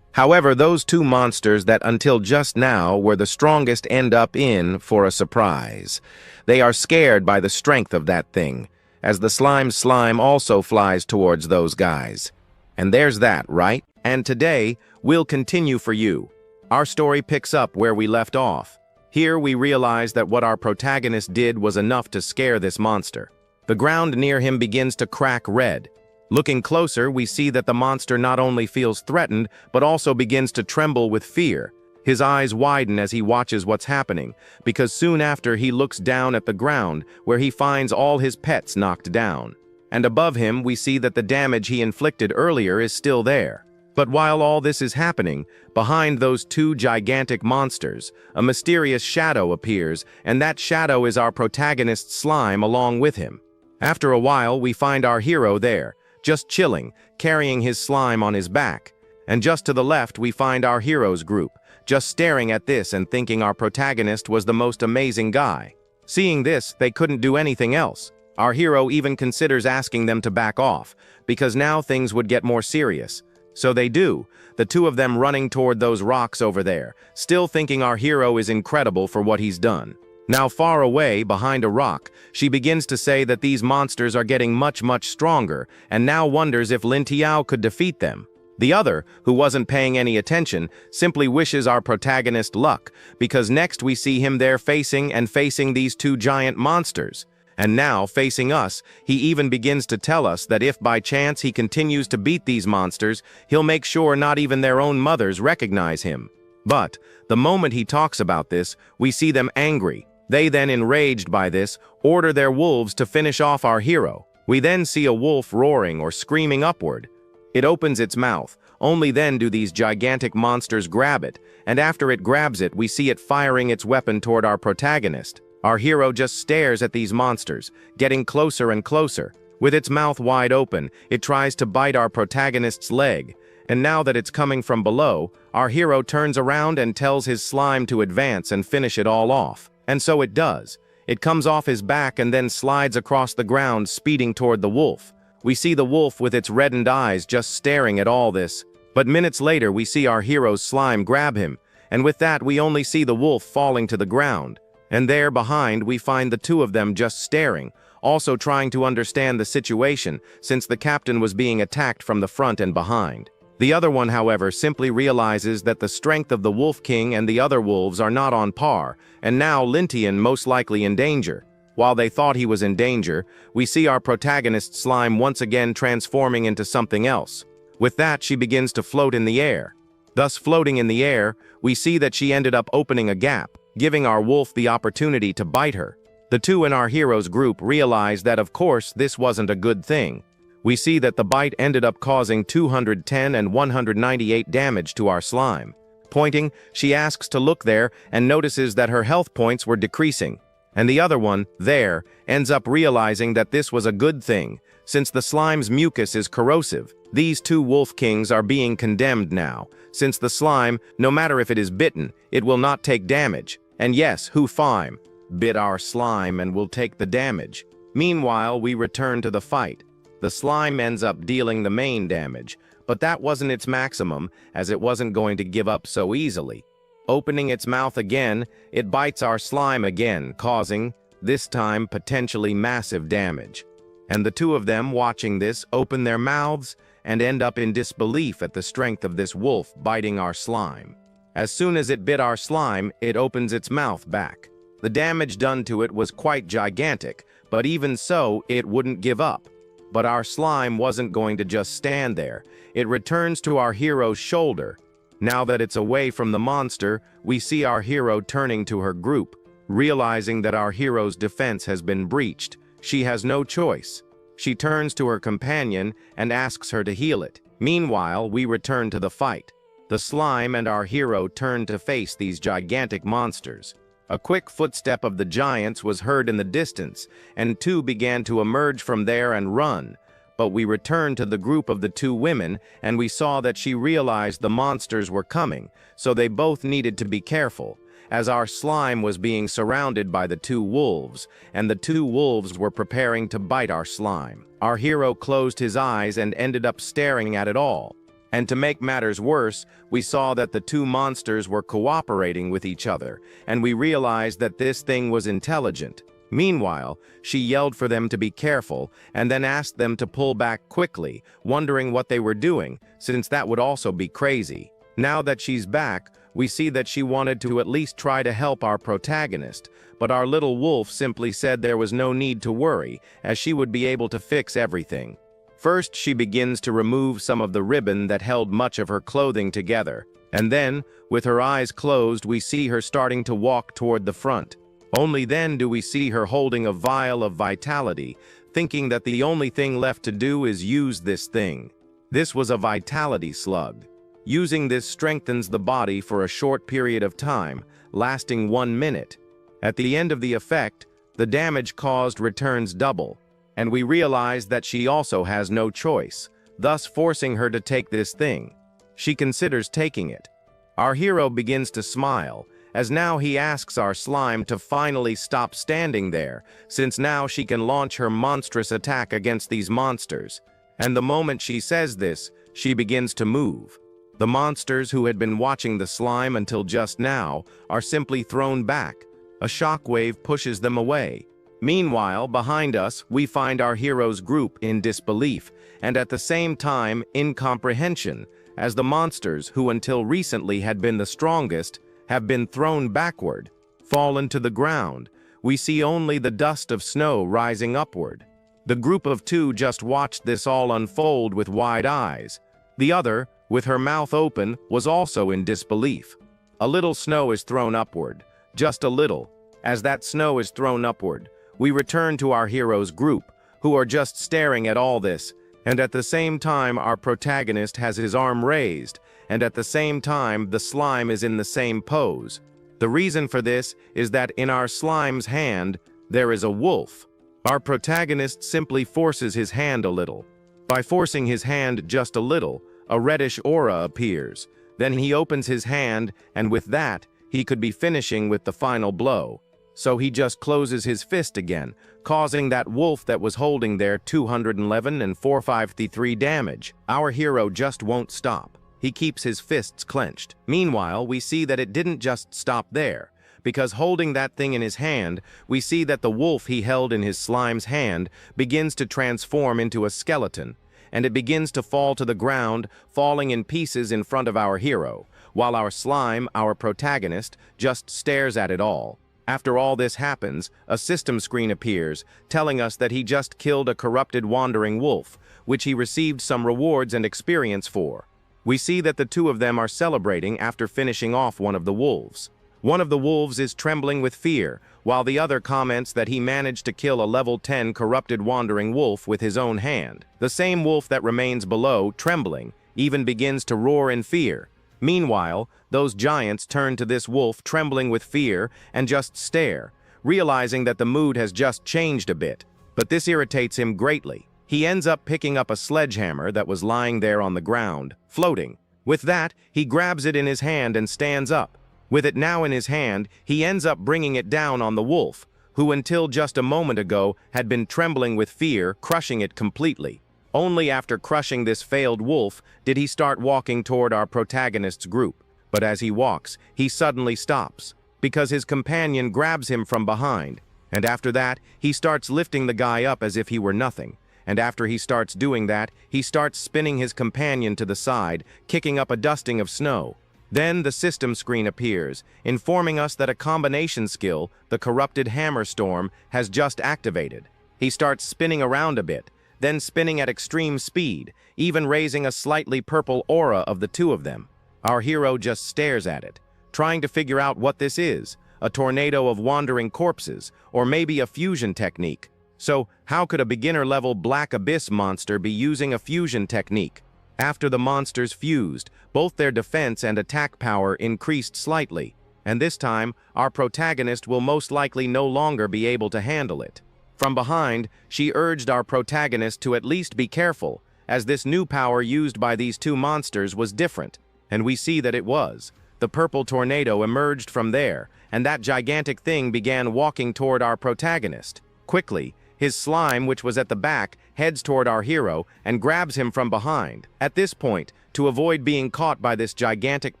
However, those two monsters that until just now were the strongest end up in for a surprise. They are scared by the strength of that thing, as the slime also flies towards those guys. And there's that, right? And today, we'll continue for you. Our story picks up where we left off. Here we realize that what our protagonist did was enough to scare this monster. The ground near him begins to crack red. Looking closer, we see that the monster not only feels threatened, but also begins to tremble with fear. His eyes widen as he watches what's happening, because soon after he looks down at the ground, where he finds all his pets knocked down. And above him, we see that the damage he inflicted earlier is still there. But while all this is happening, behind those two gigantic monsters, a mysterious shadow appears, and that shadow is our protagonist's slime along with him. After a while, we find our hero there, just chilling, carrying his slime on his back. And just to the left, we find our hero's group, just staring at this and thinking our protagonist was the most amazing guy. Seeing this, they couldn't do anything else. Our hero even considers asking them to back off, because now things would get more serious. So they do, the two of them running toward those rocks over there, still thinking our hero is incredible for what he's done. Now far away, behind a rock, she begins to say that these monsters are getting much stronger, and now wonders if Lin Tianhao could defeat them. The other, who wasn't paying any attention, simply wishes our protagonist luck, because next we see him there facing these two giant monsters. And now, facing us, he even begins to tell us that if by chance he continues to beat these monsters, he'll make sure not even their own mothers recognize him. But, the moment he talks about this, we see them angry. They then, enraged by this, order their wolves to finish off our hero. We then see a wolf roaring or screaming upward. It opens its mouth. Only then do these gigantic monsters grab it, and after it grabs it, we see it firing its weapon toward our protagonist. Our hero just stares at these monsters, getting closer and closer. With its mouth wide open, it tries to bite our protagonist's leg. And now that it's coming from below, our hero turns around and tells his slime to advance and finish it all off. And so it does. It comes off his back and then slides across the ground, speeding toward the wolf. We see the wolf with its reddened eyes just staring at all this. But minutes later, we see our hero's slime grab him, and with that we only see the wolf falling to the ground. And there behind, we find the two of them just staring, also trying to understand the situation, since the captain was being attacked from the front and behind. The other one, however, simply realizes that the strength of the Wolf King and the other wolves are not on par, and now Lin Tian most likely in danger. While they thought he was in danger, we see our protagonist's slime once again transforming into something else. With that, she begins to float in the air. Thus, floating in the air, we see that she ended up opening a gap, giving our wolf the opportunity to bite her. The two in our hero's group realize that, of course, this wasn't a good thing. We see that the bite ended up causing 210 and 198 damage to our slime. Pointing, she asks to look there and notices that her health points were decreasing. And the other one, there, ends up realizing that this was a good thing, since the slime's mucus is corrosive. These two wolf kings are being condemned now, since the slime, no matter if it is bitten, it will not take damage. And yes, who fime? Bit our slime and will take the damage. Meanwhile, we return to the fight. The slime ends up dealing the main damage, but that wasn't its maximum, as it wasn't going to give up so easily. Opening its mouth again, it bites our slime again, causing, this time, potentially massive damage. And the two of them, watching this, open their mouths and end up in disbelief at the strength of this wolf biting our slime. As soon as it bit our slime, it opens its mouth back. The damage done to it was quite gigantic, but even so, it wouldn't give up. But our slime wasn't going to just stand there. It returns to our hero's shoulder. Now that it's away from the monster, we see our hero turning to her group. Realizing that our hero's defense has been breached, she has no choice. She turns to her companion and asks her to heal it. Meanwhile, we return to the fight. The slime and our hero turn to face these gigantic monsters. A quick footstep of the giants was heard in the distance, and two began to emerge from there and run. But we returned to the group of the two women, and we saw that she realized the monsters were coming, so they both needed to be careful, as our slime was being surrounded by the two wolves, and the two wolves were preparing to bite our slime. Our hero closed his eyes and ended up staring at it all. And to make matters worse, we saw that the two monsters were cooperating with each other, and we realized that this thing was intelligent. Meanwhile, she yelled for them to be careful, and then asked them to pull back quickly, wondering what they were doing, since that would also be crazy. Now that she's back, we see that she wanted to at least try to help our protagonist, but our little wolf simply said there was no need to worry, as she would be able to fix everything. First, she begins to remove some of the ribbon that held much of her clothing together, and then, with her eyes closed, we see her starting to walk toward the front. Only then do we see her holding a vial of vitality, thinking that the only thing left to do is use this thing. This was a vitality slug. Using this strengthens the body for a short period of time, lasting 1 minute. At the end of the effect, the damage caused returns double, and we realize that she also has no choice, thus forcing her to take this thing. She considers taking it. Our hero begins to smile, as now he asks our slime to finally stop standing there, since now she can launch her monstrous attack against these monsters. And the moment she says this, she begins to move. The monsters who had been watching the slime until just now are simply thrown back. A shockwave pushes them away. Meanwhile, behind us, we find our hero's group in disbelief, and at the same time, incomprehension, as the monsters, who until recently had been the strongest, have been thrown backward, fallen to the ground. We see only the dust of snow rising upward. The group of two just watched this all unfold with wide eyes. The other, with her mouth open, was also in disbelief. A little snow is thrown upward, just a little. As that snow is thrown upward, we return to our hero's group, who are just staring at all this, and at the same time our protagonist has his arm raised, and at the same time the slime is in the same pose. The reason for this is that in our slime's hand, there is a wolf. Our protagonist simply forces his hand a little. By forcing his hand just a little, a reddish aura appears. Then he opens his hand, and with that, he could be finishing with the final blow. So he just closes his fist again, causing that wolf that was holding there 211 and 453 damage. Our hero just won't stop. He keeps his fists clenched. Meanwhile, we see that it didn't just stop there, because holding that thing in his hand, we see that the wolf he held in his slime's hand begins to transform into a skeleton, and it begins to fall to the ground, falling in pieces in front of our hero, while our slime, our protagonist, just stares at it all. After all this happens, a system screen appears, telling us that he just killed a corrupted wandering wolf, which he received some rewards and experience for. We see that the two of them are celebrating after finishing off one of the wolves. One of the wolves is trembling with fear, while the other comments that he managed to kill a level 10 corrupted wandering wolf with his own hand. The same wolf that remains below, trembling, even begins to roar in fear. Meanwhile, those giants turn to this wolf trembling with fear and just stare, realizing that the mood has just changed a bit. But this irritates him greatly. He ends up picking up a sledgehammer that was lying there on the ground, floating. With that, he grabs it in his hand and stands up. With it now in his hand, he ends up bringing it down on the wolf, who until just a moment ago had been trembling with fear, crushing it completely. Only after crushing this failed wolf did he start walking toward our protagonist's group. But as he walks, he suddenly stops, because his companion grabs him from behind, and after that, he starts lifting the guy up as if he were nothing. And after he starts doing that, he starts spinning his companion to the side, kicking up a dusting of snow. Then the system screen appears, informing us that a combination skill, the Corrupted Hammer Storm, has just activated. He starts spinning around a bit, then spinning at extreme speed, even raising a slightly purple aura of the two of them. Our hero just stares at it, trying to figure out what this is, a tornado of wandering corpses, or maybe a fusion technique. So, how could a beginner-level Black Abyss monster be using a fusion technique? After the monsters fused, both their defense and attack power increased slightly, and this time, our protagonist will most likely no longer be able to handle it. From behind, she urged our protagonist to at least be careful, as this new power used by these two monsters was different, and we see that it was. The purple tornado emerged from there, and that gigantic thing began walking toward our protagonist. Quickly, his slime, which was at the back, heads toward our hero and grabs him from behind. At this point, to avoid being caught by this gigantic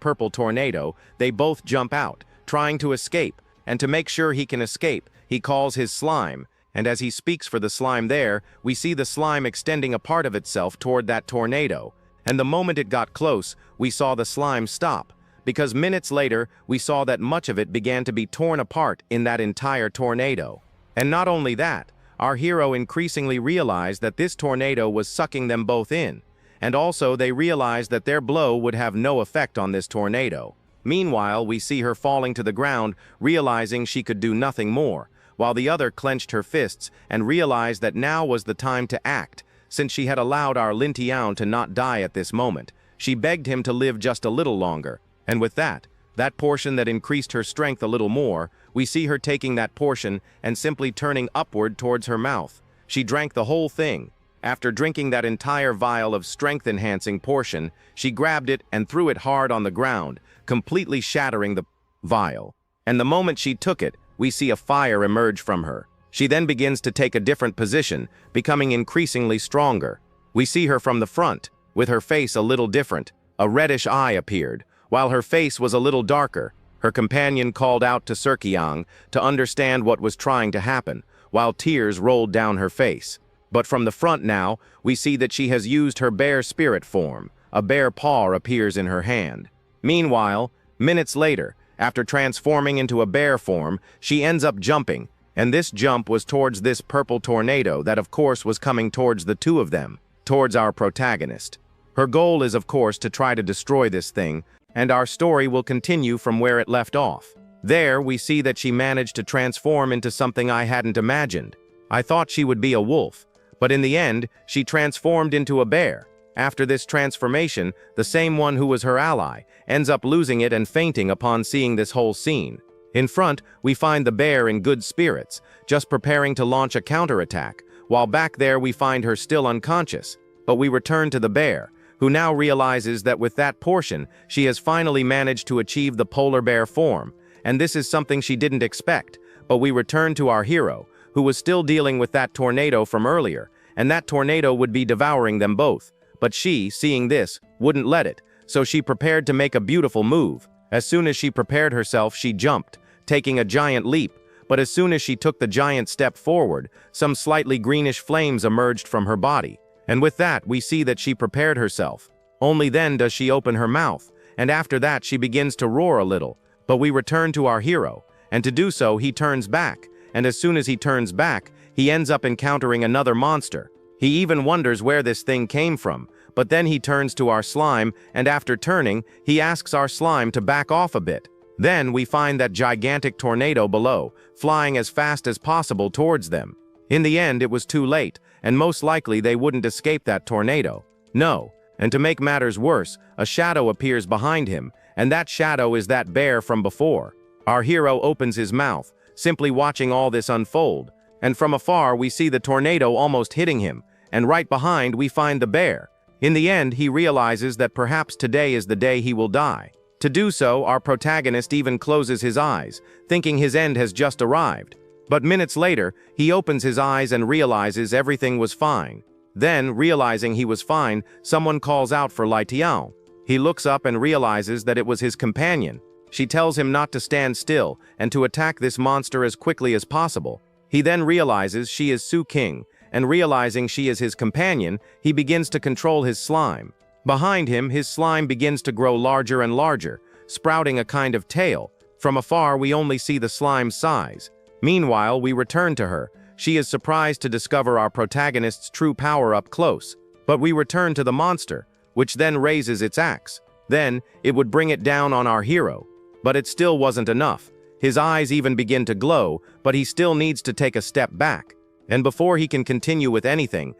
purple tornado, they both jump out, trying to escape, and to make sure he can escape, he calls his slime, and as he speaks for the slime there, we see the slime extending a part of itself toward that tornado, and the moment it got close, we saw the slime stop, because minutes later, we saw that much of it began to be torn apart in that entire tornado. And not only that, our hero increasingly realized that this tornado was sucking them both in, and also they realized that their blow would have no effect on this tornado. Meanwhile, we see her falling to the ground, realizing she could do nothing more, while the other clenched her fists and realized that now was the time to act, since she had allowed our Lin Tianhao to not die at this moment. She begged him to live just a little longer, and with that portion that increased her strength a little more, we see her taking that portion and simply turning upward towards her mouth. She drank the whole thing. After drinking that entire vial of strength-enhancing portion, she grabbed it and threw it hard on the ground, completely shattering the vial. And the moment she took it, we see a fire emerge from her. She then begins to take a different position, becoming increasingly stronger. We see her from the front, with her face a little different. A reddish eye appeared, while her face was a little darker. Her companion called out to Serkiang to understand what was trying to happen, while tears rolled down her face. But from the front now, we see that she has used her bear spirit form. A bear paw appears in her hand. Meanwhile, minutes later, after transforming into a bear form, she ends up jumping, and this jump was towards this purple tornado that of course was coming towards the two of them, towards our protagonist. Her goal is of course to try to destroy this thing, and our story will continue from where it left off. There, we see that she managed to transform into something I hadn't imagined. I thought she would be a wolf, but in the end, she transformed into a bear. After this transformation, the same one who was her ally ends up losing it and fainting upon seeing this whole scene. In front, we find the bear in good spirits, just preparing to launch a counterattack, while back there we find her still unconscious. But we return to the bear, who now realizes that with that portion, she has finally managed to achieve the polar bear form, and this is something she didn't expect. But we return to our hero, who was still dealing with that tornado from earlier, and that tornado would be devouring them both. But she, seeing this, wouldn't let it, so she prepared to make a beautiful move. As soon as she prepared herself, she jumped, taking a giant leap, but as soon as she took the giant step forward, some slightly greenish flames emerged from her body. And with that, we see that she prepared herself. Only then does she open her mouth, and after that she begins to roar a little. But we return to our hero, and to do so he turns back, and as soon as he turns back, he ends up encountering another monster. He even wonders where this thing came from, but then he turns to our slime, and after turning, he asks our slime to back off a bit. Then we find that gigantic tornado below, flying as fast as possible towards them. In the end, it was too late, and most likely they wouldn't escape that tornado. No, and to make matters worse, a shadow appears behind him, and that shadow is that bear from before. Our hero opens his mouth, simply watching all this unfold, and from afar we see the tornado almost hitting him, and right behind we find the bear. In the end, he realizes that perhaps today is the day he will die. To do so, our protagonist even closes his eyes, thinking his end has just arrived. But minutes later, he opens his eyes and realizes everything was fine. Then, realizing he was fine, someone calls out for Lin Tianhao. He looks up and realizes that it was his companion. She tells him not to stand still and to attack this monster as quickly as possible. He then realizes she is Su King, and realizing she is his companion, he begins to control his slime. Behind him, his slime begins to grow larger and larger, sprouting a kind of tail. From afar, we only see the slime's size. Meanwhile, we return to her. She is surprised to discover our protagonist's true power up close. But we return to the monster, which then raises its axe. Then, it would bring it down on our hero. But it still wasn't enough. His eyes even begin to glow, but he still needs to take a step back. And before he can continue with anything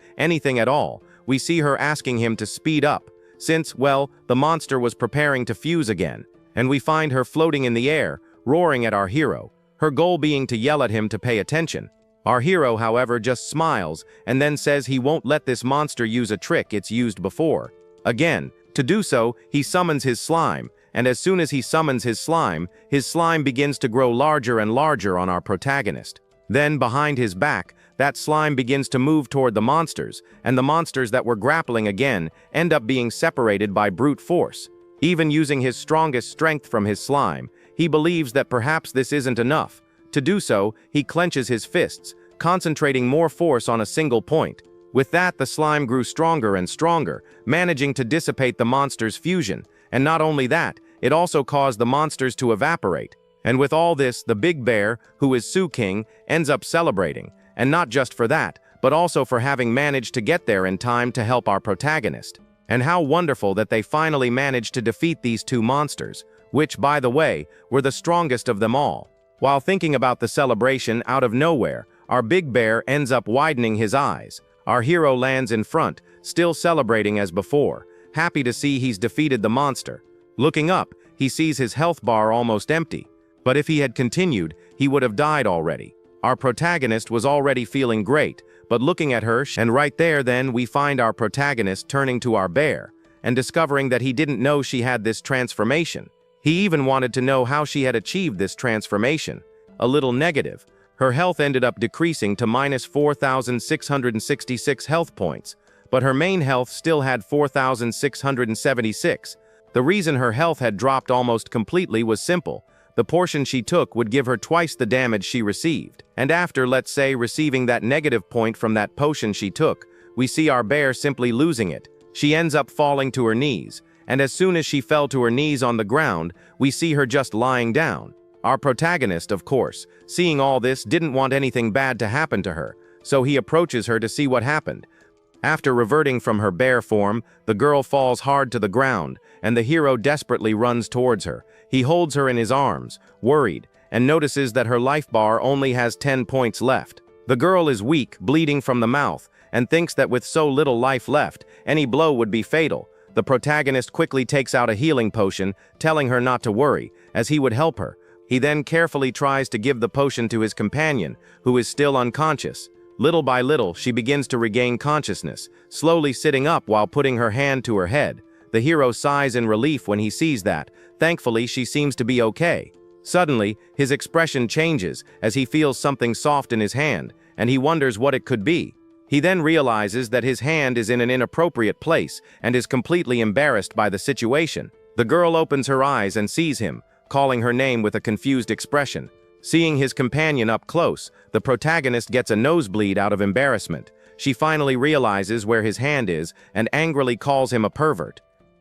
at all, we see her asking him to speed up, since, well, the monster was preparing to fuse again. And we find her floating in the air, roaring at our hero, her goal being to yell at him to pay attention. Our hero, however, just smiles and then says he won't let this monster use a trick it's used before. Again, to do so, he summons his slime, and as soon as he summons his slime begins to grow larger and larger on our protagonist. Then, behind his back, that slime begins to move toward the monsters, and the monsters that were grappling again end up being separated by brute force. Even using his strongest strength from his slime, he believes that perhaps this isn't enough. To do so, he clenches his fists, concentrating more force on a single point. With that, the slime grew stronger and stronger, managing to dissipate the monster's fusion. And not only that, it also caused the monsters to evaporate. And with all this, the big bear, who is Su King, ends up celebrating. And not just for that, but also for having managed to get there in time to help our protagonist. And how wonderful that they finally managed to defeat these two monsters, which, by the way, were the strongest of them all. While thinking about the celebration, out of nowhere, our big bear ends up widening his eyes. Our hero lands in front, still celebrating as before, happy to see he's defeated the monster. Looking up, he sees his health bar almost empty. But if he had continued, he would have died already. Our protagonist was already feeling great, but looking at her, and right there then we find our protagonist turning to our bear, and discovering that he didn't know she had this transformation. He even wanted to know how she had achieved this transformation. A little negative. Her health ended up decreasing to minus 4,666 health points, but her main health still had 4,676. The reason her health had dropped almost completely was simple. The portion she took would give her twice the damage she received. And after, let's say, receiving that negative point from that potion she took, we see our bear simply losing it. She ends up falling to her knees, and as soon as she fell to her knees on the ground, we see her just lying down. Our protagonist, of course, seeing all this, didn't want anything bad to happen to her, so he approaches her to see what happened. After reverting from her bear form, the girl falls hard to the ground, and the hero desperately runs towards her. He holds her in his arms, worried, and notices that her life bar only has 10 points left. The girl is weak, bleeding from the mouth, and thinks that with so little life left, any blow would be fatal. The protagonist quickly takes out a healing potion, telling her not to worry, as he would help her. He then carefully tries to give the potion to his companion, who is still unconscious. Little by little, she begins to regain consciousness, slowly sitting up while putting her hand to her head. The hero sighs in relief when he sees that. Thankfully, she seems to be okay. Suddenly, his expression changes as he feels something soft in his hand, and he wonders what it could be. He then realizes that his hand is in an inappropriate place and is completely embarrassed by the situation. The girl opens her eyes and sees him, calling her name with a confused expression. Seeing his companion up close, the protagonist gets a nosebleed out of embarrassment. She finally realizes where his hand is and angrily calls him a pervert.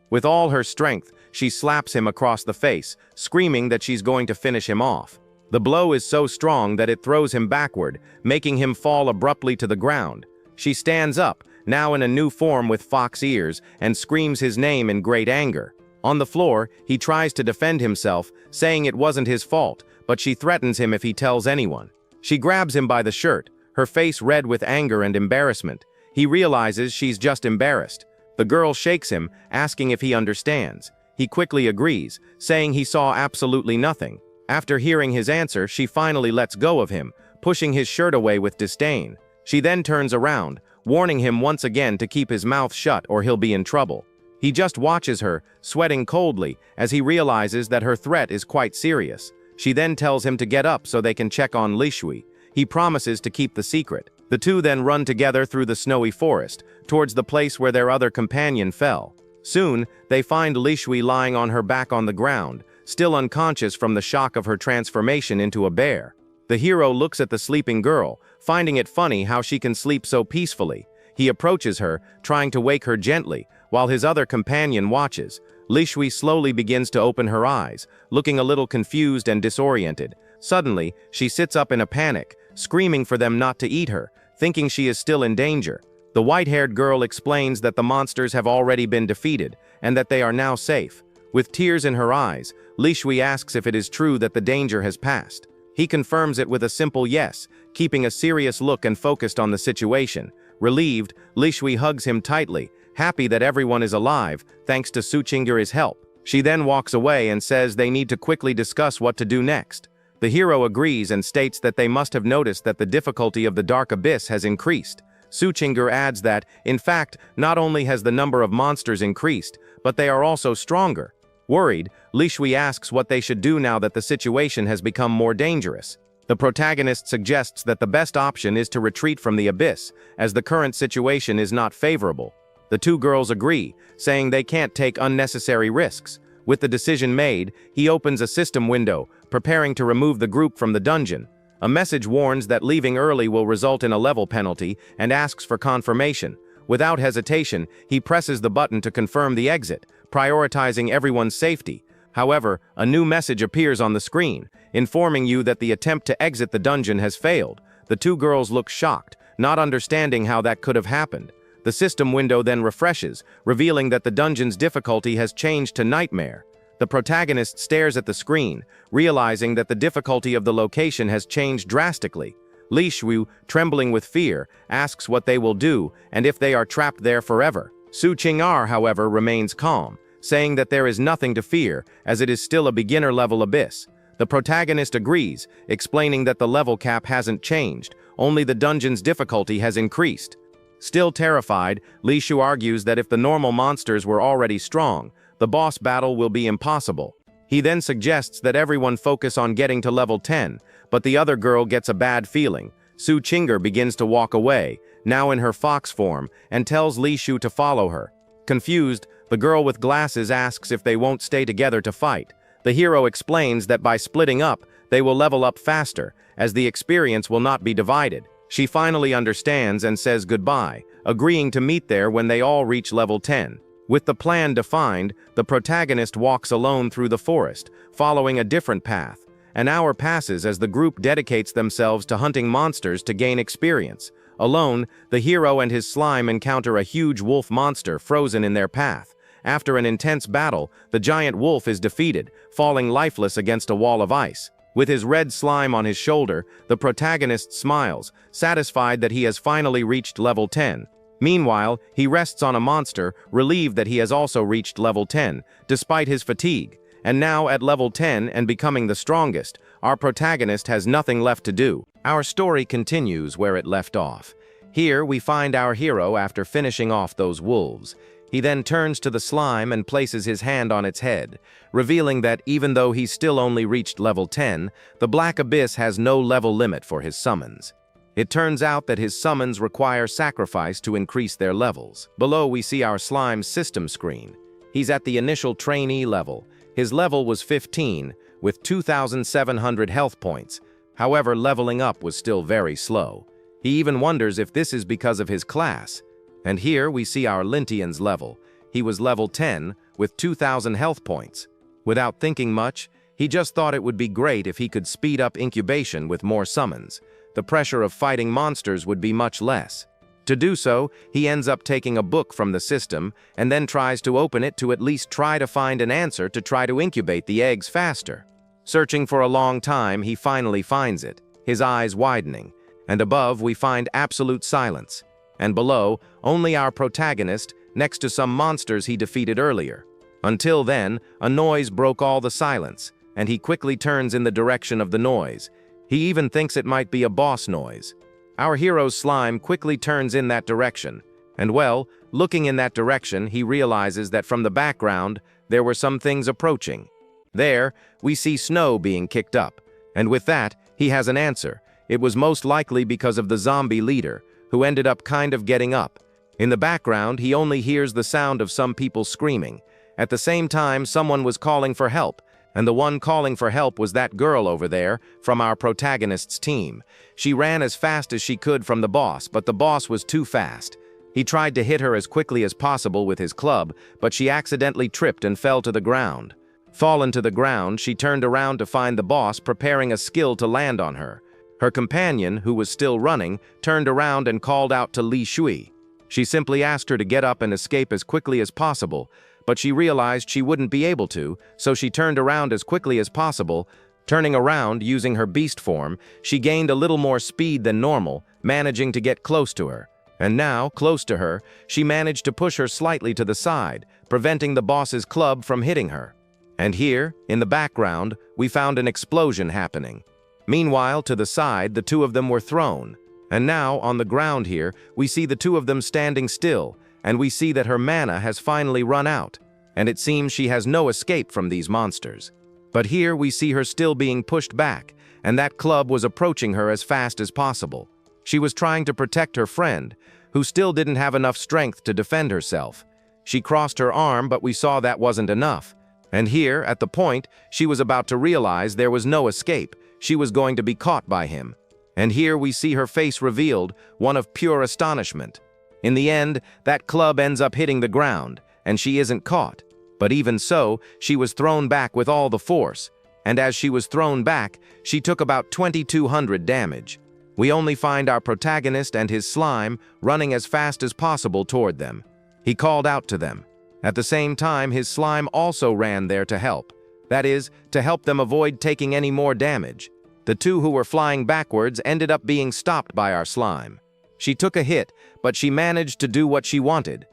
With all her strength, she slaps him across the face, screaming that she's going to finish him off. The blow is so strong that it throws him backward, making him fall abruptly to the ground. She stands up, now in a new form with fox ears, and screams his name in great anger. On the floor, he tries to defend himself, saying it wasn't his fault, but she threatens him if he tells anyone. She grabs him by the shirt, her face red with anger and embarrassment. He realizes she's just embarrassed. The girl shakes him, asking if he understands. He quickly agrees, saying he saw absolutely nothing. After hearing his answer, she finally lets go of him, pushing his shirt away with disdain. She then turns around, warning him once again to keep his mouth shut or he'll be in trouble. He just watches her, sweating coldly, as he realizes that her threat is quite serious. She then tells him to get up so they can check on Li Shui. He promises to keep the secret. The two then run together through the snowy forest, towards the place where their other companion fell. Soon, they find Li Shui lying on her back on the ground, still unconscious from the shock of her transformation into a bear. The hero looks at the sleeping girl, finding it funny how she can sleep so peacefully. He approaches her, trying to wake her gently, While his other companion watches, Li Shui slowly begins to open her eyes, looking a little confused and disoriented. Suddenly, she sits up in a panic, screaming for them not to eat her, thinking she is still in danger. The white-haired girl explains that the monsters have already been defeated, and that they are now safe. With tears in her eyes, Li Shui asks if it is true that the danger has passed. He confirms it with a simple yes, keeping a serious look and focused on the situation. Relieved, Li Shui hugs him tightly, happy that everyone is alive, thanks to Su Qingger's help. She then walks away and says they need to quickly discuss what to do next. The hero agrees and states that they must have noticed that the difficulty of the Dark Abyss has increased. Su Qingger adds that, in fact, not only has the number of monsters increased, but they are also stronger. Worried, Li Shui asks what they should do now that the situation has become more dangerous. The protagonist suggests that the best option is to retreat from the abyss, as the current situation is not favorable. The two girls agree, saying they can't take unnecessary risks. With the decision made, he opens a system window, preparing to remove the group from the dungeon. A message warns that leaving early will result in a level penalty and asks for confirmation. Without hesitation, he presses the button to confirm the exit, prioritizing everyone's safety. However, a new message appears on the screen, informing you that the attempt to exit the dungeon has failed. The two girls look shocked, not understanding how that could have happened. The system window then refreshes, revealing that the dungeon's difficulty has changed to Nightmare. The protagonist stares at the screen, realizing that the difficulty of the location has changed drastically. Li Shui, trembling with fear, asks what they will do and if they are trapped there forever. Su Qingger, however, remains calm, saying that there is nothing to fear, as it is still a beginner-level abyss. The protagonist agrees, explaining that the level cap hasn't changed, only the dungeon's difficulty has increased. Still terrified, Li Shui argues that if the normal monsters were already strong, the boss battle will be impossible. He then suggests that everyone focus on getting to level 10, but the other girl gets a bad feeling. Su Qingger begins to walk away, now in her fox form, and tells Li Shui to follow her. Confused, the girl with glasses asks if they won't stay together to fight. The hero explains that by splitting up, they will level up faster, as the experience will not be divided. She finally understands and says goodbye, agreeing to meet there when they all reach level 10. With the plan defined, the protagonist walks alone through the forest, following a different path. An hour passes as the group dedicates themselves to hunting monsters to gain experience. Alone, the hero and his slime encounter a huge wolf monster frozen in their path. After an intense battle, the giant wolf is defeated, falling lifeless against a wall of ice. With his red slime on his shoulder, the protagonist smiles, satisfied that he has finally reached level 10. Meanwhile, he rests on a monster, relieved that he has also reached level 10, despite his fatigue. And now, at level 10 and becoming the strongest, our protagonist has nothing left to do. Our story continues where it left off. Here, we find our hero after finishing off those wolves. He then turns to the slime and places his hand on its head, revealing that even though he's still only reached level 10, the Black Abyss has no level limit for his summons. It turns out that his summons require sacrifice to increase their levels. Below, we see our slime's system screen. He's at the initial trainee level. His level was 15, with 2,700 health points. However, leveling up was still very slow. He even wonders if this is because of his class. And here we see our Lin Tianhao's level. He was level 10, with 2,000 health points. Without thinking much, he just thought it would be great if he could speed up incubation with more summons. The pressure of fighting monsters would be much less. To do so, he ends up taking a book from the system and then tries to open it to at least try to find an answer to try to incubate the eggs faster. Searching for a long time, he finally finds it, his eyes widening. And above, we find absolute silence. And below, only our protagonist, next to some monsters he defeated earlier. Until then, a noise broke all the silence, and he quickly turns in the direction of the noise. He even thinks it might be a boss noise. Our hero's slime quickly turns in that direction, and well, looking in that direction, he realizes that from the background, there were some things approaching. There, we see snow being kicked up, and with that, he has an answer. It was most likely because of the zombie leader, who ended up kind of getting up. In the background, he only hears the sound of some people screaming. At the same time, someone was calling for help, and the one calling for help was that girl over there, from our protagonist's team. She ran as fast as she could from the boss, but the boss was too fast. He tried to hit her as quickly as possible with his club, but she accidentally tripped and fell to the ground. Fallen to the ground, she turned around to find the boss preparing a skill to land on her. Her companion, who was still running, turned around and called out to Li Shui. She simply asked her to get up and escape as quickly as possible, but she realized she wouldn't be able to, so she turned around as quickly as possible. Turning around using her beast form, she gained a little more speed than normal, managing to get close to her. And now, close to her, she managed to push her slightly to the side, preventing the boss's club from hitting her. And here, in the background, we found an explosion happening. Meanwhile, to the side, the two of them were thrown. And now, on the ground here, we see the two of them standing still, and we see that her mana has finally run out, and it seems she has no escape from these monsters. But here we see her still being pushed back, and that club was approaching her as fast as possible. She was trying to protect her friend, who still didn't have enough strength to defend herself. She crossed her arm, but we saw that wasn't enough. And here, at the point, she was about to realize there was no escape. She was going to be caught by him. And here we see her face revealed, one of pure astonishment. In the end, that club ends up hitting the ground, and she isn't caught. But even so, she was thrown back with all the force, and as she was thrown back, she took about 2,200 damage. We only find our protagonist and his slime running as fast as possible toward them. He called out to them. At the same time, his slime also ran there to help. That is, to help them avoid taking any more damage. The two who were flying backwards ended up being stopped by our slime. She took a hit, but she managed to do what she wanted.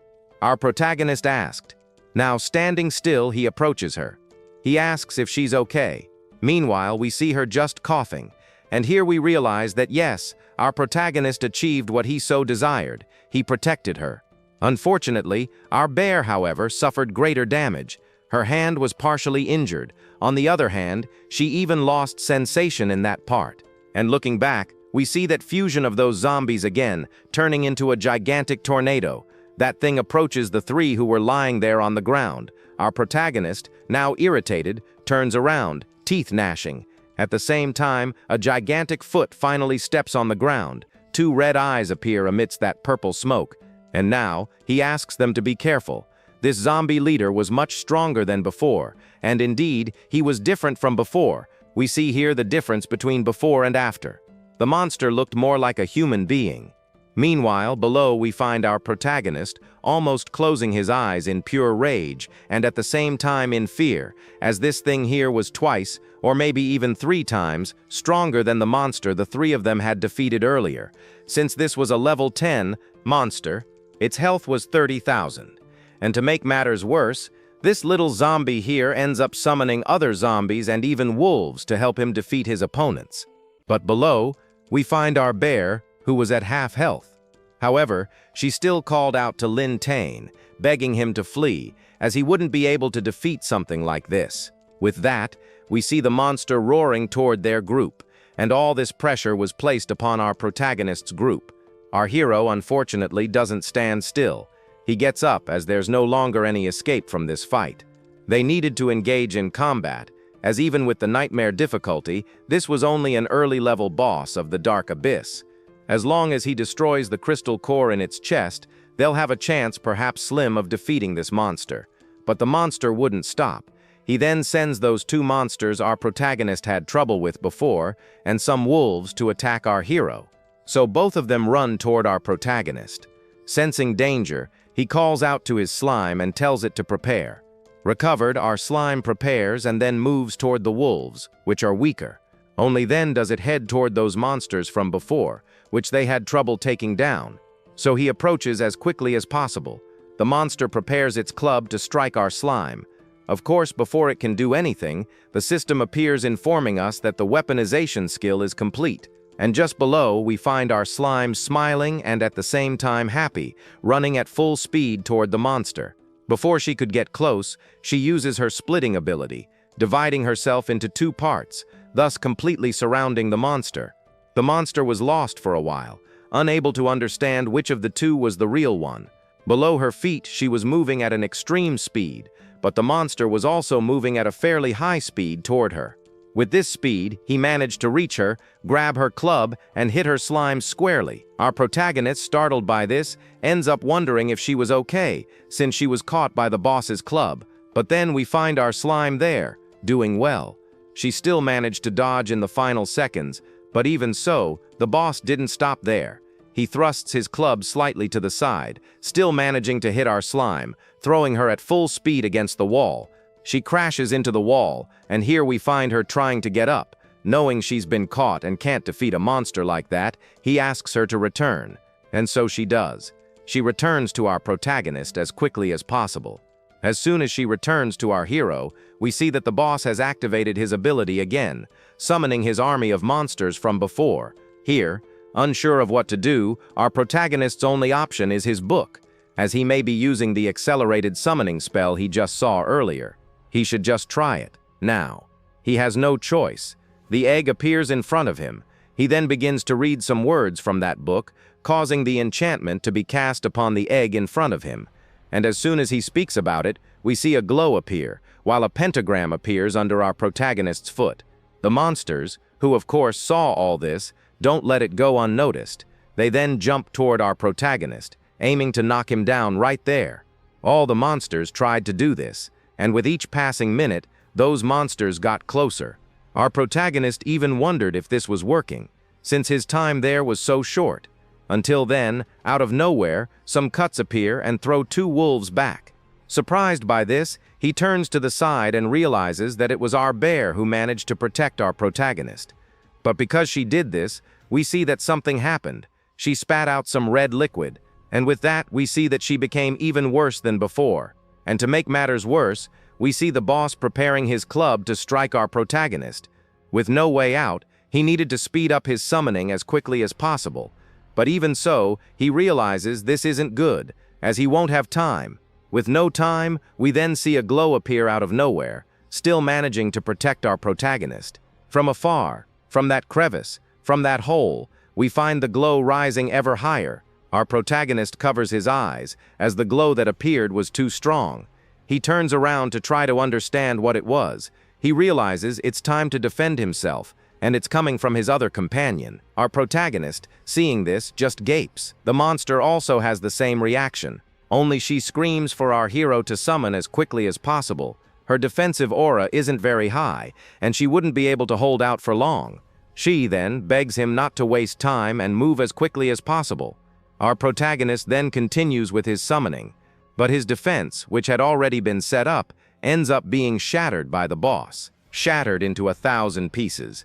Our protagonist asked. Now, standing still, he approaches her. He asks if she's okay. Meanwhile, we see her just coughing. And here we realize that yes, our protagonist achieved what he so desired. He protected her. Unfortunately, our bear, however, suffered greater damage. Her hand was partially injured. On the other hand, she even lost sensation in that part. And looking back, we see that fusion of those zombies again, turning into a gigantic tornado. That thing approaches the three who were lying there on the ground. Our protagonist, now irritated, turns around, teeth gnashing. At the same time, a gigantic foot finally steps on the ground. Two red eyes appear amidst that purple smoke. And now, he asks them to be careful. This zombie leader was much stronger than before, and indeed, he was different from before. We see here the difference between before and after. The monster looked more like a human being. Meanwhile, below we find our protagonist, almost closing his eyes in pure rage, and at the same time in fear, as this thing here was twice, or maybe even 3 times, stronger than the monster the three of them had defeated earlier. Since this was a level 10 monster, its health was 30,000. And to make matters worse, this little zombie here ends up summoning other zombies and even wolves to help him defeat his opponents. But below, we find our bear, who was at half health. However, she still called out to Lin Tianhao, begging him to flee, as he wouldn't be able to defeat something like this. With that, we see the monster roaring toward their group, and all this pressure was placed upon our protagonist's group. Our hero, unfortunately, doesn't stand still. He gets up as there's no longer any escape from this fight. They needed to engage in combat, as even with the nightmare difficulty, this was only an early-level boss of the Dark Abyss. As long as he destroys the crystal core in its chest, they'll have a chance, perhaps slim, of defeating this monster. But the monster wouldn't stop. He then sends those 2 monsters our protagonist had trouble with before, and some wolves to attack our hero. So both of them run toward our protagonist. Sensing danger, he calls out to his slime and tells it to prepare. Recovered, our slime prepares and then moves toward the wolves, which are weaker. Only then does it head toward those monsters from before, which they had trouble taking down. So he approaches as quickly as possible. The monster prepares its club to strike our slime. Of course, before it can do anything, the system appears informing us that the weaponization skill is complete. And just below, we find our slime smiling and at the same time happy, running at full speed toward the monster. Before she could get close, she uses her splitting ability, dividing herself into 2 parts, thus completely surrounding the monster. The monster was lost for a while, unable to understand which of the 2 was the real one. Below her feet, she was moving at an extreme speed, but the monster was also moving at a fairly high speed toward her. With this speed, he managed to reach her, grab her club, and hit her slime squarely. Our protagonist, startled by this, ends up wondering if she was okay, since she was caught by the boss's club. But then we find our slime there, doing well. She still managed to dodge in the final seconds, but even so, the boss didn't stop there. He thrusts his club slightly to the side, still managing to hit our slime, throwing her at full speed against the wall. She crashes into the wall, and here we find her trying to get up. Knowing she's been caught and can't defeat a monster like that, he asks her to return. And so she does. She returns to our protagonist as quickly as possible. As soon as she returns to our hero, we see that the boss has activated his ability again, summoning his army of monsters from before. Here, unsure of what to do, our protagonist's only option is his book, as he may be using the accelerated summoning spell he just saw earlier. He should just try it, now. He has no choice. The egg appears in front of him. He then begins to read some words from that book, causing the enchantment to be cast upon the egg in front of him. And as soon as he speaks about it, we see a glow appear, while a pentagram appears under our protagonist's foot. The monsters, who of course saw all this, don't let it go unnoticed. They then jump toward our protagonist, aiming to knock him down right there. All the monsters tried to do this, and with each passing minute, those monsters got closer. Our protagonist even wondered if this was working, since his time there was so short. Until then, out of nowhere, some cuts appear and throw two wolves back. Surprised by this, he turns to the side and realizes that it was our bear who managed to protect our protagonist. But because she did this, we see that something happened. She spat out some red liquid, and with that we see that she became even worse than before. And to make matters worse, we see the boss preparing his club to strike our protagonist. With no way out, he needed to speed up his summoning as quickly as possible. But even so, he realizes this isn't good, as he won't have time. With no time, we then see a glow appear out of nowhere, still managing to protect our protagonist. From afar, from that crevice, from that hole, we find the glow rising ever higher. Our protagonist covers his eyes, as the glow that appeared was too strong. He turns around to try to understand what it was. He realizes it's time to defend himself, and it's coming from his other companion. Our protagonist, seeing this, just gapes. The monster also has the same reaction, only she screams for our hero to summon as quickly as possible. Her defensive aura isn't very high, and she wouldn't be able to hold out for long. She, then, begs him not to waste time and move as quickly as possible. Our protagonist then continues with his summoning, but his defense, which had already been set up, ends up being shattered by the boss, shattered into 1,000 pieces.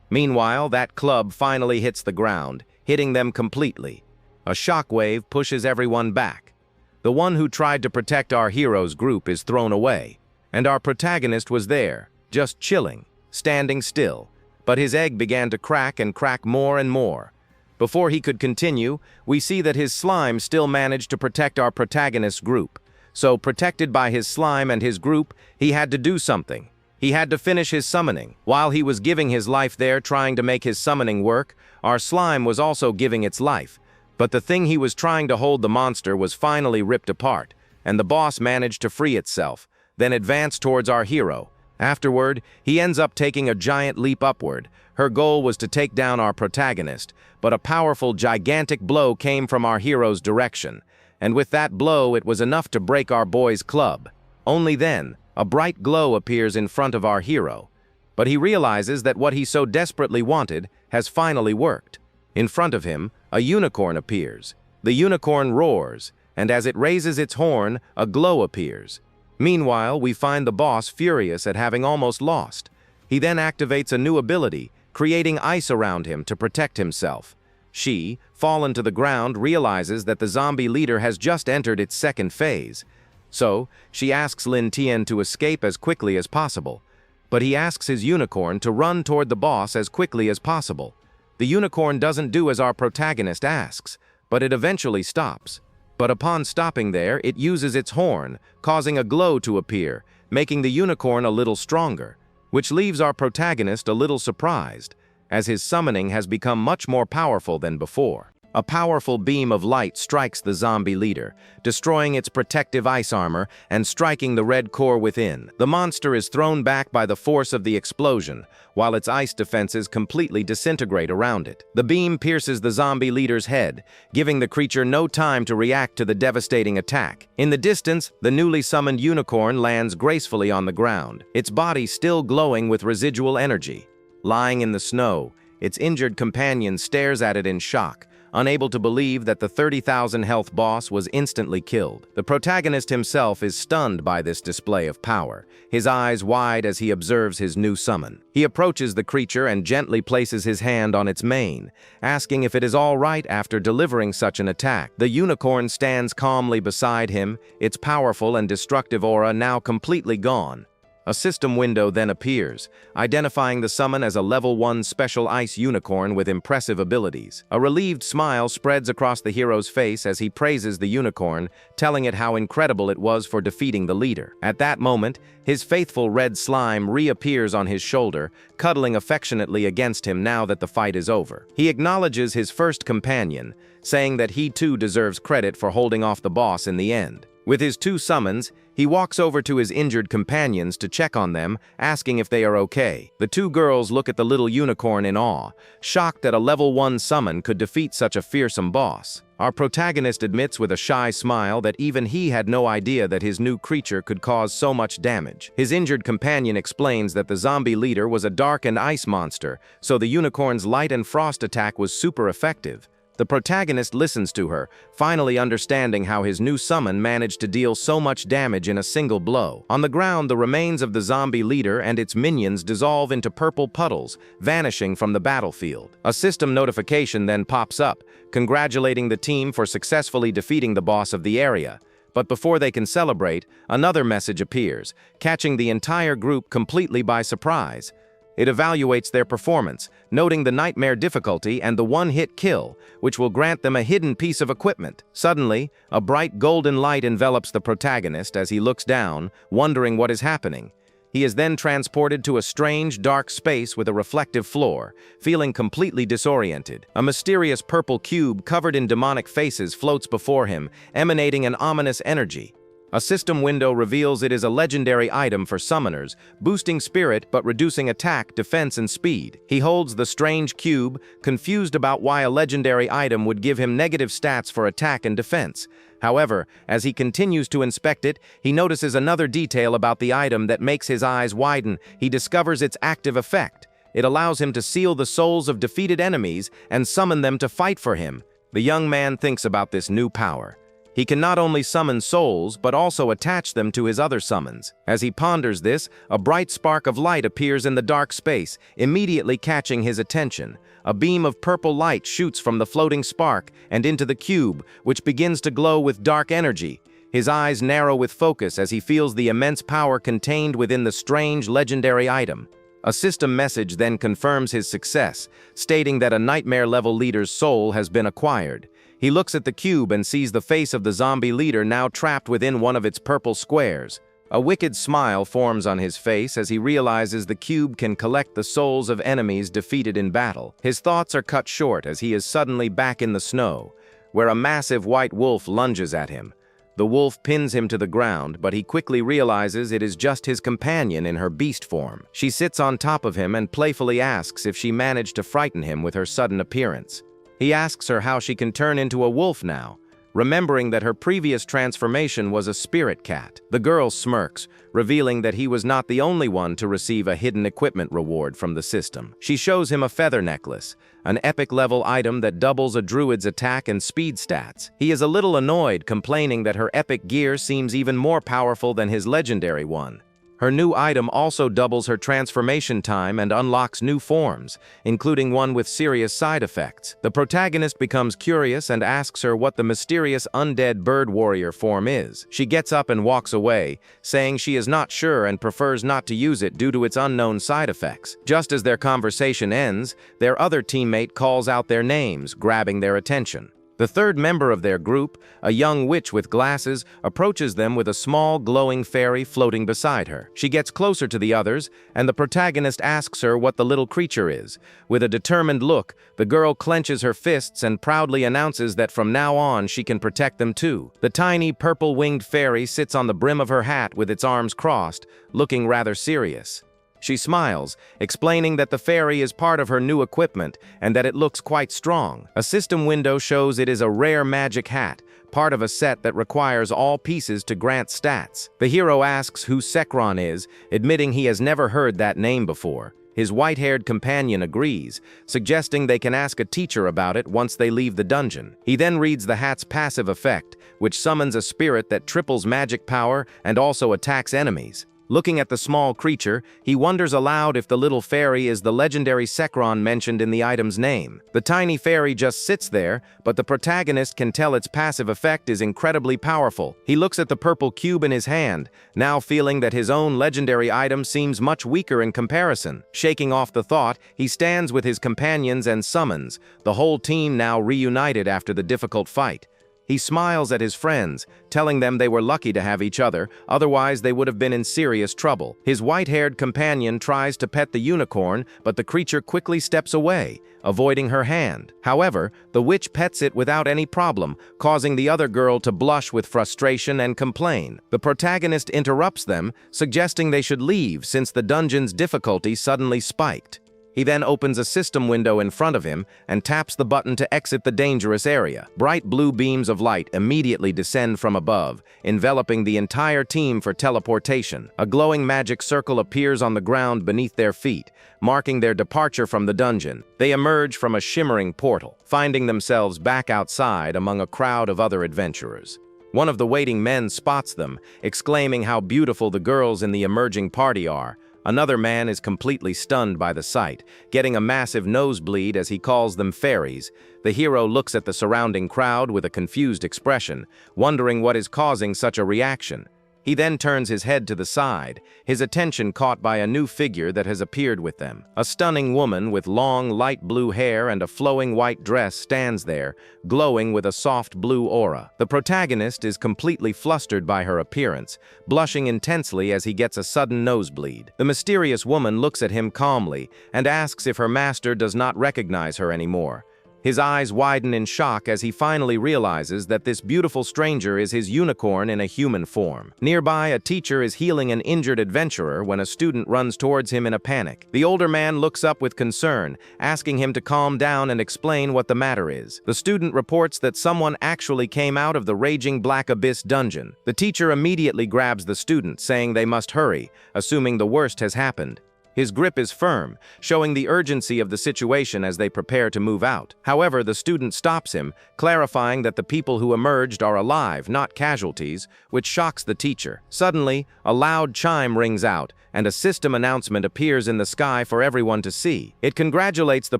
Meanwhile, that club finally hits the ground, hitting them completely. A shockwave pushes everyone back. The one who tried to protect our hero's group is thrown away, and our protagonist was there, just chilling, standing still, but his egg began to crack and crack more and more. Before he could continue, we see that his slime still managed to protect our protagonist's group. So, protected by his slime and his group, he had to do something. He had to finish his summoning. While he was giving his life there trying to make his summoning work, our slime was also giving its life. But the thing he was trying to hold the monster was finally ripped apart, and the boss managed to free itself, then advance towards our hero. Afterward, he ends up taking a giant leap upward. Her goal was to take down our protagonist, but a powerful, gigantic blow came from our hero's direction. And with that blow, it was enough to break our boy's club. Only then, a bright glow appears in front of our hero. But he realizes that what he so desperately wanted has finally worked. In front of him, a unicorn appears. The unicorn roars, and as it raises its horn, a glow appears. Meanwhile, we find the boss furious at having almost lost. He then activates a new ability, creating ice around him to protect himself. She, fallen to the ground, realizes that the zombie leader has just entered its second phase. So, she asks Lin Tianhao to escape as quickly as possible. But he asks his unicorn to run toward the boss as quickly as possible. The unicorn doesn't do as our protagonist asks, but it eventually stops. But upon stopping there, it uses its horn, causing a glow to appear, making the unicorn a little stronger, which leaves our protagonist a little surprised, as his summoning has become much more powerful than before. A powerful beam of light strikes the zombie leader, destroying its protective ice armor and striking the red core within. The monster is thrown back by the force of the explosion, while its ice defenses completely disintegrate around it. The beam pierces the zombie leader's head, giving the creature no time to react to the devastating attack. In the distance, the newly summoned unicorn lands gracefully on the ground, its body still glowing with residual energy. Lying in the snow, its injured companion stares at it in shock, unable to believe that the 30,000 health boss was instantly killed. The protagonist himself is stunned by this display of power, his eyes wide as he observes his new summon. He approaches the creature and gently places his hand on its mane, asking if it is all right after delivering such an attack. The unicorn stands calmly beside him, its powerful and destructive aura now completely gone. A system window then appears, identifying the summon as a level 1 special ice unicorn with impressive abilities. A relieved smile spreads across the hero's face as he praises the unicorn, telling it how incredible it was for defeating the leader. At that moment, his faithful red slime reappears on his shoulder, cuddling affectionately against him now that the fight is over. He acknowledges his first companion, saying that he too deserves credit for holding off the boss in the end. With his 2 summons, he walks over to his injured companions to check on them, asking if they are okay. The 2 girls look at the little unicorn in awe, shocked that a level 1 summon could defeat such a fearsome boss. Our protagonist admits with a shy smile that even he had no idea that his new creature could cause so much damage. His injured companion explains that the zombie leader was a dark and ice monster, so the unicorn's light and frost attack was super effective. The protagonist listens to her, finally understanding how his new summon managed to deal so much damage in a single blow. On the ground, the remains of the zombie leader and its minions dissolve into purple puddles, vanishing from the battlefield. A system notification then pops up, congratulating the team for successfully defeating the boss of the area. But before they can celebrate, another message appears, catching the entire group completely by surprise. It evaluates their performance, noting the nightmare difficulty and the one-hit kill, which will grant them a hidden piece of equipment. Suddenly, a bright golden light envelops the protagonist as he looks down, wondering what is happening. He is then transported to a strange, dark space with a reflective floor, feeling completely disoriented. A mysterious purple cube covered in demonic faces floats before him, emanating an ominous energy. A system window reveals it is a legendary item for summoners, boosting spirit but reducing attack, defense, and speed. He holds the strange cube, confused about why a legendary item would give him negative stats for attack and defense. However, as he continues to inspect it, he notices another detail about the item that makes his eyes widen. He discovers its active effect. It allows him to seal the souls of defeated enemies and summon them to fight for him. The young man thinks about this new power. He can not only summon souls, but also attach them to his other summons. As he ponders this, a bright spark of light appears in the dark space, immediately catching his attention. A beam of purple light shoots from the floating spark and into the cube, which begins to glow with dark energy. His eyes narrow with focus as he feels the immense power contained within the strange, legendary item. A system message then confirms his success, stating that a nightmare-level leader's soul has been acquired. He looks at the cube and sees the face of the zombie leader now trapped within one of its purple squares. A wicked smile forms on his face as he realizes the cube can collect the souls of enemies defeated in battle. His thoughts are cut short as he is suddenly back in the snow, where a massive white wolf lunges at him. The wolf pins him to the ground, but he quickly realizes it is just his companion in her beast form. She sits on top of him and playfully asks if she managed to frighten him with her sudden appearance. He asks her how she can turn into a wolf now, remembering that her previous transformation was a spirit cat. The girl smirks, revealing that he was not the only one to receive a hidden equipment reward from the system. She shows him a feather necklace, an epic-level item that doubles a druid's attack and speed stats. He is a little annoyed, complaining that her epic gear seems even more powerful than his legendary one. Her new item also doubles her transformation time and unlocks new forms, including one with serious side effects. The protagonist becomes curious and asks her what the mysterious undead bird warrior form is. She gets up and walks away, saying she is not sure and prefers not to use it due to its unknown side effects. Just as their conversation ends, their other teammate calls out their names, grabbing their attention. The third member of their group, a young witch with glasses, approaches them with a small, glowing fairy floating beside her. She gets closer to the others, and the protagonist asks her what the little creature is. With a determined look, the girl clenches her fists and proudly announces that from now on she can protect them too. The tiny, purple-winged fairy sits on the brim of her hat with its arms crossed, looking rather serious. She smiles, explaining that the fairy is part of her new equipment and that it looks quite strong. A system window shows it is a rare magic hat, part of a set that requires all pieces to grant stats. The hero asks who Sekron is, admitting he has never heard that name before. His white-haired companion agrees, suggesting they can ask a teacher about it once they leave the dungeon. He then reads the hat's passive effect, which summons a spirit that triples magic power and also attacks enemies. Looking at the small creature, he wonders aloud if the little fairy is the legendary Sekron mentioned in the item's name. The tiny fairy just sits there, but the protagonist can tell its passive effect is incredibly powerful. He looks at the purple cube in his hand, now feeling that his own legendary item seems much weaker in comparison. Shaking off the thought, he stands with his companions and summons, the whole team now reunited after the difficult fight. He smiles at his friends, telling them they were lucky to have each other, otherwise they would have been in serious trouble. His white-haired companion tries to pet the unicorn, but the creature quickly steps away, avoiding her hand. However, the witch pets it without any problem, causing the other girl to blush with frustration and complain. The protagonist interrupts them, suggesting they should leave since the dungeon's difficulty suddenly spiked. He then opens a system window in front of him and taps the button to exit the dangerous area. Bright blue beams of light immediately descend from above, enveloping the entire team for teleportation. A glowing magic circle appears on the ground beneath their feet, marking their departure from the dungeon. They emerge from a shimmering portal, finding themselves back outside among a crowd of other adventurers. One of the waiting men spots them, exclaiming how beautiful the girls in the emerging party are. Another man is completely stunned by the sight, getting a massive nosebleed as he calls them fairies. The hero looks at the surrounding crowd with a confused expression, wondering what is causing such a reaction. He then turns his head to the side, his attention caught by a new figure that has appeared with them. A stunning woman with long, light blue hair and a flowing white dress stands there, glowing with a soft blue aura. The protagonist is completely flustered by her appearance, blushing intensely as he gets a sudden nosebleed. The mysterious woman looks at him calmly and asks if her master does not recognize her anymore. His eyes widen in shock as he finally realizes that this beautiful stranger is his unicorn in a human form. Nearby, a teacher is healing an injured adventurer when a student runs towards him in a panic. The older man looks up with concern, asking him to calm down and explain what the matter is. The student reports that someone actually came out of the raging Black Abyss dungeon. The teacher immediately grabs the student, saying they must hurry, assuming the worst has happened. His grip is firm, showing the urgency of the situation as they prepare to move out. However, the student stops him, clarifying that the people who emerged are alive, not casualties, which shocks the teacher. Suddenly, a loud chime rings out, and a system announcement appears in the sky for everyone to see. It congratulates the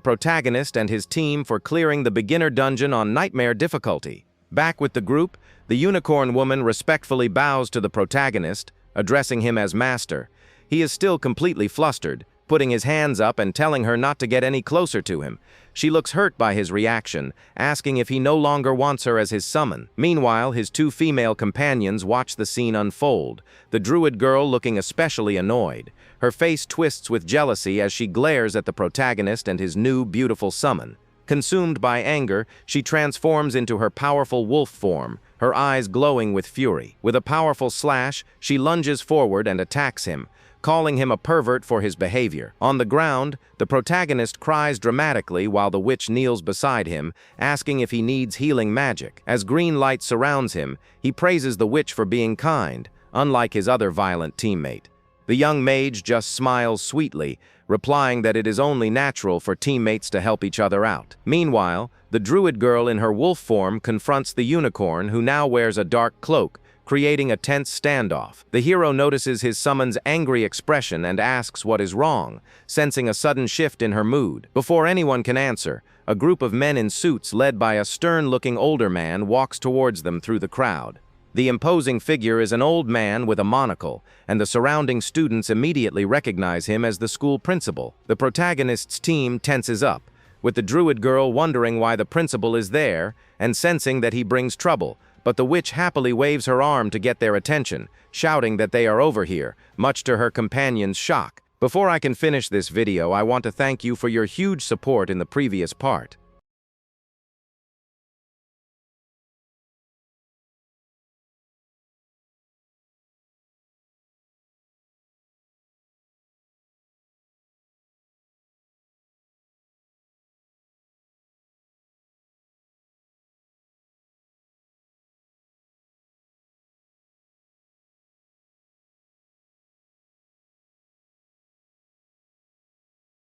protagonist and his team for clearing the beginner dungeon on nightmare difficulty. Back with the group, the unicorn woman respectfully bows to the protagonist, addressing him as master. He is still completely flustered, putting his hands up and telling her not to get any closer to him. She looks hurt by his reaction, asking if he no longer wants her as his summon. Meanwhile, his two female companions watch the scene unfold, the druid girl looking especially annoyed. Her face twists with jealousy as she glares at the protagonist and his new, beautiful summon. Consumed by anger, she transforms into her powerful wolf form, her eyes glowing with fury. With a powerful slash, she lunges forward and attacks him, calling him a pervert for his behavior. On the ground, the protagonist cries dramatically while the witch kneels beside him, asking if he needs healing magic. As green light surrounds him, he praises the witch for being kind, unlike his other violent teammate. The young mage just smiles sweetly, replying that it is only natural for teammates to help each other out. Meanwhile, the druid girl in her wolf form confronts the unicorn, who now wears a dark cloak, creating a tense standoff. The hero notices his summon's angry expression and asks what is wrong, sensing a sudden shift in her mood. Before anyone can answer, a group of men in suits led by a stern-looking older man walks towards them through the crowd. The imposing figure is an old man with a monocle, and the surrounding students immediately recognize him as the school principal. The protagonist's team tenses up, with the druid girl wondering why the principal is there and sensing that he brings trouble, but the witch happily waves her arm to get their attention, shouting that they are over here, much to her companion's shock. Before I can finish this video, I want to thank you for your huge support in the previous part.